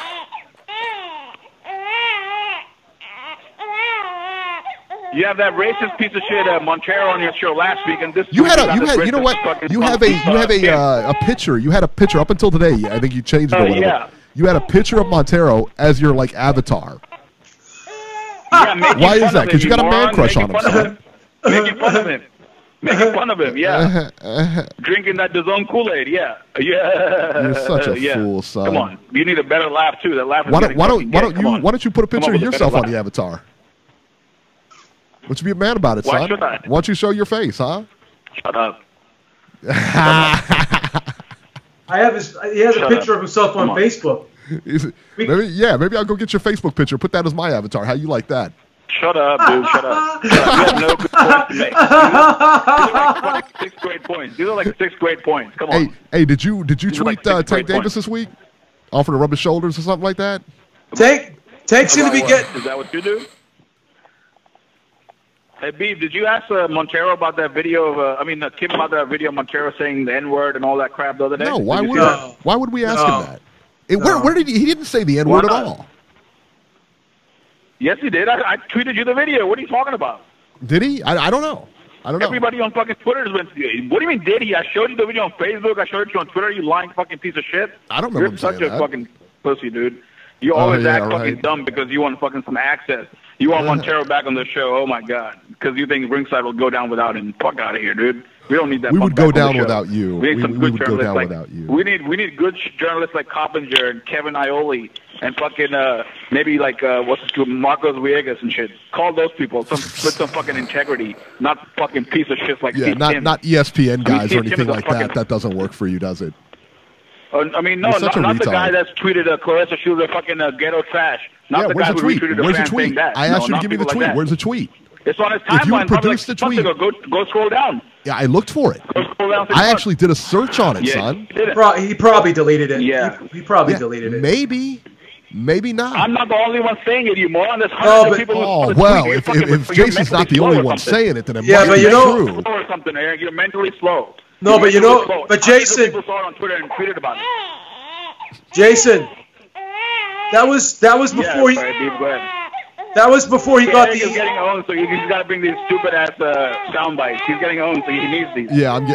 Speaker 11: You have that racist piece of shit Montero on your show last week, and this
Speaker 4: you have a picture. You had a picture up until today. I think you changed it.
Speaker 11: Yeah.
Speaker 4: You had a picture of Montero as your avatar.
Speaker 11: Yeah,
Speaker 4: why is that? Because you got a man crush on him. Son.
Speaker 11: Making fun of him. Making fun of him, yeah. Drinking that DAZN Kool-Aid, yeah.
Speaker 4: You're such a fool, son.
Speaker 11: Come on, you need a better laugh too. That laugh is
Speaker 4: why don't you put a picture of yourself on the avatar? Why don't you be a man about it, son? Why don't you show your face, huh?
Speaker 11: Shut up.
Speaker 6: He has a picture of himself on Facebook.
Speaker 4: Maybe I'll go get your Facebook picture. Put that as my avatar. How you like that?
Speaker 11: Shut up, dude. Shut up. You have no good points to make. These are like 6th grade points. These are like 6th grade points. Come on.
Speaker 4: Hey, did you tweet Tank Davis this week? Offer to rub his shoulders or something like that?
Speaker 6: Tank's going to be getting...
Speaker 11: Is that what you do? Hey, Beeb, did you ask Montero about that video of, Kim about that video of Montero saying the N-word and all that crap the other day?
Speaker 4: No, why would we ask him that? Where did he didn't say the N-word at all.
Speaker 11: Yes, he did. I tweeted you the video. What are you talking about?
Speaker 4: Did he? I don't know.
Speaker 11: Everybody on fucking Twitter has been... What do you mean, did he? I showed you the video on Facebook. I showed it to you on Twitter. You lying fucking piece of shit.
Speaker 4: I don't remember
Speaker 11: You're such a fucking pussy, dude. You always act fucking dumb because you want fucking some access. You want Montero back on the show? Oh my God! Because you think Ringside will go down without him? Fuck out of here, dude. We don't need that.
Speaker 4: We would go down without you.
Speaker 11: We need some good
Speaker 4: would go down
Speaker 11: journalists
Speaker 4: without you.
Speaker 11: We need good journalists like Coppinger and Kevin Ioli and fucking maybe like what's his name, Marcos Villegas and shit. Call those people with some fucking integrity, not fucking piece of shit like Steve Kim.
Speaker 4: not ESPN guys or anything like
Speaker 11: fucking,
Speaker 4: that. That doesn't work for you, does it?
Speaker 11: I mean, no, not the guy that's tweeted Clarissa Shields a fucking ghetto trash. Not the guy who retweeted
Speaker 4: Where's the
Speaker 11: fan
Speaker 4: tweet?
Speaker 11: saying that.
Speaker 4: I asked you to give me the
Speaker 11: like
Speaker 4: tweet.
Speaker 11: that.
Speaker 4: Where's the tweet?
Speaker 11: It's on his
Speaker 4: If you
Speaker 11: timeline. Probably like
Speaker 4: produce the
Speaker 11: 6 months
Speaker 4: tweet,
Speaker 11: ago. Go scroll down.
Speaker 4: Yeah, I looked for it.
Speaker 11: Go scroll down 6
Speaker 4: I
Speaker 11: months.
Speaker 4: actually did a search on it, son.
Speaker 6: He probably deleted it.
Speaker 11: Yeah.
Speaker 6: He probably deleted it.
Speaker 4: Maybe not.
Speaker 11: I'm not the only one saying it, you moron. There's hundreds of people.
Speaker 4: Oh, well, if Jason's not the only one saying it, then it might
Speaker 6: but
Speaker 4: be
Speaker 6: you know,
Speaker 4: true.
Speaker 11: Slow or something, Eric. You're mentally slow.
Speaker 6: No, but you know, but Jason,
Speaker 11: people saw it on Twitter and tweeted about it.
Speaker 6: Jason, that was before
Speaker 11: Go ahead.
Speaker 6: That was before he got
Speaker 11: Eric is getting owned, so he's got to bring these stupid ass sound bites. He's getting owned, so he needs these.
Speaker 4: Yeah, I'm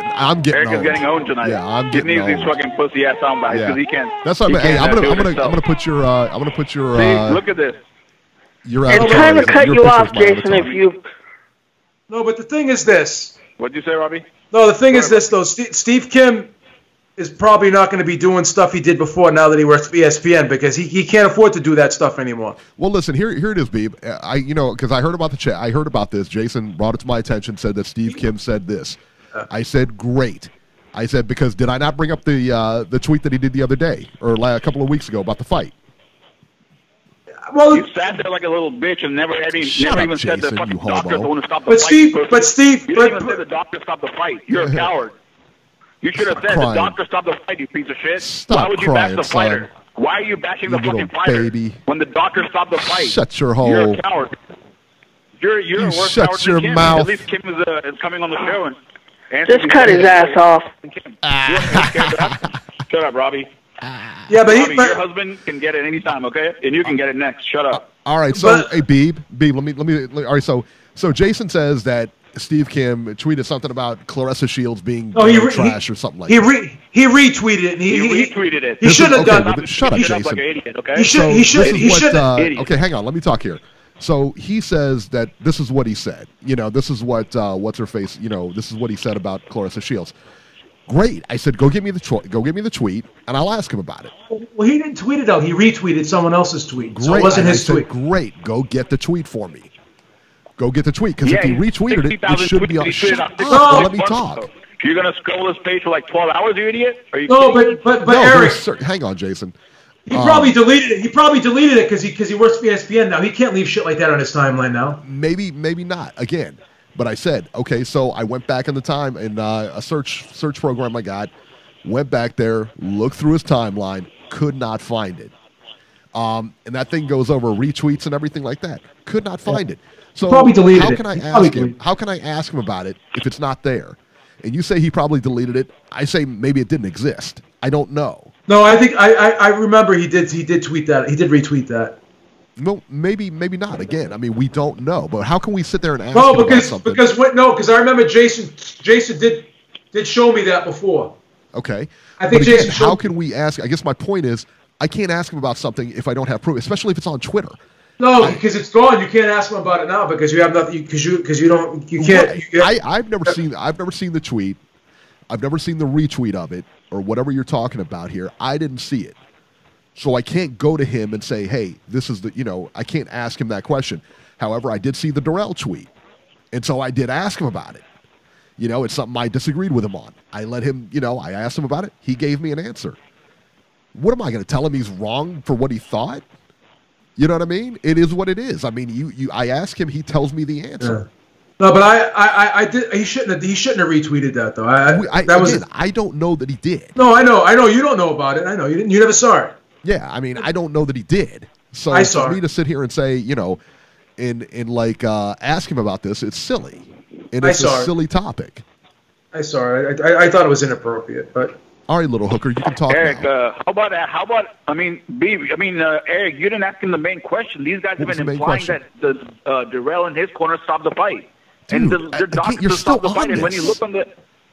Speaker 4: getting
Speaker 11: Eric
Speaker 4: owned.
Speaker 11: is getting owned tonight.
Speaker 4: Yeah, I'm
Speaker 11: he
Speaker 4: getting
Speaker 11: needs
Speaker 4: owned.
Speaker 11: these fucking pussy ass sound bites because he can't.
Speaker 4: That's what I'm gonna put your
Speaker 11: See, look at this.
Speaker 5: It's time to cut you off, Jason. If you.
Speaker 6: No, but the thing is this.
Speaker 11: What'd you say, Robbie?
Speaker 6: No, the thing is this though. Steve Kim is probably not going to be doing stuff he did before now that he works for ESPN because he can't afford to do that stuff anymore.
Speaker 4: Well, listen, here it is, Beeb. Because I heard about the chat. I heard about this. Jason brought it to my attention, said that Steve Kim said this. I said, great. I said, because did I not bring up the tweet that he did the other day or a couple of weeks ago about the fight?
Speaker 6: Well,
Speaker 11: you sat there like a little bitch and never even said the fucking doctor told to stop the
Speaker 6: but
Speaker 11: fight.
Speaker 6: Steve,
Speaker 11: you didn't even say the doctor stopped the fight. You're a coward. You should have said the doctor stopped the fight, you piece of shit. Why would you bash the fighter?
Speaker 4: Son.
Speaker 11: Why are you bashing the fucking fighter
Speaker 4: baby.
Speaker 11: when the doctor stopped the fight?
Speaker 4: Shut your hole.
Speaker 11: You're a coward. You're a worse coward than Kim.
Speaker 4: Mouth.
Speaker 11: At least Kim is coming on the show and
Speaker 5: Just cut his ass off.
Speaker 11: Shut up, Robbie.
Speaker 6: Yeah, but
Speaker 11: Robbie, your husband can get it anytime, okay? And you can get it next. Shut up.
Speaker 4: All right, so hey, Beeb, let me. All right, so Jason says that Steve Kim tweeted something about Clarissa Shields being trash or something like that.
Speaker 6: He retweeted it. And he
Speaker 11: retweeted it.
Speaker 6: He should have done that.
Speaker 4: Shut up, Jason.
Speaker 11: Like an idiot, okay?
Speaker 6: He should.
Speaker 4: Okay, hang on. Let me talk here. So he says that this is what he said. This is what what's her face. This is what he said about Clarissa Shields. Great. I said, go give me the tweet, and I'll ask him about it.
Speaker 6: Well, he didn't tweet it out. He retweeted someone else's tweet.
Speaker 4: Great.
Speaker 6: So it wasn't his tweet.
Speaker 4: Great. Go get the tweet for me. Go get the tweet, because if he retweeted it, it should be on. Shut up. Let me talk.
Speaker 11: You're going to scroll this page for like 12 hours, you idiot? Are you
Speaker 6: but Eric.
Speaker 4: Hang on, Jason.
Speaker 6: He probably deleted it. He probably deleted it because he works for ESPN now. He can't leave shit like that on his timeline now.
Speaker 4: Maybe not. Again. But I said, okay, so I went back in the time in a search program I got, went back there, looked through his timeline, could not find it. And that thing goes over retweets and everything like that. Could not find it. So
Speaker 6: probably deleted
Speaker 4: how
Speaker 6: it.
Speaker 4: can I ask him? How can I ask him about it if it's not there? And you say he probably deleted it. I say maybe it didn't exist. I don't know.
Speaker 6: No, I think I remember he did tweet that. He did retweet that.
Speaker 4: No, maybe not. Again, I mean, we don't know. But how can we sit there and ask him about something?
Speaker 6: Because I remember Jason did show me that before.
Speaker 4: Okay.
Speaker 6: I think
Speaker 4: again,
Speaker 6: Jason
Speaker 4: how can we ask? I guess my point is, I can't ask him about something if I don't have proof, especially if it's on Twitter.
Speaker 6: No, because it's gone. You can't ask him about it now because you have nothing. Because you can't.
Speaker 4: Right. I've never seen the tweet. I've never seen the retweet of it or whatever you're talking about here. I didn't see it. So I can't go to him and say, hey, this is I can't ask him that question. However, I did see the Darrell tweet. And so I did ask him about it. It's something I disagreed with him on. I let him, I asked him about it. He gave me an answer. What am I going to tell him he's wrong for what he thought? You know what I mean? It is what it is. I mean, I ask him, he tells me the answer.
Speaker 6: Yeah. No, but I did. He shouldn't have retweeted that though.
Speaker 4: I don't know that he did.
Speaker 6: No, I know. You don't know about it. I know you didn't. You never saw it.
Speaker 4: Yeah, I mean, I don't know that he did. So for me to sit here and say, ask him about this, it's silly. And it's a silly topic.
Speaker 6: I saw it. I thought it was inappropriate, but.
Speaker 4: All right, little hooker, you can talk
Speaker 11: Eric,
Speaker 4: now.
Speaker 11: How about Eric, you didn't ask him the main question. These guys have been implying that Darrell in his corner stopped the fight.
Speaker 4: Dude,
Speaker 11: and the doctor
Speaker 4: you're
Speaker 11: stopped
Speaker 4: still
Speaker 11: the fight.
Speaker 4: on
Speaker 11: And when
Speaker 4: this.
Speaker 11: you look on the...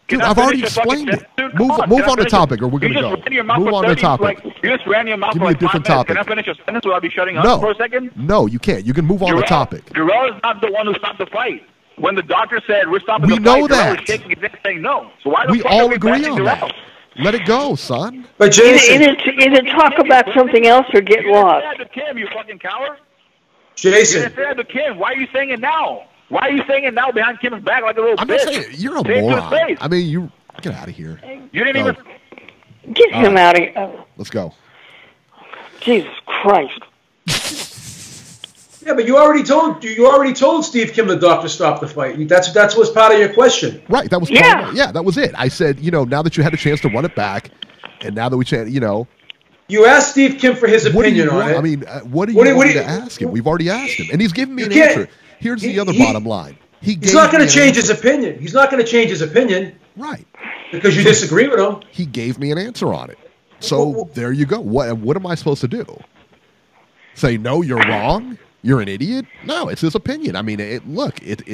Speaker 4: Dude, I've already explained it. Move on the topic, or we're going to go. Move on the topic.
Speaker 11: You just ran your mouth
Speaker 4: Give
Speaker 11: for
Speaker 4: me a
Speaker 11: like 5
Speaker 4: different
Speaker 11: minutes.
Speaker 4: topic.
Speaker 11: Can I finish a sentence without be shutting up for a second?
Speaker 4: No, you can't. You can move on the topic.
Speaker 11: Errol is not the one who stopped the fight. When the doctor said we're stopping the fight,
Speaker 4: know that.
Speaker 11: Errol was shaking his head saying no. So why the
Speaker 4: We
Speaker 11: fuck
Speaker 4: all
Speaker 11: are we
Speaker 4: agree
Speaker 11: bashing
Speaker 4: on
Speaker 11: Errol?
Speaker 4: that. Let it go, son.
Speaker 6: But Jason,
Speaker 5: Either talk about something else or get lost.
Speaker 11: You didn't say that to Kim, you fucking coward.
Speaker 6: Jason.
Speaker 11: You didn't say that to Kim. Why are you saying it now? Why are you saying it now behind Kim's back like a little
Speaker 4: I'm
Speaker 11: bitch?
Speaker 4: not saying you're a
Speaker 11: Say it to his
Speaker 4: moron.
Speaker 11: face.
Speaker 4: I mean, you get out of here.
Speaker 11: You didn't even.
Speaker 5: Get him out of here.
Speaker 4: Let's go.
Speaker 5: Jesus Christ.
Speaker 6: Yeah, but you already told Steve Kim the doctor stopped the fight. That was part of your question.
Speaker 4: Right. That was that was it. I said, now that you had a chance to run it back, and now that we
Speaker 6: you asked Steve Kim for his opinion on it.
Speaker 4: I mean, what do you want me to ask him? We've already asked him, and he's given me an answer. Here's the other bottom line.
Speaker 6: He's not going to change his opinion. He's not going to change his opinion.
Speaker 4: Right.
Speaker 6: Because you disagree with him.
Speaker 4: He gave me an answer on it. So there you go. What am I supposed to do? Say, no, you're wrong? You're an idiot? No, it's his opinion. I mean, it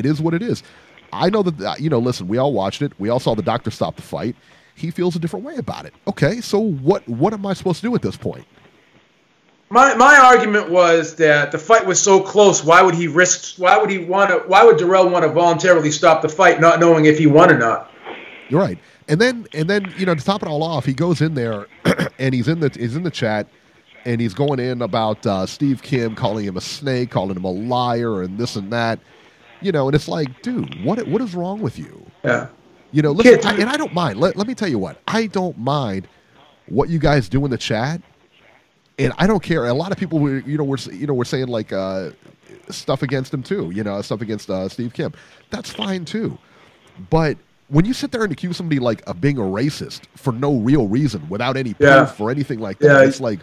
Speaker 4: is what it is. I know that, listen, we all watched it. We all saw the doctor stop the fight. He feels a different way about it. Okay, so what am I supposed to do at this point?
Speaker 6: My argument was that the fight was so close. Why would Darrell want to voluntarily stop the fight, not knowing if he won or not?
Speaker 4: You're right. And then to top it all off, he goes in there and he's in the chat and he's going in about Steve Kim calling him a snake, calling him a liar, and this and that. And it's like, dude, what is wrong with you?
Speaker 6: Yeah.
Speaker 4: Listen, I don't mind. Let me tell you what. I don't mind what you guys do in the chat. And I don't care. A lot of people, we're saying like stuff against him too. Stuff against Steve Kim. That's fine too. But when you sit there and accuse somebody like of being a racist for no real reason, without any proof or anything like that, it's like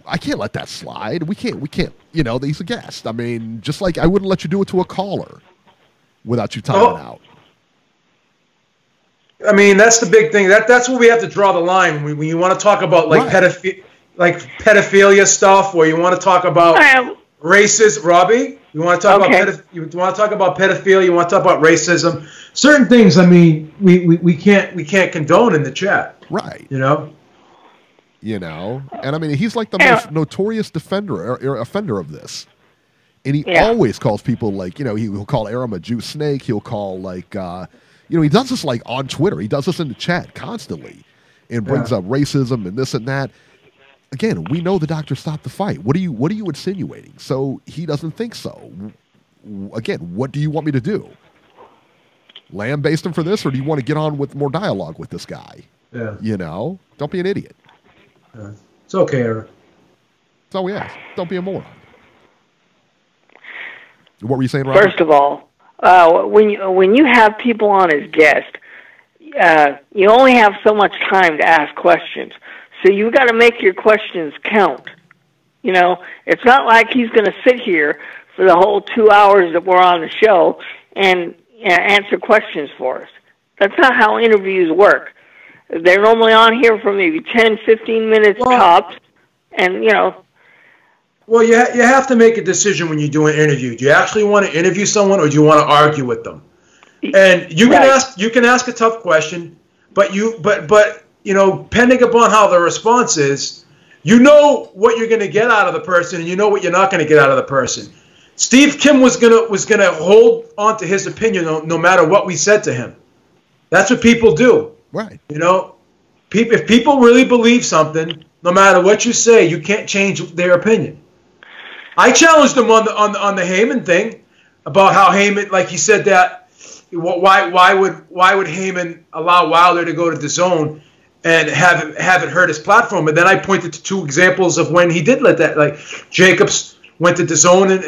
Speaker 4: I can't let that slide. We can't. He's a guest. I mean, just like I wouldn't let you do it to a caller without you timing out.
Speaker 6: I mean, that's the big thing. That's where we have to draw the line when you want to talk about like pedophilia stuff, or you want to talk about racist. Robbie, you want to talk about pedophilia. You want to talk about racism. Certain things. I mean, we can't condone in the chat.
Speaker 4: Right.
Speaker 6: And
Speaker 4: I mean, he's like the most notorious defender or offender of this, and he always calls people like he'll call Errol a Jew snake. He'll call like he does this like on Twitter. He does this in the chat constantly, and brings up racism and this and that. Again, we know the doctor stopped the fight. What are you insinuating? So he doesn't think so. Again, what do you want me to do? Lambaste him for this, or do you want to get on with more dialogue with this guy?
Speaker 6: Yeah.
Speaker 4: Don't be an idiot.
Speaker 6: It's okay, Errol.
Speaker 4: That's all we ask. Don't be a moron. What were you saying, Robert?
Speaker 5: First of all, when you have people on as guests, you only have so much time to ask questions. So you got to make your questions count. It's not like he's going to sit here for the whole 2 hours that we're on the show and answer questions for us. That's not how interviews work. They're normally on here for maybe 10, 15 minutes tops, and
Speaker 6: Well, you have to make a decision when you do an interview. Do you actually want to interview someone, or do you want to argue with them? And you can ask a tough question, but depending upon how the response is, what you're going to get out of the person, and what you're not going to get out of the person. Steve Kim was gonna hold on to his opinion no matter what we said to him. That's what people do.
Speaker 4: Right.
Speaker 6: If people really believe something, no matter what you say, you can't change their opinion. I challenged him on the Heyman thing about how Heyman, like he said that why would Heyman allow Wilder to go to the zone and have it hurt his platform? And then I pointed to 2 examples of when he did let that, like Jacobs went to the zone and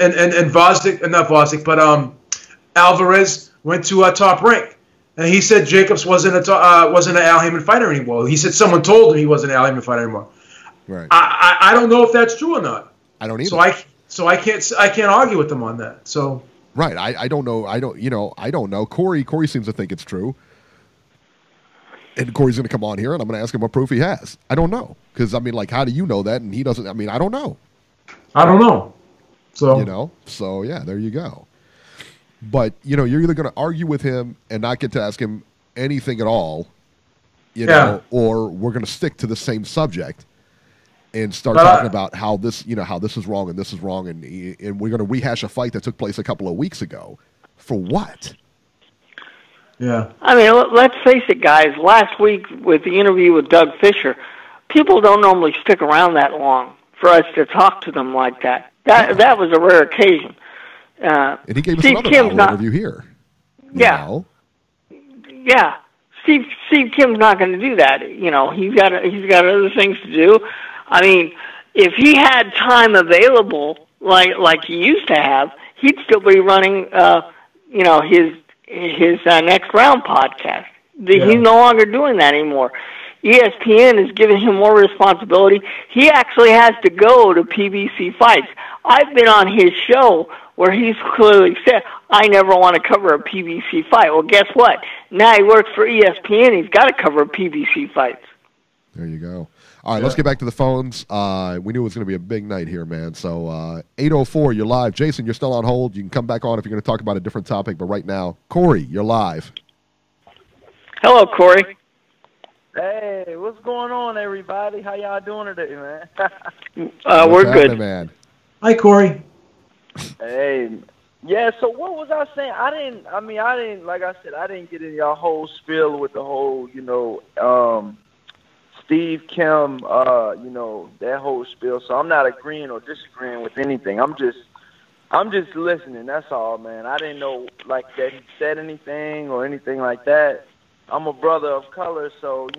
Speaker 6: Alvarez went to Top Rank. And he said Jacobs wasn't an Al Heyman fighter anymore. He said someone told him he wasn't an Al Heyman fighter anymore.
Speaker 4: Right.
Speaker 6: I don't know if that's true or not.
Speaker 4: I don't either.
Speaker 6: So I can't argue with them on that. So
Speaker 4: right. I don't know. I don't know. Corey seems to think it's true. And Corey's going to come on here, and I'm going to ask him what proof he has. I don't know, because how do you know that? And he doesn't. I mean, I don't know. So So yeah, there you go. But you're either going to argue with him and not get to ask him anything at all, you know, or we're going to stick to the same subject and start talking about how this is wrong and this is wrong, and we're going to rehash a fight that took place a couple of weeks ago. For what?
Speaker 5: Yeah. I mean, let's face it, guys. Last week with the interview with Doug Fisher, people don't normally stick around that long for us to talk to them like that. That was a rare occasion.
Speaker 4: And he gave us another interview here.
Speaker 5: Yeah. Yeah. Steve Kim's not going to do that. You know, he's got other things to do. I mean, if he had time available like he used to have, he'd still be running his Next Round podcast. He's no longer doing that anymore. ESPN is giving him more responsibility. He actually has to go to PBC fights. I've been on his show where he's clearly said, I never want to cover a PBC fight. Well, guess what? Now he works for ESPN. He's got to cover PBC fights.
Speaker 4: There you go. All right, let's get back to the phones. We knew it was going to be a big night here, man. So 804, you're live. Jason, you're still on hold. You can come back on if you're going to talk about a different topic. But right now, Corey, you're live.
Speaker 5: Hello, Corey.
Speaker 12: Hey, what's going on, everybody? How y'all doing today, man?
Speaker 5: We're good,
Speaker 4: man.
Speaker 6: Hi, Corey.
Speaker 12: Hey, yeah. So what was I saying? I didn't. Like I said, I didn't get in y'all whole spiel with the whole, Steve Kim, that whole spiel. So I'm not agreeing or disagreeing with anything. I'm just listening. That's all, man. I didn't know like that he said anything or anything like that. I'm a brother of color, so,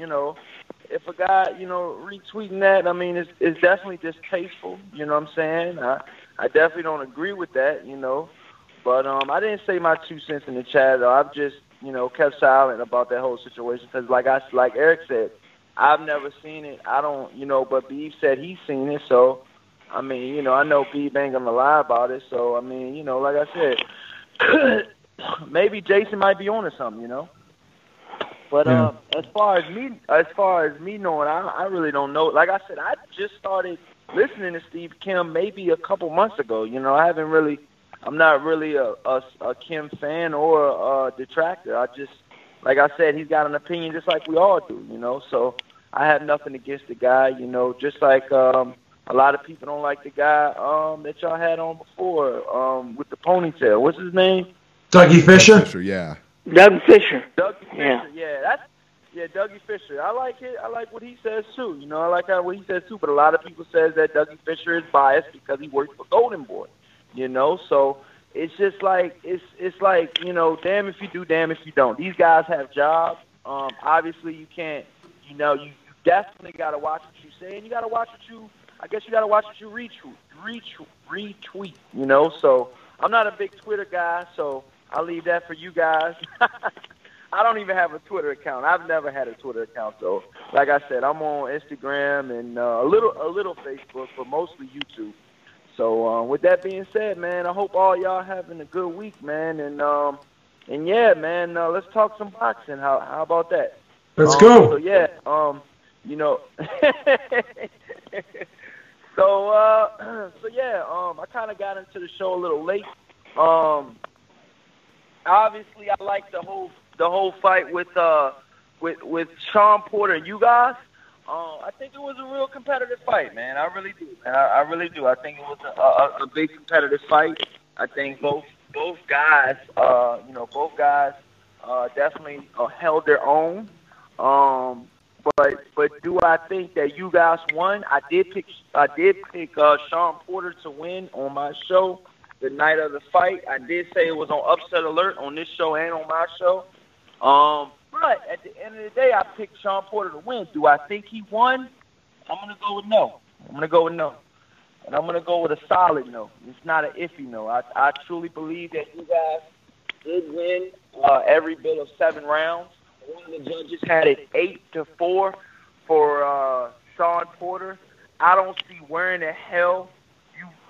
Speaker 12: if a guy, retweeting that, I mean, it's definitely distasteful, you know what I'm saying? I definitely don't agree with that, but I didn't say my 2 cents in the chat, though. I've just, kept silent about that whole situation because, like Eric said, I've never seen it. I don't, but Beef said he's seen it, so, I mean, I know Beef ain't going to lie about it, so, I mean, like I said, maybe Jason might be on to something, But as far as me knowing, I really don't know. Like I said, I just started listening to Steve Kim maybe a couple months ago. I'm not really a Kim fan or a detractor. I just, like I said, he's got an opinion just like we all do. So I have nothing against the guy. Just like a lot of people don't like the guy that y'all had on before with the ponytail. What's his name?
Speaker 6: Dougie Fisher.
Speaker 4: Fisher, yeah.
Speaker 5: Doug Fisher.
Speaker 12: Dougie Fisher, yeah, Dougie Fisher. I like it. I like what he says too. I like what he says too. But a lot of people says that Dougie Fisher is biased because he works for Golden Boy. So it's just like it's like damn if you do, damn if you don't. These guys have jobs. Obviously you can't. You definitely got to watch what you say, and you got to watch what you. I guess you got to watch what you retweet. So I'm not a big Twitter guy, so I'll leave that for you guys. I don't even have a Twitter account. I've never had a Twitter account, though. Like I said, I'm on Instagram and a little Facebook, but mostly YouTube. So with that being said, man, I hope all y'all having a good week, man. And yeah, man, let's talk some boxing. How about that?
Speaker 6: Let's go.
Speaker 12: So yeah, So yeah, I kind of got into the show a little late. Obviously, I like the whole fight with Sean Porter and Ugas. I think it was a real competitive fight, man. I really do. I really do. I think it was a big competitive fight. I think both guys, definitely held their own. But do I think that Ugas won? I did pick Sean Porter to win on my show the night of the fight. I did say it was on Upset Alert on this show and on my show. But at the end of the day, I picked Sean Porter to win. Do I think he won? I'm going to go with no. And I'm going to go with a solid no. It's not an iffy no. I truly believe that you guys did win every bit of 7 rounds. One of the judges had it 8-4 for Sean Porter. I don't see where in the hell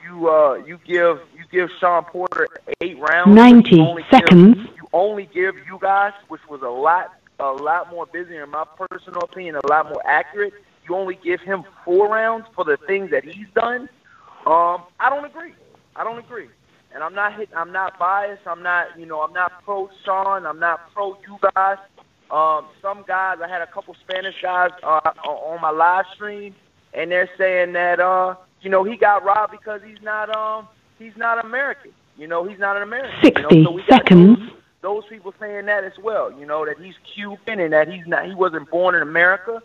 Speaker 12: you give Sean Porter 8 rounds.
Speaker 1: 90 seconds.
Speaker 12: You only give you guys, which was a lot more busy, in my personal opinion, a lot more accurate. You only give him 4 rounds for the things that he's done. I don't agree. And I'm not biased. I'm not pro Sean. I'm not pro you guys. some guys, I had a couple Spanish guys on my live stream, and they're saying that he got robbed because he's not American. He's not an American.
Speaker 1: 60
Speaker 12: so we got
Speaker 1: seconds.
Speaker 12: Those people saying that as well. That he's Cuban and that he wasn't born in America.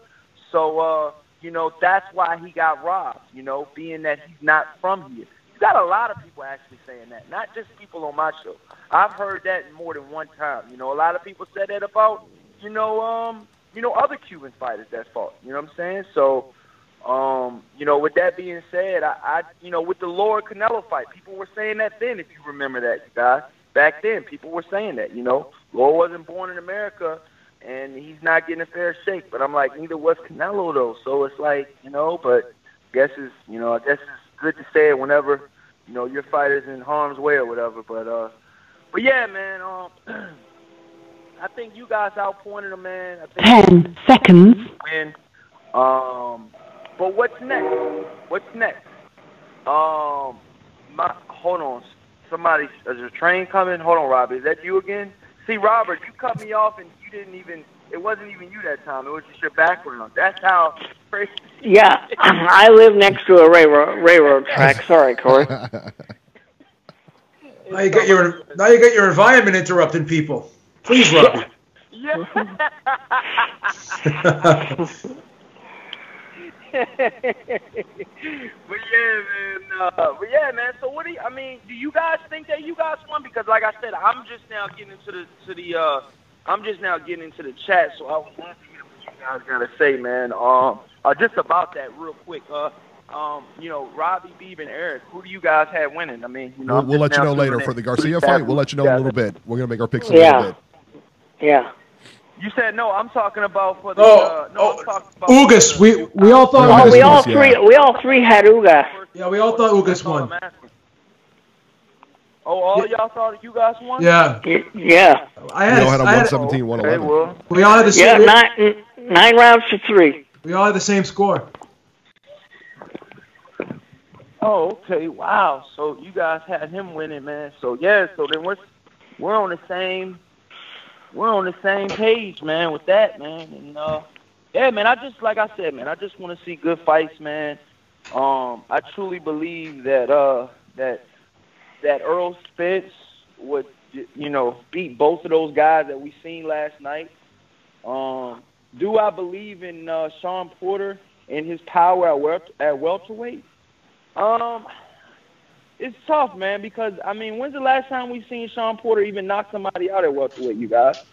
Speaker 12: So that's why he got robbed. Being that he's not from here. You got a lot of people actually saying that, not just people on my show. I've heard that more than one time. A lot of people said that about other Cuban fighters that fought. You know what I'm saying? So, with that being said, I with the Lord Canelo fight, people were saying that then, if you remember that, you guys. Back then, people were saying that, Lord wasn't born in America, and he's not getting a fair shake. But I'm like, neither was Canelo, though. So it's like, but I guess it's good to say it whenever, your fighter's in harm's way or whatever. But yeah, man, I think you guys outpointed him, man. I think
Speaker 1: 10 seconds.
Speaker 12: Win. But what's next? Hold on. Somebody, is a train coming? Hold on, Robert. Is that you again? See, Robert, you cut me off and you didn't even, it wasn't even you that time. It was just your background. That's how crazy.
Speaker 5: Yeah, I live next to a railroad track. Sorry, Corey.
Speaker 6: Now you got your environment interrupting people. Please, Robbie.
Speaker 12: Yeah. But yeah, man. So do you guys think that you guys won? Because like I said, I'm just now getting into the chat. So I would love to hear what you guys gotta say, man. Just about that real quick. Robbie, Beeb, and Eric, who do you guys have winning? I mean,
Speaker 4: we'll let you know later for the Garcia fight. We'll let you know in a little bit. We're gonna make our picks in a little bit.
Speaker 5: Yeah.
Speaker 12: You said no. I'm talking about for the. I'm talking about
Speaker 6: Ugas. We all thought. Ugas
Speaker 5: we all three had Ugas.
Speaker 6: Yeah, we all thought Ugas won.
Speaker 12: All y'all thought you guys won?
Speaker 6: Yeah.
Speaker 5: Yeah.
Speaker 4: I had a 117, 111.
Speaker 12: Well,
Speaker 6: we all had the same.
Speaker 5: Yeah, 9 rounds to 3.
Speaker 6: We all had the same score.
Speaker 12: Oh, okay. Wow. So you guys had him winning, man. So yeah. So then we're on the same. We're on the same page, man, with that, man. And yeah, man. I just like I said, man. I just want to see good fights, man. I truly believe that that Errol Spence would, beat both of those guys that we seen last night. Do I believe in Sean Porter and his power at welterweight? It's tough, man, because, I mean, when's the last time we seen Sean Porter even knock somebody out at welterweight, you guys?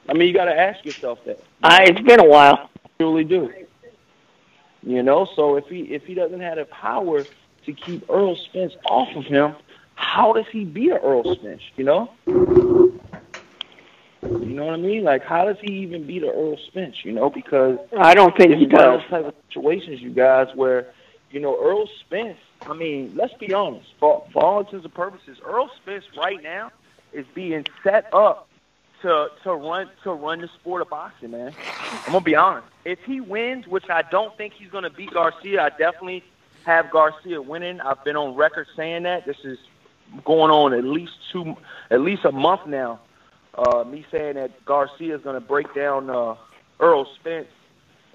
Speaker 12: I mean, you got to ask yourself that.
Speaker 5: It's been a while.
Speaker 12: I truly do. So if he doesn't have the power to keep Errol Spence off of him, how does he beat Errol Spence, You know what I mean? Like, how does he even beat Errol Spence, Because
Speaker 5: I don't think he does.
Speaker 12: Those type of situations, you guys, where, Errol Spence, I mean, let's be honest. For all intents and purposes, Errol Spence right now is being set up to run the sport of boxing, man. I'm gonna be honest. If he wins, which I don't think he's gonna beat Garcia, I definitely have Garcia winning. I've been on record saying that. This is going on at least a month now. Me saying that Garcia is gonna break down Errol Spence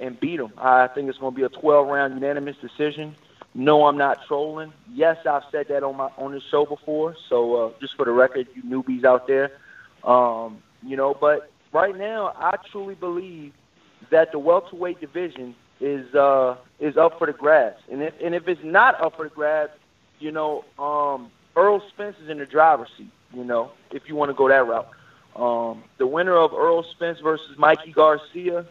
Speaker 12: and beat him. I think it's gonna be a 12-round unanimous decision. No, I'm not trolling. Yes, I've said that on this show before. So just for the record, you newbies out there, But right now, I truly believe that the welterweight division is up for the grabs. And if it's not up for the grabs, Errol Spence is in the driver's seat. If you want to go that route, the winner of Errol Spence versus Mikey Garcia,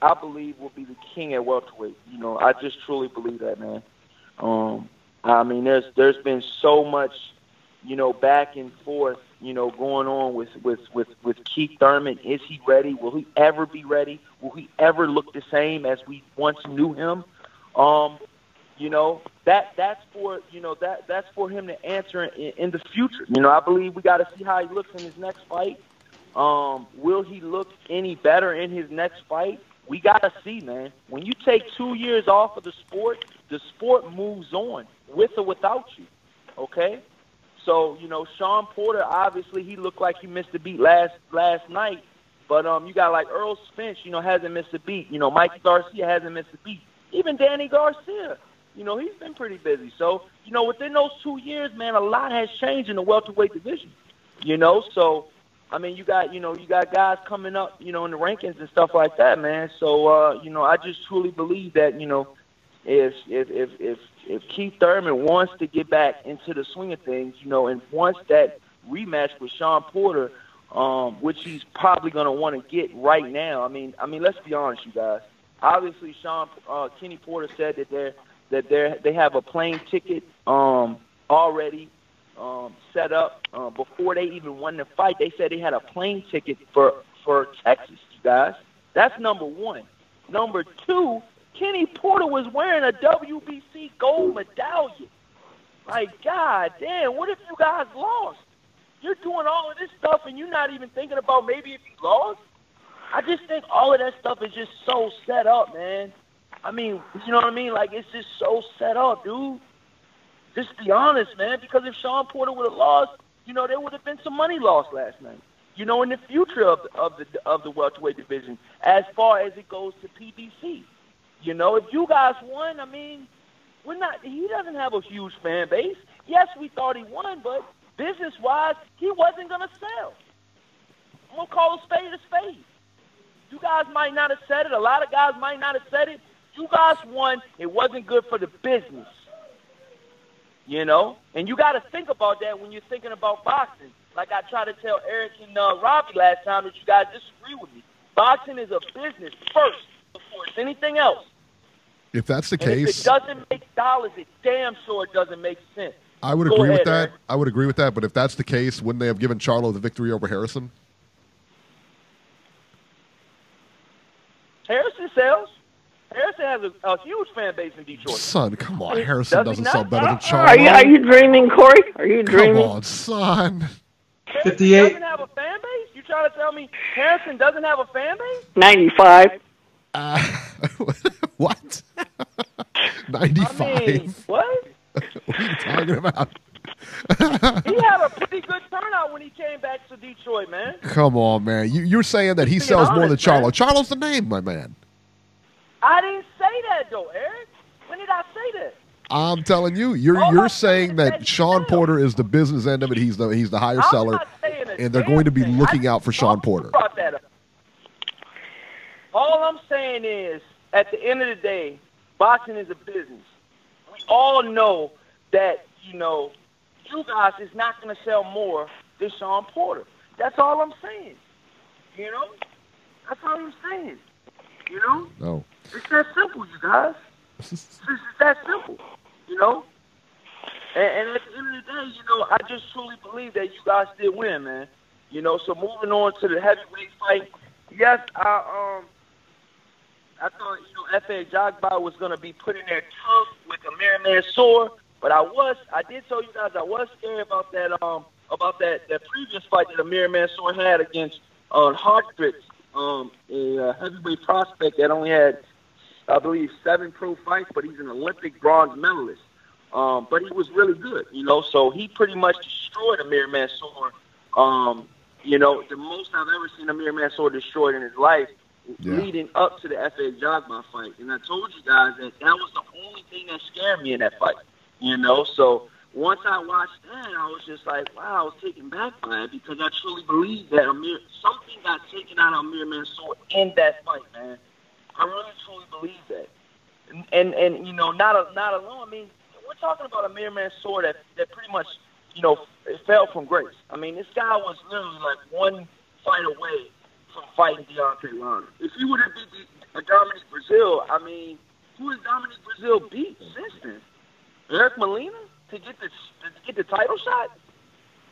Speaker 12: I believe will be the king at welterweight. I just truly believe that, man. I mean, there's been so much, back and forth, going on with Keith Thurman. Is he ready? Will he ever be ready? Will he ever look the same as we once knew him? That's for him to answer in the future. I believe we got to see how he looks in his next fight. Will he look any better in his next fight? We got to see, man. When you take 2 years off of the sport moves on, with or without you, okay? So, you know, Sean Porter, obviously, he looked like he missed a beat last night. But you got like Errol Spence, you know, hasn't missed a beat. You know, Mikey Garcia hasn't missed a beat. Even Danny Garcia, you know, he's been pretty busy. So, you know, within those 2 years, man, a lot has changed in the welterweight division. You know, so, I mean, you got guys coming up, you know, in the rankings and stuff like that, man. So, you know, I just truly believe that, you know, if Keith Thurman wants to get back into the swing of things, you know, and wants that rematch with Sean Porter, which he's probably going to want to get right now. I mean, let's be honest, you guys. Obviously, Kenny Porter said that they have a plane ticket already set up before they even won the fight. They said they had a plane ticket for Texas, you guys. That's number one. Number two, Kenny Porter was wearing a WBC gold medallion. Like, God damn, what if you guys lost? You're doing all of this stuff and you're not even thinking about maybe if you lost? I just think all of that stuff is just so set up, man. I mean, you know what I mean? Like, it's just so set up, dude. Just be honest, man, because if Sean Porter would have lost, you know, there would have been some money lost last night. You know, in the future of the welterweight division, as far as it goes to PBC. You know, if you guys won, I mean, he doesn't have a huge fan base. Yes, we thought he won, but business-wise, he wasn't going to sell. I'm going to call a spade a spade. You guys might not have said it. A lot of guys might not have said it. You guys won. It wasn't good for the business. You know? And you got to think about that when you're thinking about boxing. Like I tried to tell Eric and Robbie last time that you guys disagree with me. Boxing is a business first before it's anything else.
Speaker 4: If that's the
Speaker 12: and
Speaker 4: case,
Speaker 12: if it doesn't make dollars, it damn sure it doesn't make sense.
Speaker 4: I would agree with that. I would agree with that. But if that's the case, wouldn't they have given Charlo the victory over Harrison?
Speaker 12: Harrison sells. Harrison has a huge fan base in Detroit.
Speaker 4: Son, come on. Harrison doesn't sell better than Charlo.
Speaker 5: Are you dreaming, Corey? Are you dreaming?
Speaker 4: Come on, son.
Speaker 6: 58.
Speaker 12: Doesn't have a fan base? You trying to tell me Harrison doesn't have a fan base?
Speaker 5: 95.
Speaker 4: What? 95?
Speaker 12: I mean, what?
Speaker 4: What are you talking about?
Speaker 12: He had a pretty good turnout when he came back to Detroit, man.
Speaker 4: Come on, man. You're saying that he sells more than Charlo. Charlo's the name, my man.
Speaker 12: I didn't say that, though, Eric. When did I say that?
Speaker 4: I'm telling you, you're saying that Sean Porter is the business end of it. He's the higher seller, and they're going to be looking out for Sean Porter.
Speaker 12: All I'm saying is, at the end of the day, boxing is a business. We all know that, you know, you guys is not going to sell more than Sean Porter. That's all I'm saying. You know? That's all I'm saying. You know?
Speaker 4: No.
Speaker 12: It's that simple, you guys. It's that simple. You know? And at the end of the day, you know, I just truly believe that you guys did win, man. You know, so moving on to the heavyweight fight. Yes, I thought, you know, F.A. Jagba was going to be put in there tough with Amir Mansour, but I did tell you guys I was scared about that previous fight that Amir Mansour had against Hartford, a heavyweight prospect that only had, I believe, 7 pro fights, but he's an Olympic bronze medalist. But he was really good, you know, so he pretty much destroyed Amir Mansour. You know, the most I've ever seen Amir Mansour destroyed in his life. Leading up to the F.A. Jagba fight. And I told you guys that was the only thing that scared me in that fight. You know, so once I watched that, I was just like, wow, I was taken back by it because I truly believe that something got taken out of Amir Mansour in that fight, man. I really truly believe that. And you know, not alone. I mean, we're talking about Amir Mansour that pretty much, you know, fell from grace. I mean, this guy was literally like one fight away from fighting Deontay Wilder. If he would have beat Dominic Brazil, I mean, who has Dominic Brazil beat since then? Eric Molina to get the title shot?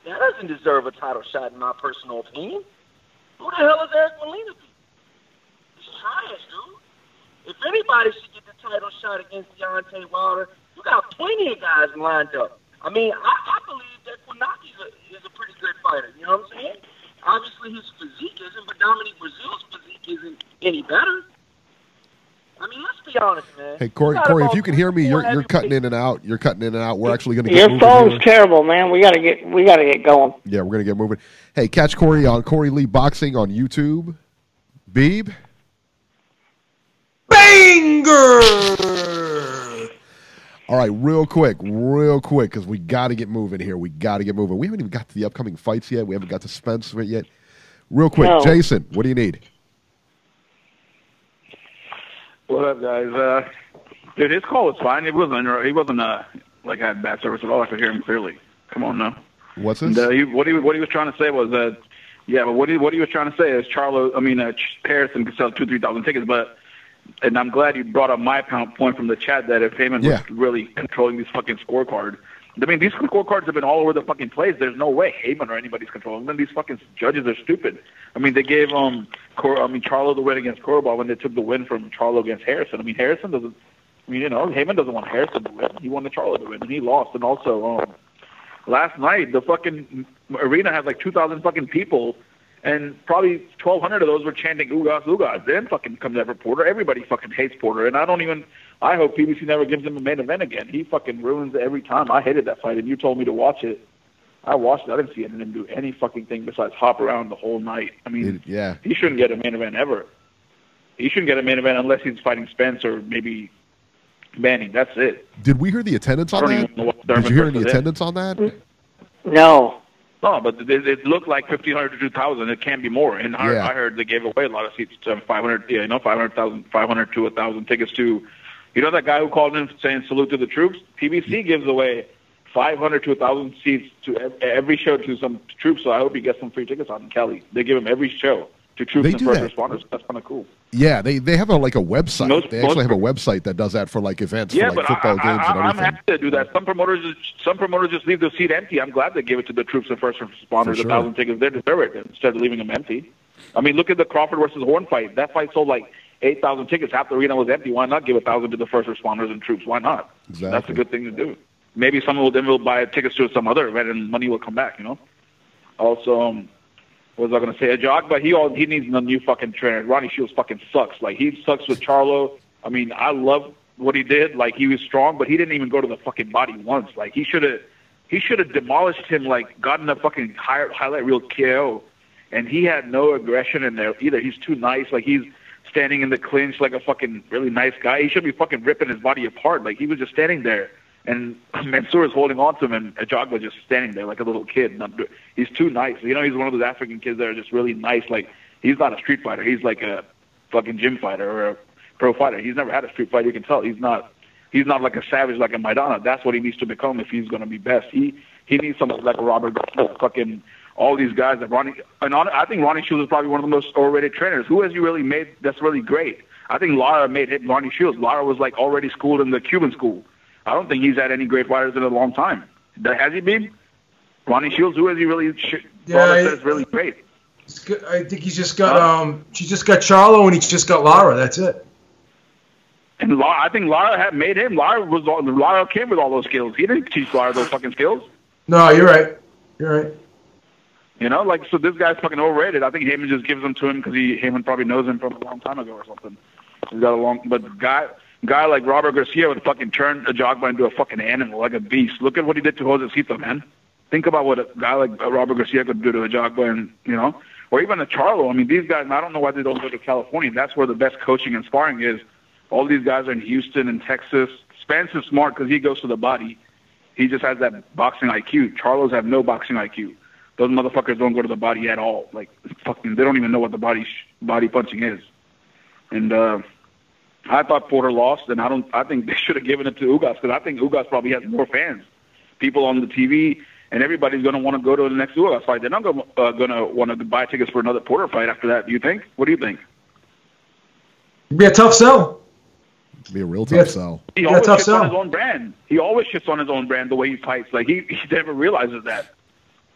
Speaker 12: That doesn't deserve a title shot in my personal opinion. Who the hell is Eric Molina beat? He's trash, dude. If anybody should get the title shot against Deontay Wilder, you got plenty of guys lined up. I mean, I believe that Kwanaki is a pretty good fighter. You know what I'm saying? Obviously, his physique isn't, but Dominic Brazil's physique isn't any better. I mean, let's be honest, man.
Speaker 4: Hey, Corey, if you can hear me, you're cutting in and out. You're cutting in and out. We're actually going to get
Speaker 5: Your
Speaker 4: moving
Speaker 5: phone's
Speaker 4: here.
Speaker 5: terrible, man. We gotta get going.
Speaker 4: Yeah, we're going to get moving. Hey, catch Corey on Corey Lee Boxing on YouTube. Beeb.
Speaker 6: Banger!
Speaker 4: All right, real quick, because we got to get moving here. We haven't even got to the upcoming fights yet. We haven't got to Spence yet. Real quick,
Speaker 5: No.
Speaker 4: Jason, what do you need?
Speaker 11: What up, guys? Dude, his call was fine. He wasn't like had bad service at all. I could hear him clearly. Come on now.
Speaker 4: What's this?
Speaker 11: And, what he was trying to say was that, yeah, but what he was trying to say is Harrison could sell 2,000-3,000 tickets, and I'm glad you brought up my point from the chat that if Heyman was really controlling these fucking scorecards. I mean, these scorecards have been all over the fucking place. There's no way Heyman or anybody's controlling them. These fucking judges are stupid. I mean, they gave Charlo the win against Korobov when they took the win from Charlo against Harrison. I mean, Harrison doesn't. I mean, Heyman doesn't want Harrison to win. He wanted Charlo to win, and he lost. And also, last night the fucking arena had like 2,000 fucking people, and probably 1,200 of those were chanting "Ugas, Ugas." They didn't fucking come to Porter. Everybody fucking hates Porter, and I hope PBC never gives him a main event again. He fucking ruins it every time. I hated that fight, and you told me to watch it. I watched it. I didn't see him do any fucking thing besides hop around the whole night. I mean, he shouldn't get a main event ever. He shouldn't get a main event unless he's fighting Spence or maybe Manning. That's it.
Speaker 4: Did we hear the attendance on that? Did you hear any attendance on that?
Speaker 5: No.
Speaker 11: No, but it looked like 1,500 to 2,000. It can't be more. And I heard they gave away a lot of seats to 500. 500 to 1,000 tickets to. You know that guy who called in saying salute to the troops? PBC gives away 500 to 1,000 seats to every show to some troops, so I hope he gets some free tickets on Kelly. They give him every show to troops and first responders. That's kind of cool.
Speaker 4: Yeah, they have a website. They actually have a website that does that for like events, for like football games and everything.
Speaker 11: I'm happy to do that. Some promoters just leave the seat empty. I'm glad they give it to the troops and first responders. 1,000 tickets, they deserve it instead of leaving them empty. I mean, look at the Crawford versus Horn fight. That fight sold like 8,000 tickets. Half the arena was empty. Why not give 1,000 to the first responders and troops? Why not?
Speaker 4: Exactly.
Speaker 11: That's a good thing to do. Maybe someone will buy tickets to some other event and money will come back. Also. What was I going to say? But he needs a new fucking trainer. Ronnie Shields fucking sucks. Like, he sucks with Charlo. I mean, I love what he did. Like, he was strong, but he didn't even go to the fucking body once. Like, he should have demolished him, like, gotten a fucking highlight reel KO. And he had no aggression in there either. He's too nice. Like, he's standing in the clinch like a fucking really nice guy. He should be fucking ripping his body apart. Like, he was just standing there. And Mansour is holding on to him, and Ajagba just standing there like a little kid. He's too nice. He's one of those African kids that are just really nice. Like, he's not a street fighter. He's like a fucking gym fighter or a pro fighter. He's never had a street fight. You can tell he's not like a savage like a Maidana. That's what he needs to become if he's going to be best. He needs something like a Robert Garcia, fucking all these guys that I think Ronnie Shields is probably one of the most overrated trainers. Who has he really made that's really great? I think Lara made Ronnie Shields. Lara was like already schooled in the Cuban school. I don't think he's had any great fighters in a long time. Has he been? Ronnie Shields, who has he really that's really great?
Speaker 6: I think he's just got she just got Charlo and he's just got Lara. That's it.
Speaker 11: And I think Lara had made him. Lara came with all those skills. He didn't teach Lara those fucking skills.
Speaker 6: No, you're right. You're right.
Speaker 11: So this guy's fucking overrated. I think Heyman just gives them to him because Heyman probably knows him from a long time ago or something. He's got but guy like Robert Garcia would fucking turn Ajagba into a fucking animal, like a beast. Look at what he did to Josecito, man. Think about what a guy like Robert Garcia could do to Ajagba and, or even a Charlo. I mean, these guys, I don't know why they don't go to California. That's where the best coaching and sparring is. All these guys are in Houston and Texas. Spence is smart because he goes to the body. He just has that boxing IQ. Charlos have no boxing IQ. Those motherfuckers don't go to the body at all. Like, fucking, they don't even know what the body punching is. And, I thought Porter lost, and I think they should have given it to Ugas because I think Ugas probably has more fans, people on the TV, and everybody's going to want to go to the next Ugas fight. They're not going to want to buy tickets for another Porter fight after that. Do you think? What do you think?
Speaker 6: It'd be a tough sell.
Speaker 4: It'd be a real tough sell.
Speaker 11: He always shits on his own brand. He always shits on his own brand the way he fights. Like he never realizes that.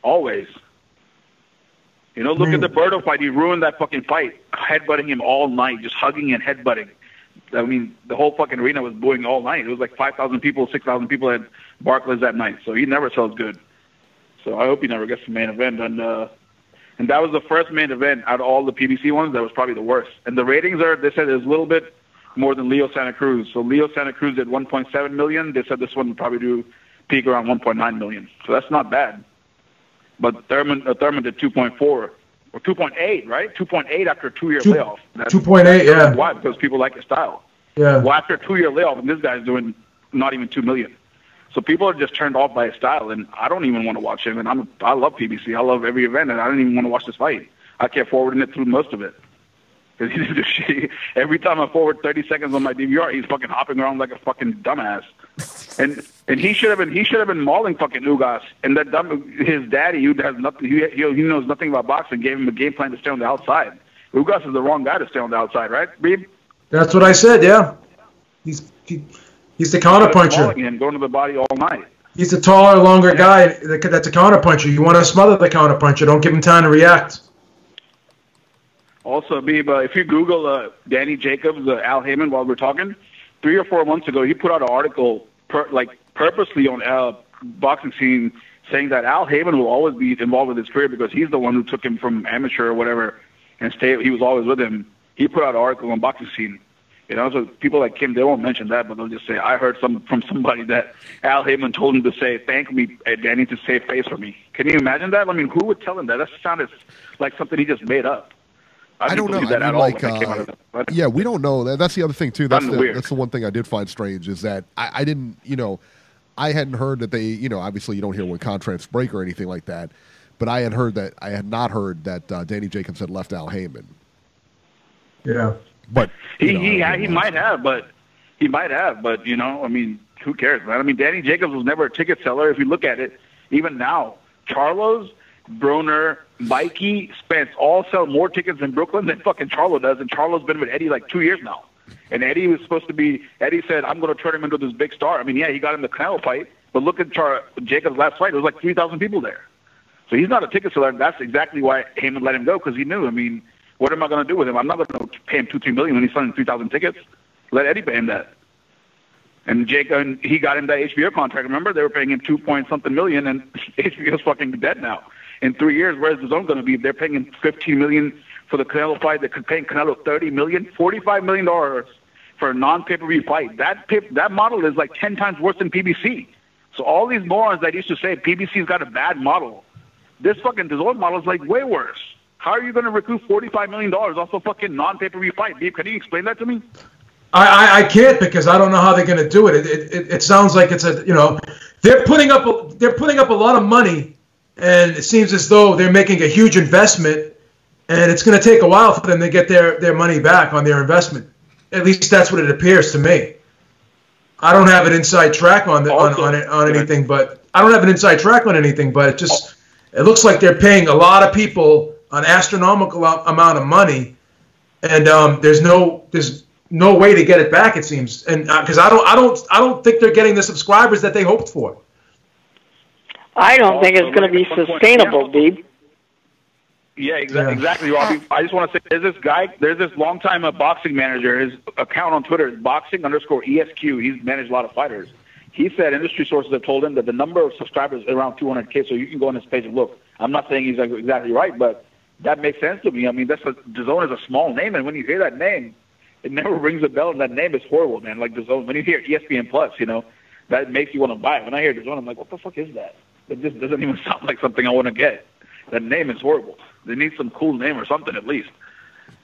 Speaker 11: Always. Look at the Berto fight. He ruined that fucking fight, headbutting him all night, just hugging and headbutting. I mean, the whole fucking arena was booing all night. It was like 5,000 people, 6,000 people at Barclays that night. So he never sells good. So I hope he never gets the main event. And that was the first main event out of all the PBC ones that was probably the worst. And the ratings they said is a little bit more than Leo Santa Cruz. So Leo Santa Cruz did 1.7 million. They said this one would probably do peak around 1.9 million. So that's not bad. But Thurman did 2.4 or 2.8, right? 2.8 after a 2-year layoff.
Speaker 6: 2.8, yeah.
Speaker 11: Why? Because people like his style.
Speaker 6: Yeah.
Speaker 11: Well, after a 2-year layoff, and this guy's doing not even 2 million. So people are just turned off by his style, and I don't even want to watch him. And I love PBC. I love every event, and I don't even want to watch this fight. I kept forwarding it through most of it. Because he did shit. Every time I forward 30 seconds on my DVR, he's fucking hopping around like a fucking dumbass. And he should have been mauling fucking Ugas. And that his daddy, who has nothing, he knows nothing about boxing, gave him a game plan to stay on the outside. Ugas is the wrong guy to stay on the outside, right, Beeb?
Speaker 6: That's what I said. Yeah, he's the counterpuncher.
Speaker 11: And going to the body all night.
Speaker 6: He's the taller, longer guy. That's a counterpuncher. You want to smother the counterpuncher. Don't give him time to react.
Speaker 11: Also, Beeb, if you Google Danny Jacobs, Al Heyman, while we're talking, 3 or 4 months ago, he put out an article purposely on boxing scene saying that Al Heyman will always be involved with his career because he's the one who took him from amateur or whatever and he was always with him. He put out an article on boxing scene. You know, so people like Kim, they won't mention that, but they'll just say, I heard from somebody that Al Heyman told him to say, thank me, Danny, to save face for me. Can you imagine that? I mean, who would tell him that? That sounded like something he just made up. I don't know. That
Speaker 4: yeah, we don't know. That's the other thing too. That's the one thing I did find strange is that I didn't, I hadn't heard that they, obviously you don't hear when contracts break or anything like that, but I had not heard that Danny Jacobs had left Al Heyman.
Speaker 6: Yeah,
Speaker 11: but he might have, but I mean, who cares, man? I mean, Danny Jacobs was never a ticket seller. If you look at it, even now, Charlo's, Broner, Mikey, Spence all sell more tickets in Brooklyn than fucking Charlo does, and Charlo's been with Eddie like 2 years now. And Eddie said, I'm going to turn him into this big star. I mean, yeah, he got in the Canelo fight, but look at Jacobs' last fight. There was like 3,000 people there. So he's not a ticket seller, and that's exactly why Heyman let him go, because he knew, I mean, what am I going to do with him? I'm not going to pay him $2-3 million when he's selling 3,000 tickets. Let Eddie pay him that. And he got him that HBO contract. Remember, they were paying him $2-something million, and HBO's fucking dead now. In 3 years, where's the zone going to be? If they're paying him $15 million for the Canelo fight, they could pay Canelo $30 million, $45 million for a non-pay-per-view fight. That model is like 10 times worse than PBC. So all these morons that used to say PBC's got a bad model, this fucking DAZN model is like way worse. How are you going to recoup $45 million off a fucking non-pay-per-view fight? Beep, can you explain that to me?
Speaker 6: I can't, because I don't know how they're going to do it. It sounds like it's they're putting up a lot of money. And it seems as though they're making a huge investment, and it's going to take a while for them to get their money back on their investment. At least that's what it appears to me. I don't have an inside track on anything, but it looks like they're paying a lot of people an astronomical amount of money, and there's no way to get it back. It seems, and because I don't think they're getting the subscribers that they hoped for.
Speaker 5: I don't think it's going to be sustainable, Beeb.
Speaker 11: Yeah, exactly, Robbie. I just want to say, there's this longtime boxing manager. His account on Twitter is boxing_ESQ. He's managed a lot of fighters. He said industry sources have told him that the number of subscribers is around 200K, so you can go on his page and look. I'm not saying he's exactly right, but that makes sense to me. I mean, DAZN is a small name, and when you hear that name, it never rings a bell, and that name is horrible, man. Like DAZN, when you hear ESPN Plus, that makes you want to buy it. When I hear DAZN, I'm like, what the fuck is that? It just doesn't even sound like something I want to get. That name is horrible. They need some cool name or something at least.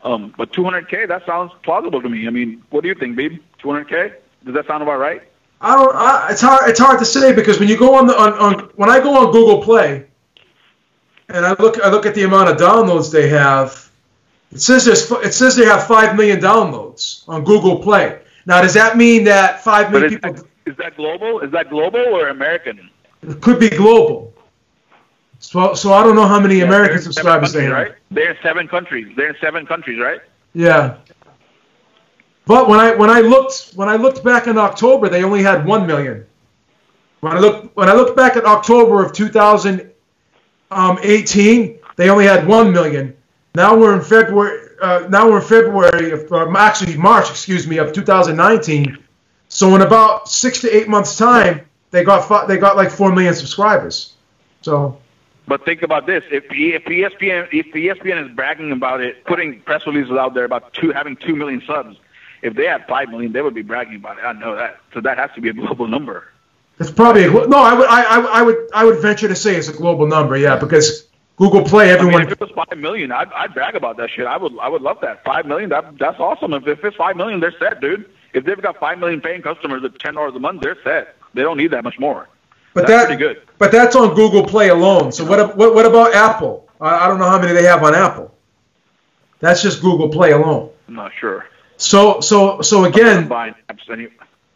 Speaker 11: But 200K, that sounds plausible to me. I mean, what do you think, babe? 200K? Does that sound about right?
Speaker 6: It's hard to say, because when you go when I go on Google Play and I look at the amount of downloads they have, it says they have 5 million downloads on Google Play. Now, does that mean that 5 million people?
Speaker 11: Is that global? Is that global or American?
Speaker 6: It could be global. So I don't know how many American subscribers they have.
Speaker 11: Right? They're in 7 countries. Right?
Speaker 6: Yeah. But when I looked back in October, they only had 1 million. When I looked back at October of 2018, they only had 1 million. Now we're in February. March, of 2019. So in about 6 to 8 months' time, they got like 4 million subscribers. So.
Speaker 11: But think about this: if ESPN is bragging about it, putting press releases out there about having 2 million subs, if they had 5 million, they would be bragging about it. I know that. So that has to be a global number.
Speaker 6: It's probably I would venture to say it's a global number, yeah, because Google Play, everyone.
Speaker 11: I mean, if it was 5 million, I'd brag about that shit. I would love that. 5 million, that's awesome. If it's 5 million, they're set, dude. If they've got 5 million paying customers at $10 a month, they're set. They don't need that much more.
Speaker 6: But
Speaker 11: that's pretty good.
Speaker 6: But that's on Google Play alone. So what about Apple? I don't know how many they have on Apple. That's just Google Play alone.
Speaker 11: I'm not sure.
Speaker 6: So again.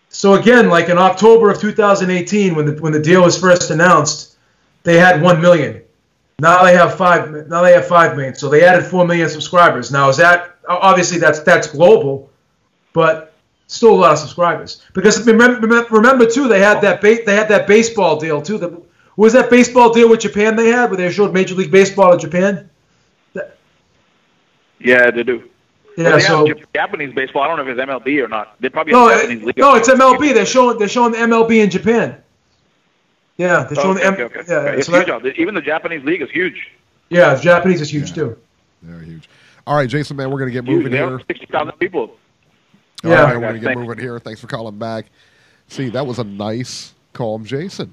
Speaker 6: So again, like in October of 2018, when the deal was first announced, they had 1 million. Now they have 5. Now they have 5 million. So they added 4 million subscribers. Now is that obviously that's global, but still a lot of subscribers. Because remember too, they had that baseball deal too. What was that baseball deal with Japan they had, where they showed Major League Baseball in Japan?
Speaker 11: Yeah, they do.
Speaker 6: Yeah,
Speaker 11: well,
Speaker 6: so
Speaker 11: Japanese baseball. I don't know if it's MLB or not. They probably
Speaker 6: no,
Speaker 11: have Japanese league.
Speaker 6: No, it's MLB. They're showing the MLB in Japan. Yeah, they're showing
Speaker 11: okay. Yeah, it's huge. Even the Japanese league is huge.
Speaker 6: Yeah, the Japanese is huge too.
Speaker 4: They're huge. All right, Jason, man, we're gonna get moving here.
Speaker 11: 60,000 people.
Speaker 4: All right, we're gonna get moving here. Thanks for calling back. See, that was a nice calm, Jason.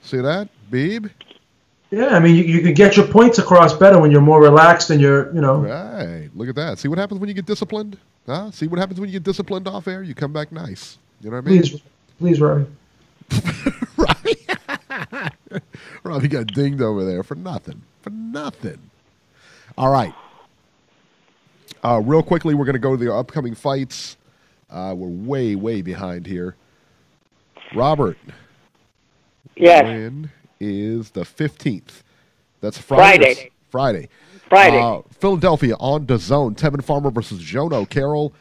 Speaker 4: See that, Beeb?
Speaker 6: Yeah, I mean, you can get your points across better when you're more relaxed and you're.
Speaker 4: Right. Look at that. See what happens when you get disciplined? Huh? See what happens when you get disciplined off air? You come back nice. You know what I mean?
Speaker 6: Please, Robbie.
Speaker 4: Robbie got dinged over there for nothing. All right. Real quickly, we're going to go to the upcoming fights. We're way, way behind here. Robert.
Speaker 5: Yes.
Speaker 4: When is the 15th? That's Friday. Friday. Philadelphia on DAZN. Tevin Farmer versus Jono Carroll.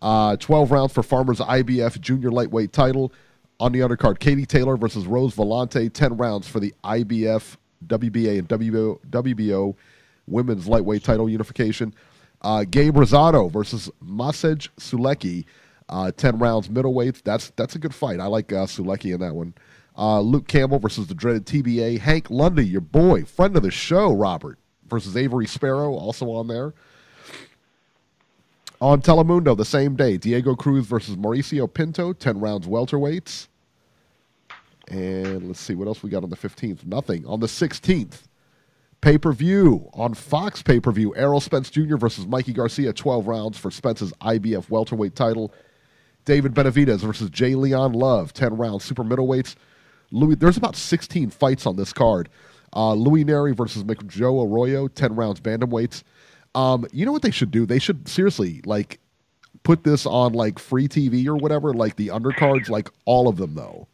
Speaker 4: 12 rounds for Farmer's IBF junior lightweight title. On the undercard, Katie Taylor versus Rose Vellante. 10 rounds for the IBF, WBA, and WBO women's lightweight title unification. Gabe Rosado versus Masej Sulecki. 10 rounds middleweight. That's a good fight. I like Sulecki in that one. Luke Campbell versus the dreaded TBA. Hank Lundy, your boy, friend of the show, Robert, versus Avery Sparrow, also on there. On Telemundo, the same day, Diego Cruz versus Mauricio Pinto, 10 rounds welterweights. And let's see, what else we got on the 15th? Nothing. On the 16th, pay-per-view. On Fox pay-per-view, Errol Spence Jr. versus Mikey Garcia, 12 rounds for Spence's IBF welterweight title. David Benavidez versus J. Leon Love, 10 rounds super middleweights. There's about 16 fights on this card. Louis Neri versus McJoe Arroyo, 10 rounds bantamweights. You know what they should do? They should seriously put this on free TV or whatever, the undercards, all of them though.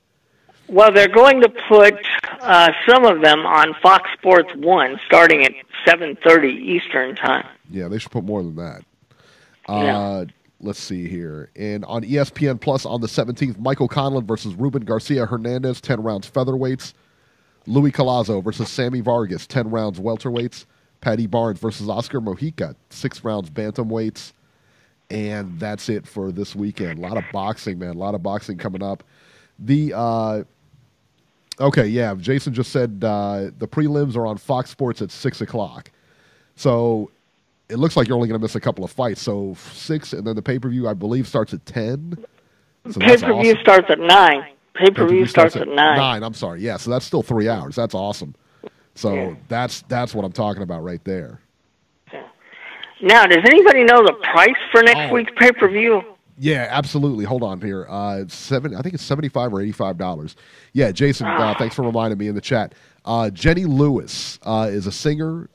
Speaker 5: Well, they're going to put some of them on Fox Sports 1 starting at 7:30 Eastern time.
Speaker 4: Yeah, they should put more than that.
Speaker 5: Yeah.
Speaker 4: Let's see here. And on ESPN Plus on the 17th, Michael Conlon versus Ruben Garcia Hernandez, 10 rounds featherweights. Louis Collazo versus Sammy Vargas, 10 rounds welterweights. Patty Barnes versus Oscar Mojica, 6 rounds bantamweights. And that's it for this weekend. A lot of boxing, man. A lot of boxing coming up. Okay, yeah, Jason just said the prelims are on Fox Sports at 6 o'clock. So it looks like you're only going to miss a couple of fights. So 6, and then the pay-per-view, I believe, starts at 10. So
Speaker 5: pay-per-view starts at 9. Pay-per-view starts at 9.
Speaker 4: 9, I'm sorry. Yeah, so that's still 3 hours. That's awesome. So that's what I'm talking about right there.
Speaker 5: Now, does anybody know the price for next week's pay-per-view?
Speaker 4: Yeah, absolutely. Hold on here. I think it's $75 or $85. Yeah, Jason, thanks for reminding me in the chat. Jenny Lewis is a singer.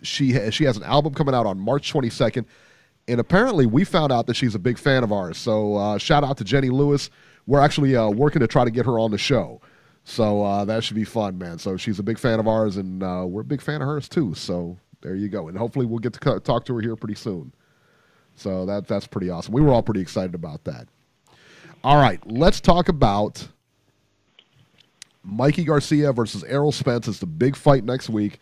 Speaker 4: She has an album coming out on March 22nd, and apparently we found out that she's a big fan of ours. So shout out to Jenny Lewis. We're actually working to try to get her on the show. So that should be fun, man. So she's a big fan of ours, and we're a big fan of hers too. So there you go. And hopefully we'll get to talk to her here pretty soon. So that's pretty awesome. We were all pretty excited about that. All right, let's talk about Mikey Garcia versus Errol Spence. It's the big fight next week.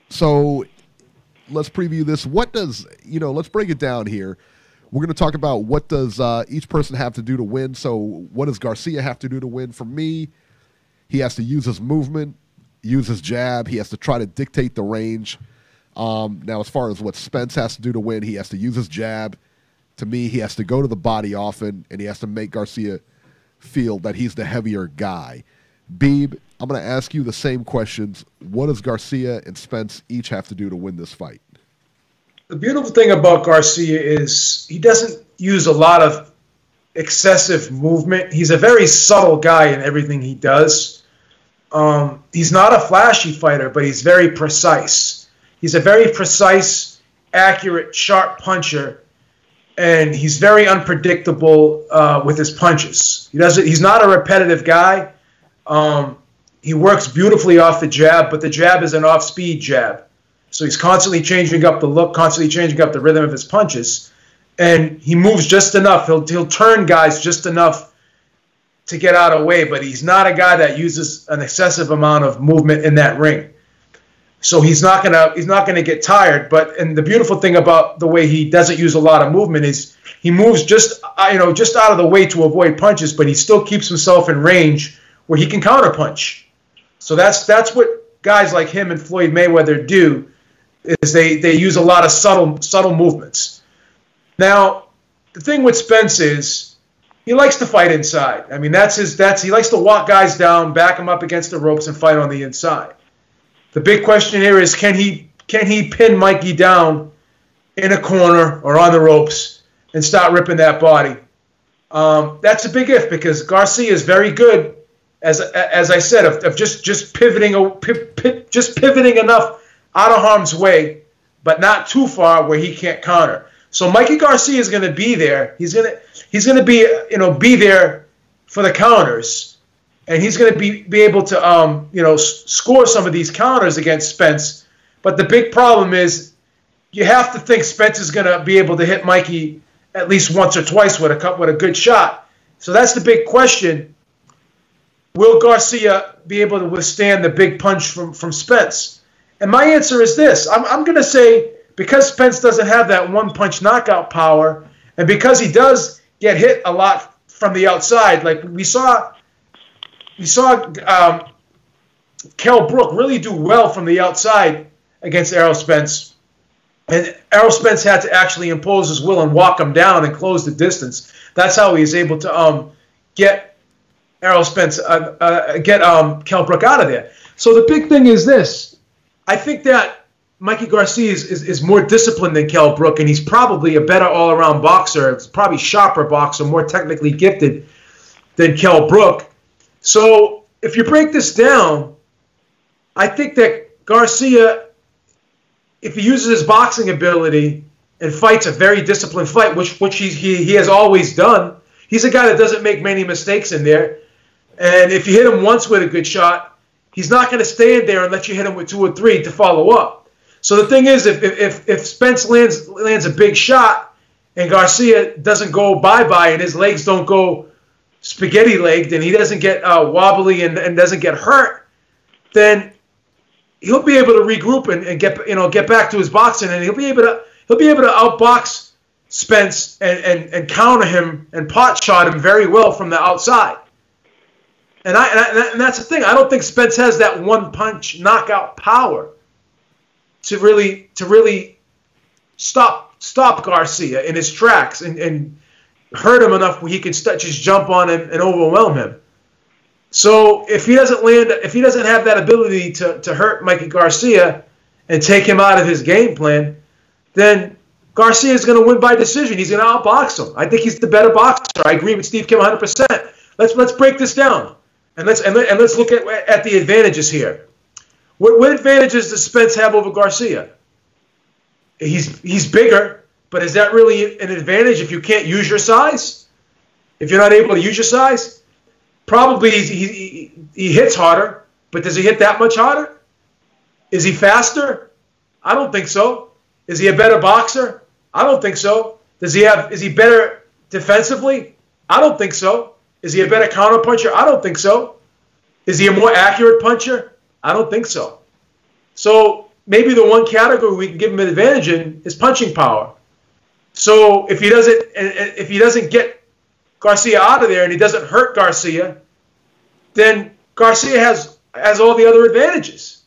Speaker 4: So let's preview this. Let's break it down here. We're going to talk about what does each person have to do to win. So what does Garcia have to do to win? For me, he has to use his movement, use his jab. He has to try to dictate the range. Now, as far as what Spence has to do to win, he has to use his jab. To me, he has to go to the body often, and he has to make Garcia feel that he's the heavier guy. Beeb, I'm going to ask you the same questions. What does Garcia and Spence each have to do to win this fight?
Speaker 6: The beautiful thing about Garcia is he doesn't use a lot of excessive movement. He's a very subtle guy in everything he does. He's not a flashy fighter, but he's very precise. He's a very precise, accurate, sharp puncher, and he's very unpredictable with his punches. He's not a repetitive guy. He works beautifully off the jab, but the jab is an off-speed jab. So he's constantly changing up the look, constantly changing up the rhythm of his punches, and he moves just enough. He'll turn guys just enough to get out of the way, but he's not a guy that uses an excessive amount of movement in that ring. So he's not gonna get tired. And the beautiful thing about the way he doesn't use a lot of movement is he moves just out of the way to avoid punches, but he still keeps himself in range where he can counterpunch. So that's what guys like him and Floyd Mayweather do, is they use a lot of subtle movements. Now, the thing with Spence is he likes to fight inside. I mean, he likes to walk guys down, back them up against the ropes, and fight on the inside. The big question here is, can he pin Mikey down in a corner or on the ropes and start ripping that body? That's a big if, because Garcia is very good, as I said, of just pivoting enough out of harm's way, but not too far where he can't counter. So Mikey Garcia is going to be there. He's going to be there for the counters, and he's going to be able to score some of these counters against Spence. But the big problem is you have to think Spence is going to be able to hit Mikey at least once or twice with a good shot. So that's the big question. Will Garcia be able to withstand the big punch from Spence? And my answer is this. I'm going to say, because Spence doesn't have that one-punch knockout power, and because he does get hit a lot from the outside, like we saw Kell Brook really do well from the outside against Errol Spence. And Errol Spence had to actually impose his will and walk him down and close the distance. That's how he was able to get Errol Spence, get Kell Brook out of there. So the big thing is this. I think that Mikey Garcia is more disciplined than Kell Brook, and he's probably a better all-around boxer. He's probably sharper boxer, more technically gifted than Kell Brook. So if you break this down, I think that Garcia, if he uses his boxing ability and fights a very disciplined fight, which he has always done, he's a guy that doesn't make many mistakes in there. And if you hit him once with a good shot, he's not going to stand there and let you hit him with 2 or 3 to follow up. So the thing is, if Spence lands a big shot and Garcia doesn't go bye-bye and his legs don't go spaghetti-legged and he doesn't get wobbly and doesn't get hurt, then he'll be able to regroup and get back to his boxing, and he'll be able to outbox Spence and counter him and pot shot him very well from the outside. And that's the thing. I don't think Spence has that one-punch knockout power to really stop Garcia in his tracks and hurt him enough where he can just jump on him and overwhelm him. So if he doesn't have that ability to hurt Mikey Garcia and take him out of his game plan, then Garcia is going to win by decision. He's going to outbox him. I think he's the better boxer. I agree with Steve Kim 100%. Let's break this down. And let's look at the advantages here. What advantages does Spence have over Garcia? He's bigger, but is that really an advantage if you can't use your size? If you're not able to use your size? Probably he hits harder, but does he hit that much harder? Is he faster? I don't think so. Is he a better boxer? I don't think so. Is he better defensively? I don't think so. Is he a better counter puncher? I don't think so. Is he a more accurate puncher? I don't think so. So maybe the one category we can give him an advantage in is punching power. So if he doesn't get Garcia out of there and he doesn't hurt Garcia, then Garcia has all the other advantages.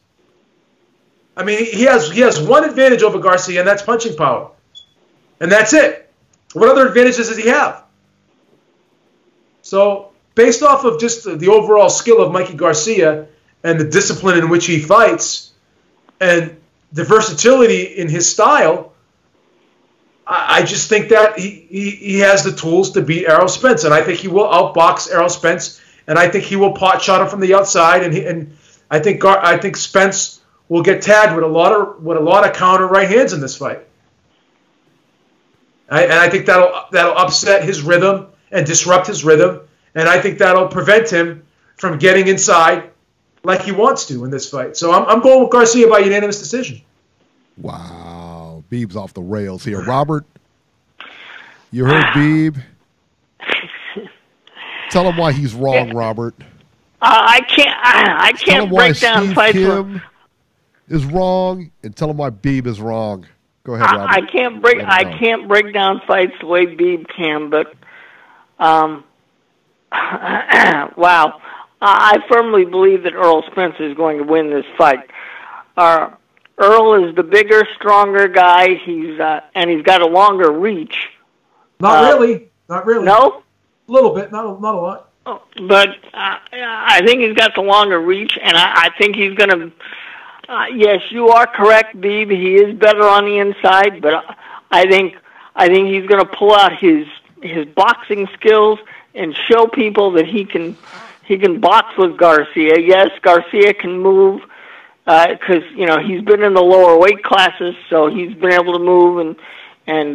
Speaker 6: I mean, he has one advantage over Garcia, and that's punching power. And that's it. What other advantages does he have? So, based off of just the overall skill of Mikey Garcia and the discipline in which he fights and the versatility in his style, I just think that he has the tools to beat Errol Spence, and I think he will outbox Errol Spence, and I think he will pot shot him from the outside, and I think Spence will get tagged with a lot of counter right hands in this fight, and I think that'll upset his rhythm and disrupt his rhythm, and I think that'll prevent him from getting inside like he wants to in this fight. So I'm going with Garcia by unanimous decision.
Speaker 4: Wow, Beeb's off the rails here. Robert, you heard Beeb. Tell him why he's wrong, Robert.
Speaker 5: I can't break down
Speaker 4: Steve
Speaker 5: fights.
Speaker 4: Kim is wrong, and tell him why Beeb is wrong. Go ahead, Robert.
Speaker 5: I can't break down fights the way Beeb can, but wow. I firmly believe that Errol Spence is going to win this fight. Errol is the bigger, stronger guy. He's got a longer reach.
Speaker 6: Not really.
Speaker 5: No?
Speaker 6: A little bit, not a lot.
Speaker 5: But I think he's got the longer reach, and I think he's going to. Yes, you are correct, Beeb. He is better on the inside, but I think he's going to pull out his boxing skills and show people that he can box with Garcia. Yes, Garcia can move because he's been in the lower weight classes, so he's been able to move and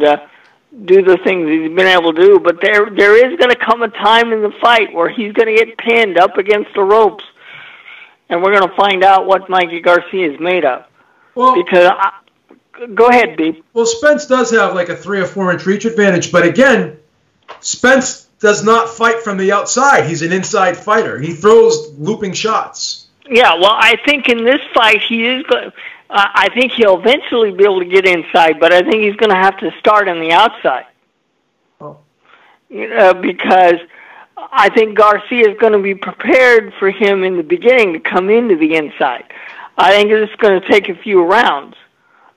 Speaker 5: do the things he's been able to do. But there is going to come a time in the fight where he's going to get pinned up against the ropes, and we're going to find out what Mikey Garcia is made of.
Speaker 6: Well,
Speaker 5: because go ahead, Beeb.
Speaker 6: Well, Spence does have like a 3 or 4 inch reach advantage, but again, Spence does not fight from the outside. He's an inside fighter. He throws looping shots.
Speaker 5: Yeah, well, I think in this fight he is going. I think he'll eventually be able to get inside, but I think he's going to have to start on the outside.
Speaker 6: Oh.
Speaker 5: Because I think Garcia is going to be prepared for him in the beginning to come into the inside. I think it's going to take a few rounds.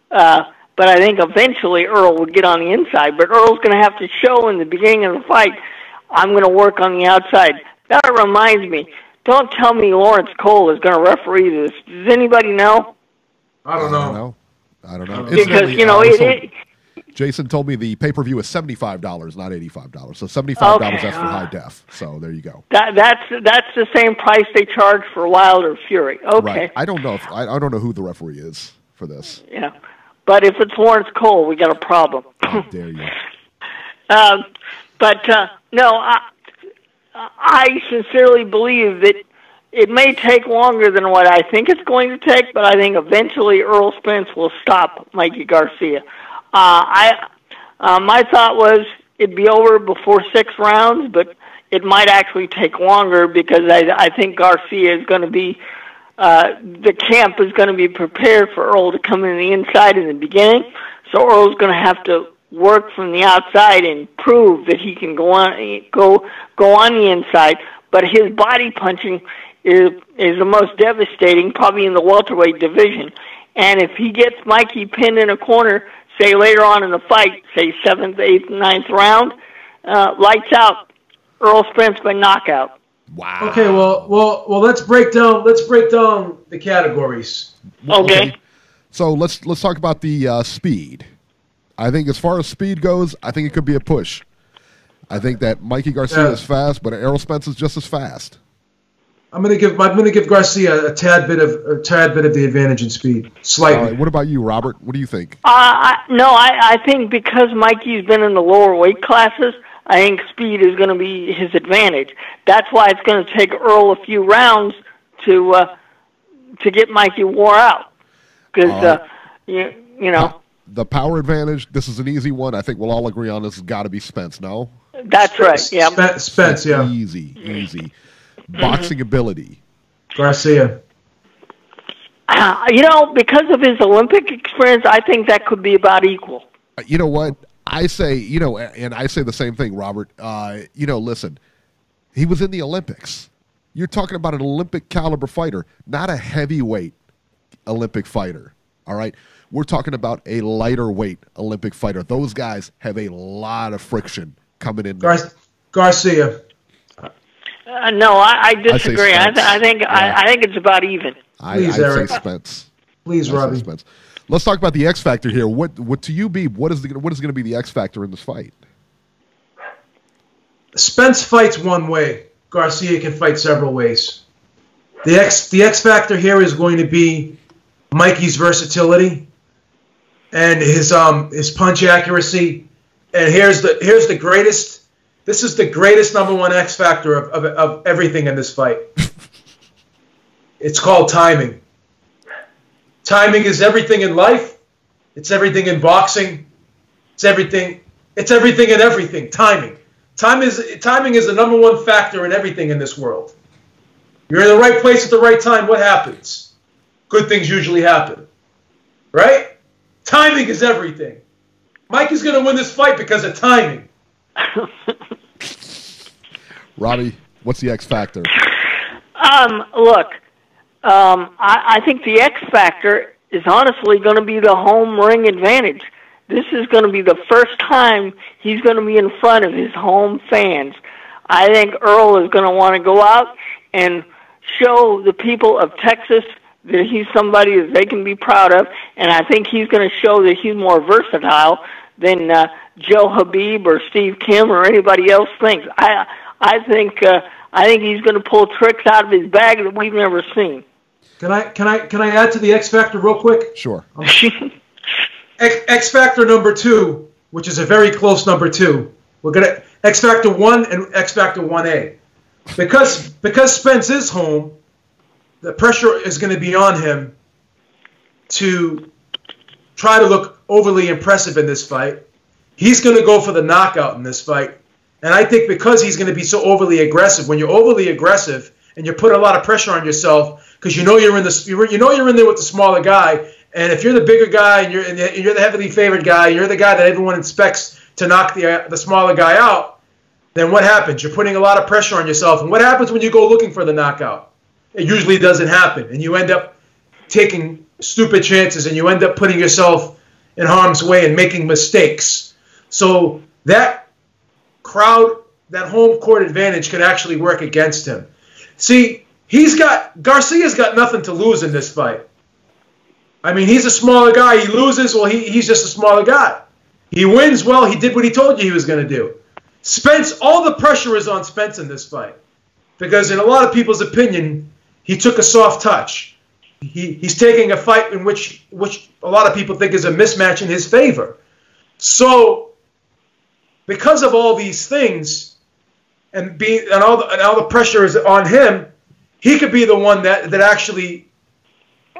Speaker 5: But I think eventually Errol will get on the inside. But Errol's going to have to show in the beginning of the fight, I'm going to work on the outside. That reminds me, don't tell me Lawrence Cole is going to referee this. Does anybody know?
Speaker 6: I don't know.
Speaker 5: Because,
Speaker 4: Jason told me the pay-per-view is $75, not $85. So $75, that's for high def. So there you go.
Speaker 5: That's the same price they charge for Wilder Fury. Okay.
Speaker 4: Right. I don't know I don't know who the referee is for this.
Speaker 5: Yeah. But if it's Lawrence Cole, we got a problem.
Speaker 4: How dare you?
Speaker 5: No, I sincerely believe that it may take longer than what I think it's going to take, but I think eventually Errol Spence will stop Mikey Garcia. My thought was it'd be over before 6 rounds, but it might actually take longer because I think Garcia is going to be the camp is going to be prepared for Errol to come in the inside in the beginning. So Earl's going to have to work from the outside and prove that he can go on the inside. But his body punching is the most devastating, probably in the welterweight division. And if he gets Mikey pinned in a corner, say later on in the fight, say 7th, 8th, 9th round, lights out, Errol Spence by knockout.
Speaker 4: Wow.
Speaker 6: Okay, well, let's break down the categories.
Speaker 5: Okay.
Speaker 4: So let's talk about the speed. I think as far as speed goes, I think it could be a push. I think that Mikey Garcia is fast, but Errol Spence is just as fast.
Speaker 6: I'm gonna give Garcia a tad bit of the advantage in speed, slightly.
Speaker 4: All right, what about you, Robert? What do you think?
Speaker 5: I think because Mikey's been in the lower weight classes, I think speed is going to be his advantage. That's why it's going to take Errol a few rounds to get Mikey wore out. Because you know
Speaker 4: the power advantage. This is an easy one. I think we'll all agree on this. Has got to be Spence. No.
Speaker 5: That's right. Yeah.
Speaker 6: Spence. Yeah.
Speaker 4: Easy. Boxing ability.
Speaker 6: Garcia.
Speaker 5: Because of his Olympic experience, I think that could be about equal.
Speaker 4: You know what? I say, and I say the same thing, Robert. Listen, he was in the Olympics. You're talking about an Olympic caliber fighter, not a heavyweight Olympic fighter. All right? We're talking about a lighter weight Olympic fighter. Those guys have a lot of friction coming in.
Speaker 6: Garcia.
Speaker 5: No, I disagree. I think it's about even.
Speaker 6: Please,
Speaker 4: I'd say Spence.
Speaker 6: Please, Robbie.
Speaker 4: Spence. Let's talk about the X factor here. What to you, Beeb? What is going to be the X factor in this fight?
Speaker 6: Spence fights one way. Garcia can fight several ways. The X factor here is going to be Mikey's versatility and his punch accuracy. And here's the greatest. This is the greatest number one X factor of everything in this fight. It's called timing. Timing is everything in life. It's everything in boxing. It's everything in everything. Timing. Timing is the number one factor in everything in this world. You're in the right place at the right time. What happens? Good things usually happen. Right? Timing is everything. Mike is going to win this fight because of timing.
Speaker 4: Robbie, what's the X factor?
Speaker 5: Look, I think the X factor is honestly going to be the home ring advantage. This is going to be the first time he's going to be in front of his home fans. I think Errol is going to want to go out and show the people of Texas that he's somebody that they can be proud of, and I think he's going to show that he's more versatile than Joe Habib or Steve Kim or anybody else thinks. I think he's going to pull tricks out of his bag that we've never seen.
Speaker 6: Can I add to the X factor real quick?
Speaker 4: Sure.
Speaker 6: X factor number 2, which is a very close number 2. We're gonna X factor 1 and X factor 1A. Because Spence is home, the pressure is going to be on him to try to look overly impressive in this fight. He's going to go for the knockout in this fight. And I think because he's going to be so overly aggressive, when you're overly aggressive and you're putting a lot of pressure on yourself because you know you're in there with the smaller guy, and if you're the bigger guy and you're the heavily favored guy, you're the guy that everyone expects to knock the smaller guy out, then what happens? You're putting a lot of pressure on yourself. And what happens when you go looking for the knockout? It usually doesn't happen, and you end up taking stupid chances, and you end up putting yourself in harm's way and making mistakes. So that crowd, that home court advantage could actually work against him. See, Garcia's got nothing to lose in this fight. I mean, he's a smaller guy. He loses, well, he's just a smaller guy. He wins, well, he did what he told you he was going to do. Spence, all the pressure is on Spence in this fight. Because in a lot of people's opinion, he took a soft touch. He's taking a fight in which a lot of people think is a mismatch in his favor. So, because of all these things, and all the pressure is on him, he could be the one that actually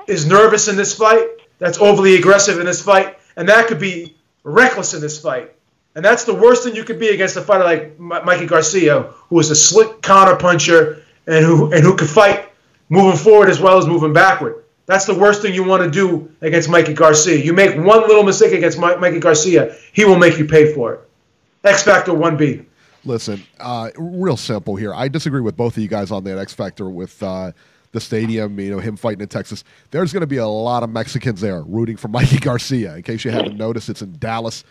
Speaker 6: is nervous in this fight, that's overly aggressive in this fight, and that could be reckless in this fight. And that's the worst thing you could be against a fighter like Mikey Garcia, who is a slick counter puncher and who could fight moving forward as well as moving backward. That's the worst thing you want to do against Mikey Garcia. You make one little mistake against Mikey Garcia, he will make you pay for it. X Factor 1B.
Speaker 4: Listen, real simple here. I disagree with both of you guys on that X Factor with the stadium, him fighting in Texas. There's going to be a lot of Mexicans there rooting for Mikey Garcia. In case you haven't noticed, it's in Dallas.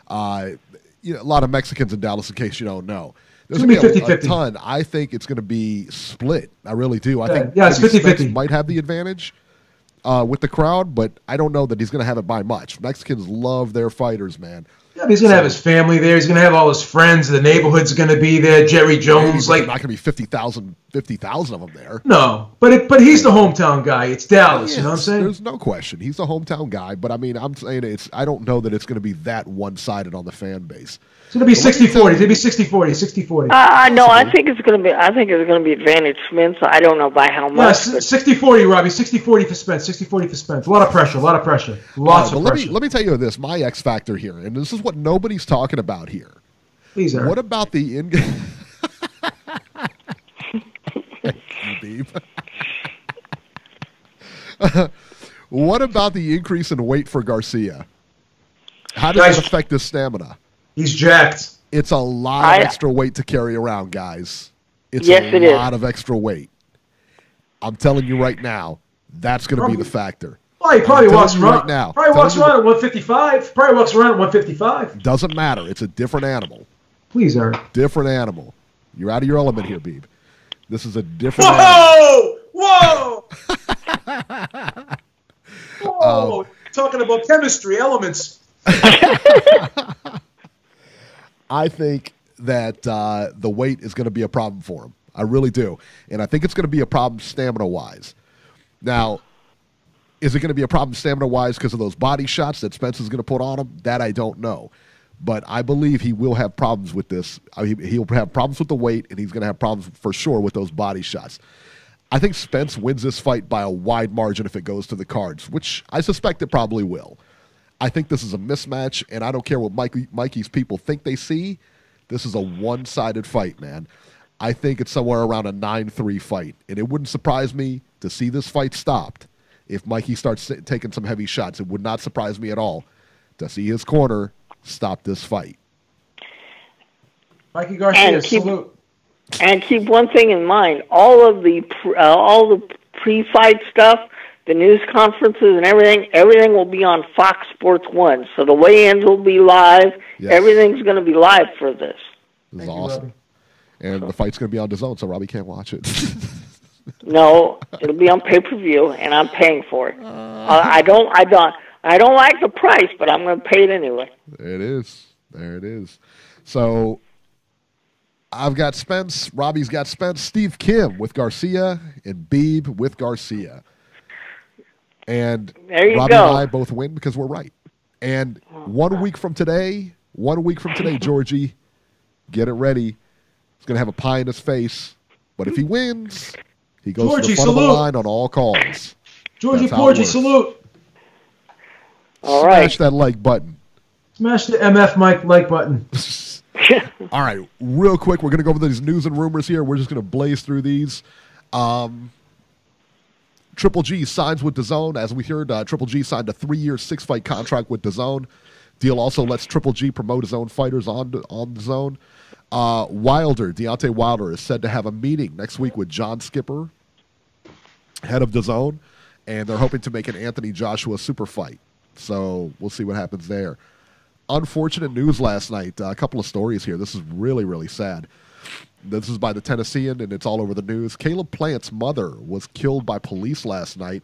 Speaker 4: A lot of Mexicans in Dallas, in case you don't know. There's going to be a ton. I think it's going to be split. I really do. I think
Speaker 6: it's 50-50.
Speaker 4: Might have the advantage with the crowd, but I don't know that he's going to have it by much. Mexicans love their fighters, man.
Speaker 6: Yeah, he's going to have his family there. He's going to have all his friends. The neighborhood's going to be there. Jerry Jones.
Speaker 4: Not going to be 50,000 of them there.
Speaker 6: No, but he's the hometown guy. It's Dallas, you know what I'm saying?
Speaker 4: There's no question. He's the hometown guy, but I mean, I'm saying I don't know that it's going to be that one-sided on the fan base.
Speaker 6: It's going to be 60-40. It's going to be 60-40.
Speaker 5: No, I think it's going to be advantage Spence. I don't know by how much.
Speaker 6: Yeah, 60-40, Robbie. 60-40 for Spence. 60-40 for Spence. A lot of pressure. Lots of pressure.
Speaker 4: Let me tell you this. My X factor here, and this is what nobody's talking about here.
Speaker 6: Please, Eric.
Speaker 4: What about the what about the increase in weight for Garcia? How does that affect his stamina?
Speaker 6: He's jacked.
Speaker 4: It's a lot of extra weight to carry around, guys. It's
Speaker 5: a
Speaker 4: lot of extra weight. I'm telling you right now, that's going to be the factor.
Speaker 6: Well, he probably walks around
Speaker 4: right now.
Speaker 6: Probably walks around at 155. Probably walks around at 155.
Speaker 4: Doesn't matter. It's a different animal.
Speaker 6: Please, Eric.
Speaker 4: Different animal. You're out of your element here, Beeb. This is a different
Speaker 6: animal. Whoa! Whoa! Talking about chemistry, elements.
Speaker 4: I think that the weight is going to be a problem for him. I really do. And I think it's going to be a problem stamina-wise. Now, is it going to be a problem stamina-wise because of those body shots that Spence is going to put on him? That I don't know. But I believe he will have problems with this. He'll have problems with the weight, and he's going to have problems for sure with those body shots. I think Spence wins this fight by a wide margin if it goes to the cards, which I suspect it probably will. I think this is a mismatch, and I don't care what Mikey's people think they see. This is a one-sided fight, man. I think it's somewhere around a 9-3 fight, and it wouldn't surprise me to see this fight stopped if Mikey starts taking some heavy shots. It would not surprise me at all to see his corner stop this fight.
Speaker 6: Mikey Garcia, salute.
Speaker 5: And keep one thing in mind: all the pre-fight stuff, the news conferences, and everything will be on Fox Sports 1. So the weigh-ins will be live. Yes. Everything's going to be live for this.
Speaker 4: This is awesome. And the fight's going to be on DAZN, so Robbie can't watch it.
Speaker 5: No, it'll be on pay-per-view, and I'm paying for it. I don't like the price, but I'm going to pay it anyway.
Speaker 4: There it is. So I've got Spence. Robbie's got Spence. Steve Kim with Garcia, and Beeb with Garcia. And
Speaker 5: there you
Speaker 4: Robbie
Speaker 5: go.
Speaker 4: and I both win because we're right. And 1 week from today, Georgie, get it ready. He's going to have a pie in his face. But if he wins, he goes to the front of the line on all calls.
Speaker 6: Georgie Porgy, salute.
Speaker 5: All right.
Speaker 4: Smash that like button.
Speaker 6: Smash the MF Mike like button.
Speaker 4: All right, real quick, we're going to go over these news and rumors here. We're just going to blaze through these. Triple G signs with DAZN. As we heard, Triple G signed a 3-year, 6-fight contract with DAZN. Deal also lets Triple G promote his own fighters on DAZN. Deontay Wilder is said to have a meeting next week with John Skipper, head of DAZN, and they're hoping to make an Anthony Joshua super fight. So we'll see what happens there. Unfortunate news last night. A couple of stories here. This is really, really sad. This is by the Tennessean, and it's all over the news. Caleb Plant's mother was killed by police last night.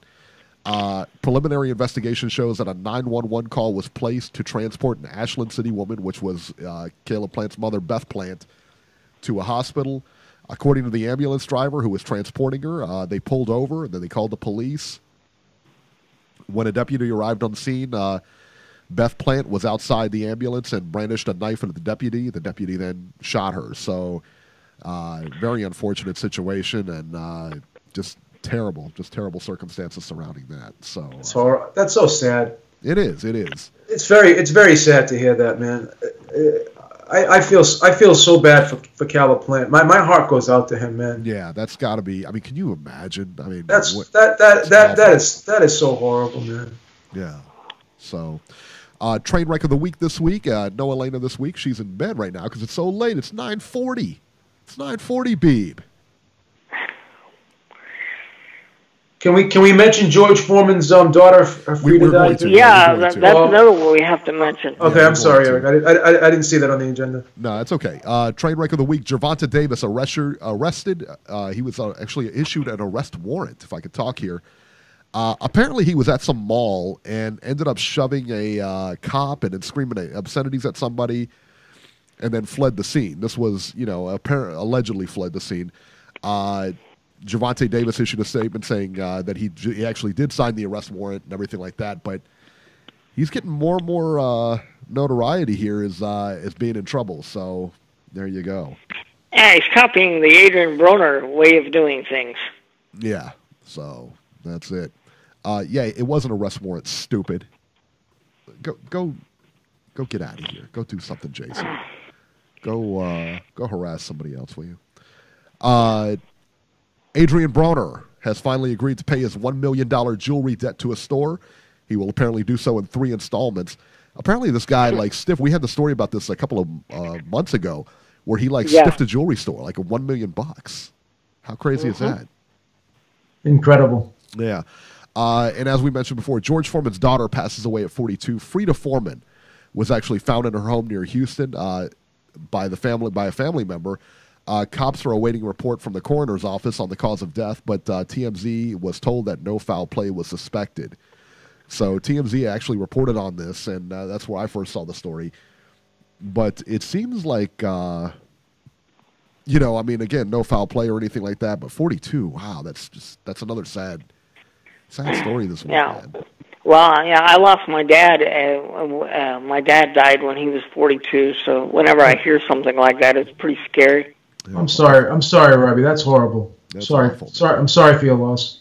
Speaker 4: Preliminary investigation shows that a 911 call was placed to transport an Ashland City woman, which was Caleb Plant's mother, Beth Plant, to a hospital. According to the ambulance driver who was transporting her, they pulled over, and then they called the police. When a deputy arrived on the scene, Beth Plant was outside the ambulance and brandished a knife at the deputy. The deputy then shot her. So very unfortunate situation, and just terrible circumstances surrounding that. So
Speaker 6: that's so sad.
Speaker 4: It is.
Speaker 6: It's very sad to hear that, man. I feel so bad for Caleb Plant. My heart goes out to him, man.
Speaker 4: Yeah, that's got to be. I mean, can you imagine? I mean,
Speaker 6: that is so horrible, man.
Speaker 4: Yeah. So, train wreck of the week this week. No Elena this week. She's in bed right now because it's so late. It's 9:40. It's 9:40, Beeb.
Speaker 6: Can we mention George Foreman's daughter, Frida died?
Speaker 5: Yeah, that's another one we have to mention.
Speaker 6: Okay, I'm sorry, Eric. I didn't see that on the agenda.
Speaker 4: No, it's okay. Train wreck of the week, Gervonta Davis arrested. He was actually issued an arrest warrant, if I could talk here. Apparently he was at some mall and ended up shoving a cop and then screaming obscenities at somebody and then fled the scene. This was, allegedly fled the scene. Gervonta Davis issued a statement saying that he actually did sign the arrest warrant and everything like that, but he's getting more and more notoriety here as being in trouble. So there you go.
Speaker 5: Yeah, he's copying the Adrian Broner way of doing things.
Speaker 4: Yeah, so that's it. It was an arrest warrant. Stupid. Go get out of here. Go do something, Jason. Go harass somebody else, will you? Adrian Broner has finally agreed to pay his $1 million jewelry debt to a store. He will apparently do so in 3 installments. Apparently this guy, stiff. We had the story about this a couple of months ago where he, stiffed a jewelry store, like $1 million. How crazy is that?
Speaker 6: Incredible.
Speaker 4: Yeah. And as we mentioned before, George Foreman's daughter passes away at 42. Frida Foreman was actually found in her home near Houston by a family member. Cops are awaiting a report from the coroner's office on the cause of death, but TMZ was told that no foul play was suspected. So TMZ actually reported on this, and that's where I first saw the story. But it seems like, again, no foul play or anything like that, but 42, wow, that's another sad story this week.
Speaker 5: Yeah. Well, yeah, I lost my dad. My dad died when he was 42, so whenever I hear something like that, it's pretty scary.
Speaker 4: Yeah.
Speaker 6: I'm sorry, Robbie. That's horrible.
Speaker 4: Awful.
Speaker 6: I'm sorry for your loss.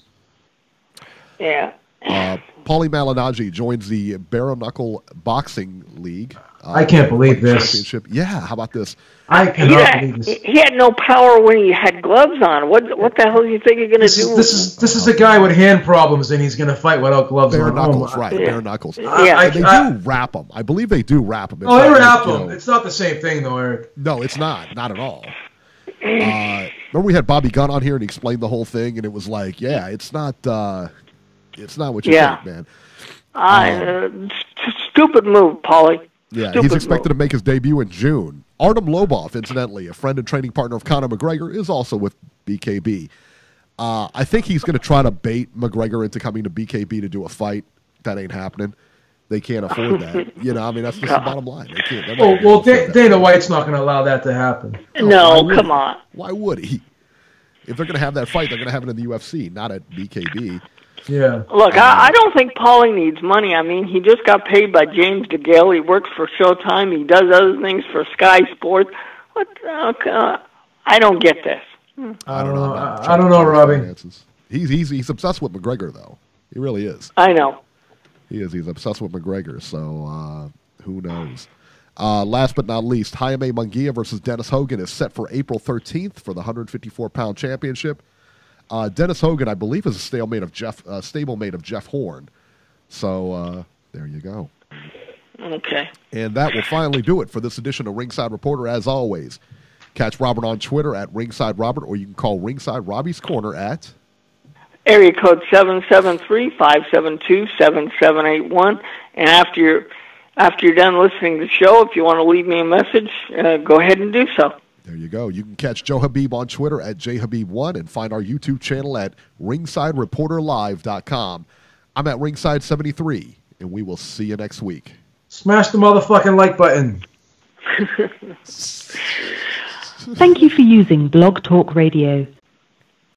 Speaker 5: Yeah.
Speaker 4: Paulie Malignaggi joins the Bare Knuckle Boxing League.
Speaker 6: I can't believe this.
Speaker 4: Championship. Yeah, how about this?
Speaker 6: I cannot believe this.
Speaker 5: He had no power when he had gloves on. What the hell do you think you're going to do?
Speaker 6: This is a guy with hand problems, and he's going to fight without gloves
Speaker 4: Bare
Speaker 6: on.
Speaker 4: knuckles, right?
Speaker 5: Yeah.
Speaker 4: Bare knuckles.
Speaker 5: Yeah.
Speaker 4: They do wrap them. I believe they do wrap them.
Speaker 6: They wrap them. It's not the same thing, though, Eric.
Speaker 4: No, it's not. Not at all. Remember we had Bobby Gunn on here and he explained the whole thing, and it was like, yeah, it's not what you think, man.
Speaker 5: Stupid move, Paulie.
Speaker 4: Yeah,
Speaker 5: Stupid
Speaker 4: he's expected
Speaker 5: move.
Speaker 4: to make his debut in June. Artem Lobov, incidentally, a friend and training partner of Conor McGregor, is also with BKB. I think he's going to try to bait McGregor into coming to BKB to do a fight. That ain't happening. They can't afford that. That's just the bottom line. They can't.
Speaker 6: Dana White's not going to allow that to happen.
Speaker 5: No, come on.
Speaker 4: Why would he? If they're going to have that fight, they're going to have it in the UFC, not at BKB.
Speaker 6: Yeah.
Speaker 5: Look, I don't think Paulie needs money. I mean, he just got paid by James DeGale. He works for Showtime. He does other things for Sky Sports. I don't get this.
Speaker 6: I don't know, Robbie.
Speaker 4: He's obsessed with McGregor, though. He really is.
Speaker 5: I know.
Speaker 4: He is. He's obsessed with McGregor, so who knows? Last but not least, Jaime Munguia versus Dennis Hogan is set for April 13th for the 154-pound championship. Dennis Hogan, I believe, is a stablemate of Jeff Horn. So there you go.
Speaker 5: Okay.
Speaker 4: And that will finally do it for this edition of Ringside Reporter. As always, catch Robert on Twitter at Ringside Robert, or you can call Ringside Robbie's Corner at
Speaker 5: area code 773-572-7781. And after you're done listening to the show, if you want to leave me a message, go ahead and do so.
Speaker 4: There you go. You can catch Joe Habib on Twitter at JHabib1 and find our YouTube channel at RingsideReporterLive.com. I'm at Ringside73, and we will see you next week.
Speaker 6: Smash the motherfucking like button.
Speaker 1: Thank you for using Blog Talk Radio.